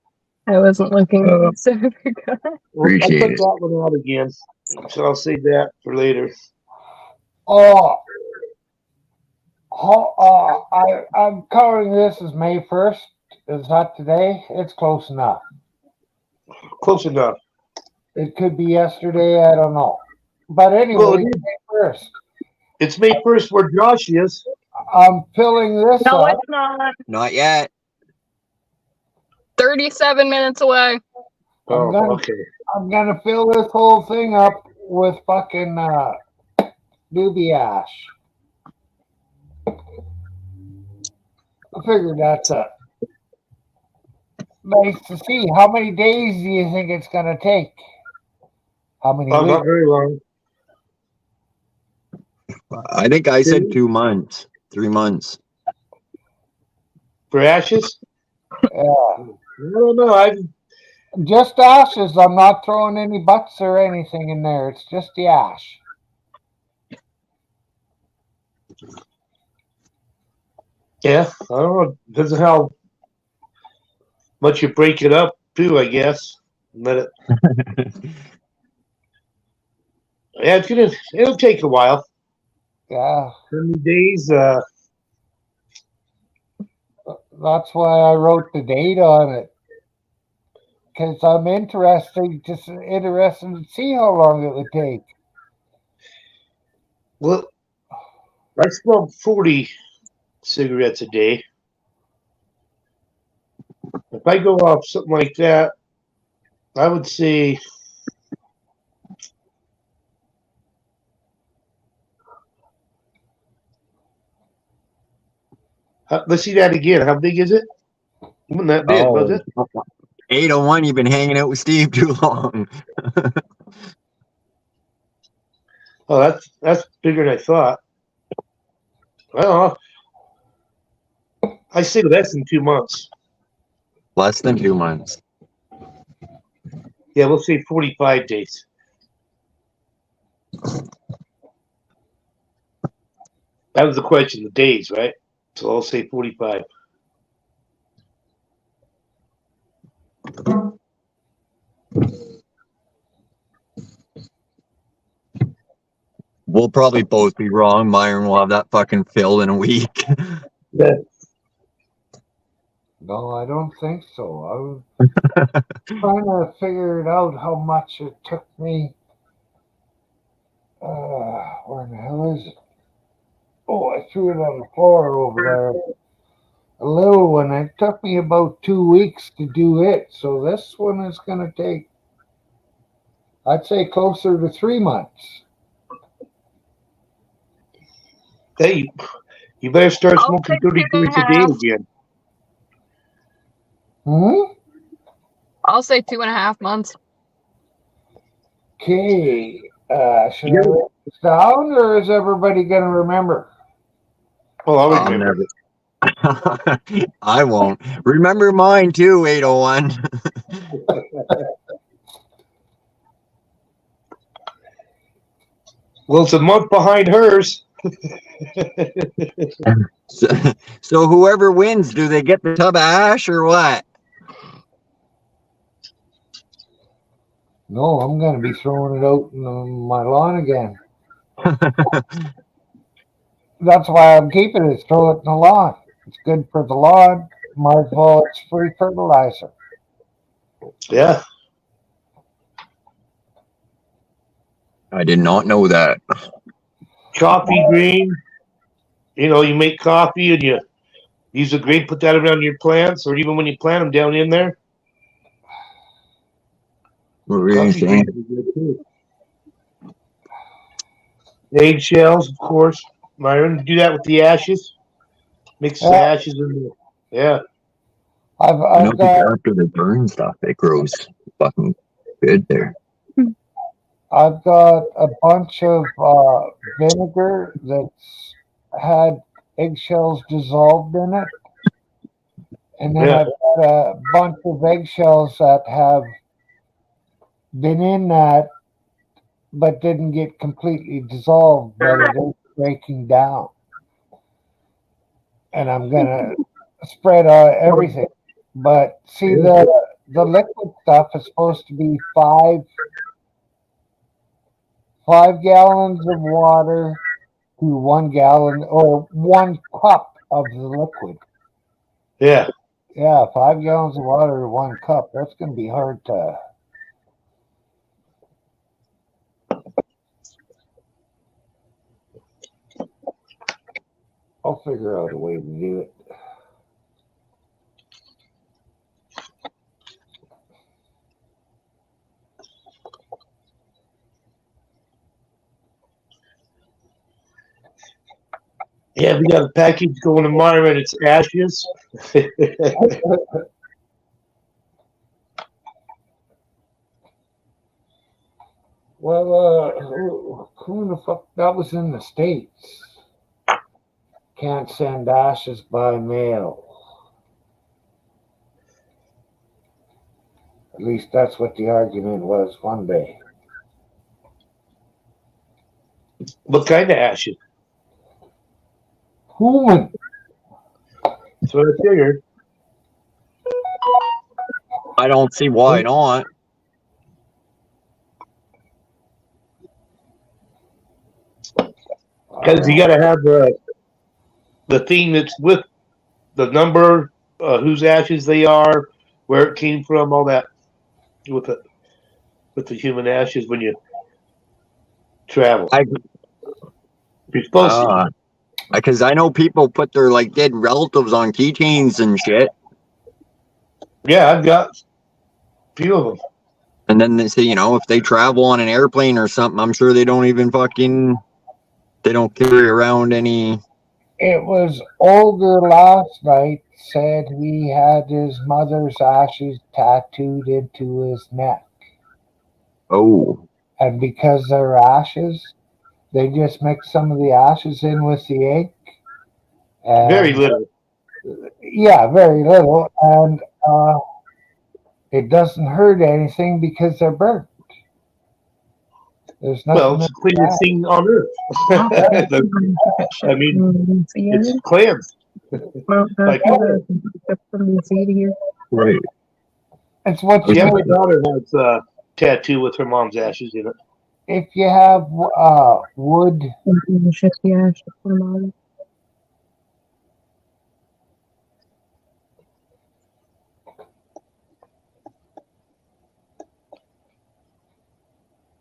Speaker 6: I wasn't looking at it, so I forgot.
Speaker 8: Well, I
Speaker 2: Appreciate
Speaker 8: took
Speaker 2: it.
Speaker 8: that one out again, so I'll save that for later.
Speaker 4: Oh, I'm covering this as May 1st. Is that today? It's close enough.
Speaker 8: Close enough.
Speaker 4: It could be yesterday. I don't know. But anyway,
Speaker 8: Well, it is.
Speaker 4: May 1st.
Speaker 8: It's May 1st where Josh is.
Speaker 4: I'm filling this
Speaker 6: No,
Speaker 4: up.
Speaker 6: it's not.
Speaker 2: Not yet.
Speaker 3: 37 minutes away.
Speaker 8: Oh,
Speaker 4: gonna-
Speaker 8: okay.
Speaker 4: I'm gonna fill this whole thing up with fucking doobie ash. I figured that's nice to see. How many days do you think it's gonna take? How many
Speaker 8: Not
Speaker 4: weeks?
Speaker 8: very long.
Speaker 2: I think I said 2 months, 3 months.
Speaker 8: For ashes?
Speaker 4: Yeah.
Speaker 8: I don't know.
Speaker 4: Just ashes. I'm not throwing any butts or anything in there. It's just the ash.
Speaker 8: Yeah, I don't know. Depends on how much you break it up, too, I guess. Let it. Yeah, it'll take a while.
Speaker 4: Yeah.
Speaker 8: How many days?
Speaker 4: That's why I wrote the date on it. Because I'm interested to see how long it would take.
Speaker 8: Well, I smoke 40 cigarettes a day. If I go off something like that, I would say let's see that again. How big is it? Wasn't that big, was it?
Speaker 2: 801, you've been hanging out with Steve too long.
Speaker 8: Oh, that's bigger than I thought. I don't know. I say less than 2 months.
Speaker 2: Less than 2 months.
Speaker 8: Yeah, we'll say 45 days. That was the question, the days, right? So I'll say 45.
Speaker 2: We'll probably both be wrong. Myron will have that fucking filled in a week.
Speaker 8: Yeah.
Speaker 4: No, I don't think so. I was trying to figure it out how much it took me. Where the hell is it? Oh, I threw it on the floor over there. A little one. It took me about 2 weeks to do it. So this one is going to take, I'd say, closer to 3 months.
Speaker 8: Hey, you better start
Speaker 3: I'll
Speaker 8: smoking
Speaker 3: take
Speaker 8: 30 joints a
Speaker 3: 2.5.
Speaker 8: day again.
Speaker 3: I'll say 2.5 months.
Speaker 4: Okay. Should I write this down or is everybody going to remember?
Speaker 8: Oh, I'll
Speaker 2: I'll
Speaker 8: remember.
Speaker 2: never. I won't. Remember mine too, 801.
Speaker 8: Well, it's a month behind hers.
Speaker 2: So whoever wins, do they get the tub of ash or what?
Speaker 4: No, I'm going to be throwing it out in my lawn again. That's why I'm keeping it. Throw it in the lawn. It's good for the lawn. Might as well, it's free fertilizer.
Speaker 8: Yeah.
Speaker 2: I did not know that.
Speaker 8: Coffee green. You know, you make coffee and you use the grain, put that around your plants, or even when you plant them down in there.
Speaker 2: What were you
Speaker 8: Coffee
Speaker 2: saying?
Speaker 8: greens are good too. Eggshells, of course. Myron, do that with the ashes. Mix the ashes in Yeah.
Speaker 2: I know
Speaker 4: I've got
Speaker 2: after the burn stuff, it grows fucking good there.
Speaker 4: I've got a bunch of vinegar that's had eggshells dissolved in it. And then
Speaker 8: Yeah.
Speaker 4: I've got a bunch of eggshells that have been in that but didn't get completely dissolved, but it is breaking down. And I'm going to spread everything. But see, the liquid stuff is supposed to be 5 gallons of water to 1 gallon or 1 cup of the liquid.
Speaker 8: Yeah.
Speaker 4: Yeah, 5 gallons of water to 1 cup. That's going to be hard to. I'll figure out a way to do it.
Speaker 8: Yeah, we got a package going tomorrow and it's ashes.
Speaker 4: Well, who the fuck? That was in the States. Can't send ashes by mail. At least that's what the argument was one day.
Speaker 8: What kind of ashes?
Speaker 4: Human.
Speaker 8: That's what I figured.
Speaker 2: I don't see why not.
Speaker 8: Because you got to have the thing that's with the number, whose ashes they are, where it came from, all that with the human ashes when you travel. You're supposed to.
Speaker 2: Because I know people put their like dead relatives on keychains and shit.
Speaker 8: Yeah, I've got a few of them.
Speaker 2: And then they say, if they travel on an airplane or something, I'm sure they don't even they don't carry around any.
Speaker 4: It was Olger last night said he had his mother's ashes tattooed into his neck.
Speaker 2: Oh.
Speaker 4: And because they're ashes, they just mix some of the ashes in with the ink. And,
Speaker 8: Very little.
Speaker 4: Yeah, very little. And it doesn't hurt anything because they're burnt. There's nothing.
Speaker 8: Well, it's the cleanest thing on earth. I mean, it's cleansed. Like,
Speaker 2: right.
Speaker 4: It's what
Speaker 8: yeah, my daughter has a tattoo with her mom's ashes in it.
Speaker 4: If you have wood.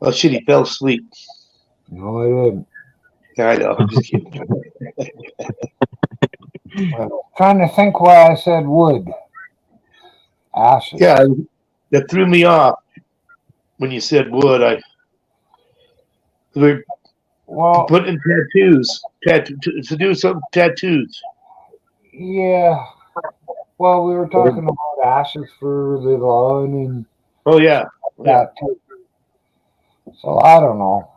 Speaker 8: Oh shit, he fell asleep.
Speaker 4: No, I didn't.
Speaker 8: I know, I'm just kidding.
Speaker 4: Trying to think why I said wood. Ashes.
Speaker 8: Yeah, that threw me off when you said wood. We're putting tattoos to do some tattoos.
Speaker 4: Yeah. Well, we were talking about ashes for the lawn and.
Speaker 8: Oh yeah.
Speaker 4: That too. So I don't know.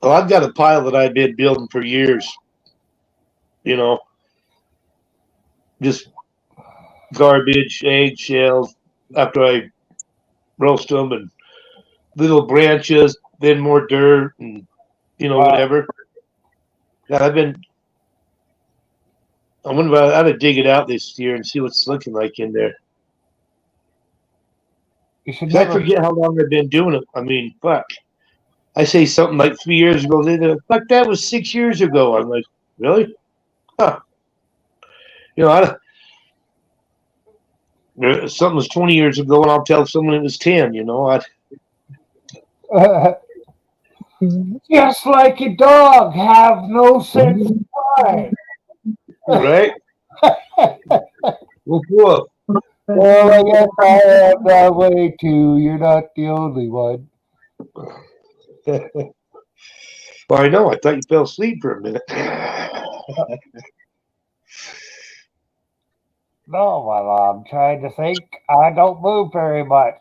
Speaker 8: Well, I've got a pile that I've been building for years. Just garbage, eggshells after I roast them, and little branches, then more dirt, and whatever. God, I wonder if I ought to dig it out this year and see what's looking like in there. I forget how long I've been doing it. I mean, fuck. I say something like 3 years ago. They go, fuck, that was 6 years ago. I'm like, really? Huh. Something was 20 years ago, and I'll tell someone it was 10.
Speaker 4: Just like a dog, have no sense of pride.
Speaker 8: Right? Woof.
Speaker 4: Well, I guess I am that way too. You're not the only one.
Speaker 8: Well, I know. I thought you fell asleep for a minute.
Speaker 4: No, well, I'm trying to think. I don't move very much.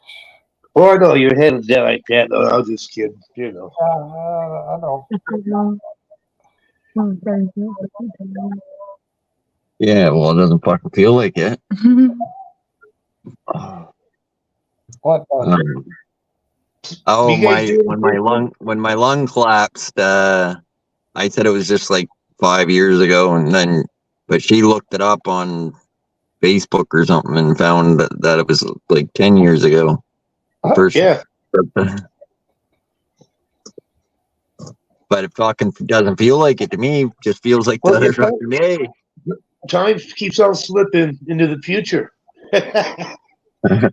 Speaker 8: Oh, I know your head is down like that. No, I was just kidding. You know.
Speaker 4: I know.
Speaker 2: Yeah, well, it doesn't fucking feel like it.
Speaker 4: What?
Speaker 2: Oh,
Speaker 8: You guys do
Speaker 2: when my lung collapsed, I said it was just like 5 years ago, and then but she looked it up on Facebook or something and found that it was like 10 years ago. First,
Speaker 8: Yeah.
Speaker 2: but it fucking doesn't feel like it to me. Just feels like the
Speaker 8: Well,
Speaker 2: other
Speaker 8: it's like-
Speaker 2: fucking day.
Speaker 8: Time keeps on slipping into the future.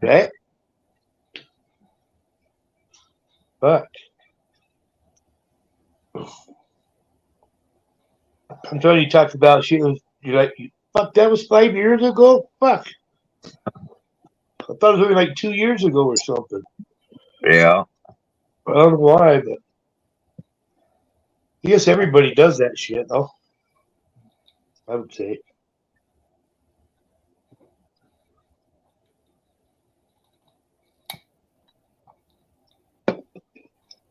Speaker 8: Right? But I'm trying to talk about shit. You're like, fuck, that was 5 years ago? Fuck. I thought it was only like 2 years ago or something.
Speaker 2: Yeah.
Speaker 8: I don't know why, but I guess everybody does that shit, though. I would say.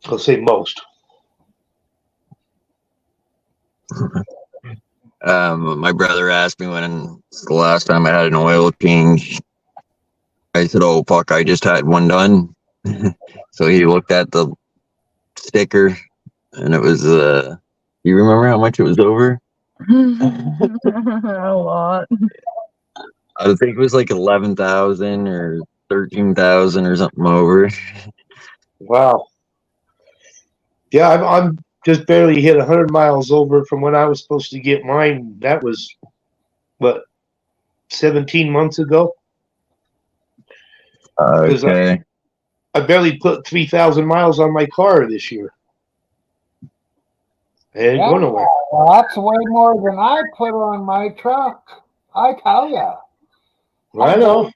Speaker 8: I'll say most.
Speaker 2: My brother asked me when the last time I had an oil change. I said, "Oh fuck, I just had one done." So he looked at the sticker, and it was you remember how much it was over?
Speaker 6: A lot.
Speaker 2: I think it was like 11,000 or 13,000 or something over.
Speaker 8: Wow. Yeah, I'm just barely hit 100 miles over from when I was supposed to get mine. That was, what, 17 months ago?
Speaker 2: Okay.
Speaker 8: I barely put 3,000 miles on my car this year. I ain't
Speaker 4: Yeah.
Speaker 8: going nowhere.
Speaker 4: Well, that's way more than I put on my truck. I tell ya.
Speaker 8: I know.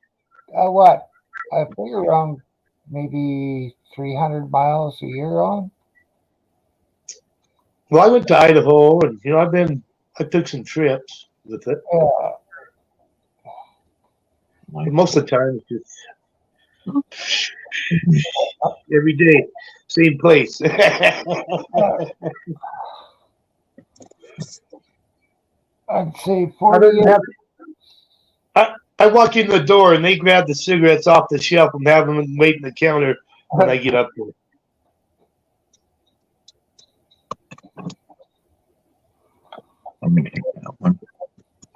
Speaker 4: What? I figure around maybe 300 miles a year on.
Speaker 8: Well, I went to Idaho, and I took some trips with it.
Speaker 4: Yeah.
Speaker 8: Most of the time, it's just every day, same place.
Speaker 4: I'd say 40.
Speaker 8: I walk in the door, and they grab the cigarettes off the shelf and have them wait in the counter when I get up there.
Speaker 2: I'm gonna take that one.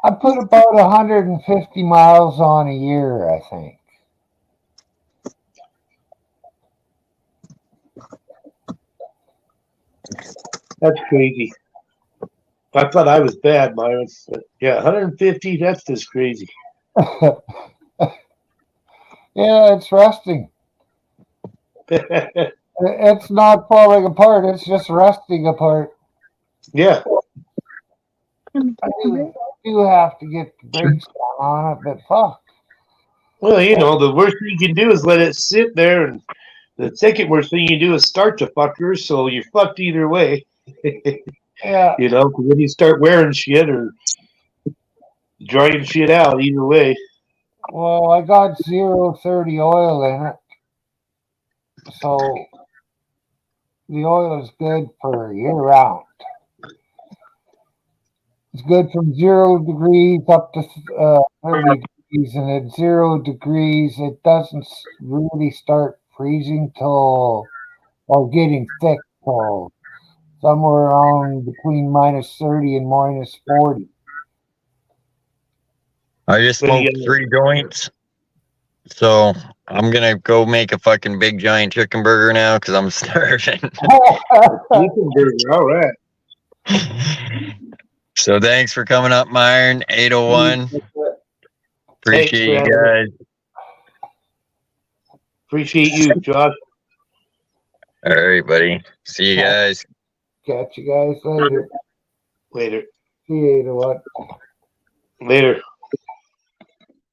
Speaker 4: I put about 150 miles on a year, I think.
Speaker 8: That's crazy. I thought I was bad, Myron. But yeah, 150, that's just crazy.
Speaker 4: Yeah, it's rusting. It's not falling apart. It's just rusting apart.
Speaker 8: Yeah.
Speaker 4: I do have to get the brakes on it, but fuck.
Speaker 8: Well, the worst thing you can do is let it sit there, and the second worst thing you do is start the fucker, so you're fucked either way.
Speaker 4: Yeah.
Speaker 8: 'Cause when you start wearing shit or drying shit out, either way.
Speaker 4: Well, I got 0.30 oil in it. So the oil is good for year round. It's good from 0 degrees up to 30 degrees, and at 0 degrees, it doesn't really start freezing or getting thick till somewhere around between -30 and -40.
Speaker 2: I just smoked 3 joints, so I'm gonna go make a fucking big giant chicken burger now because I'm starving.
Speaker 8: Chicken burger, all right.
Speaker 2: So thanks for coming up, Myron. 801. Appreciate you guys.
Speaker 8: Appreciate you, Josh.
Speaker 2: All right, buddy. See you guys.
Speaker 4: Catch you guys later.
Speaker 8: Later.
Speaker 4: See you later. What?
Speaker 8: Later.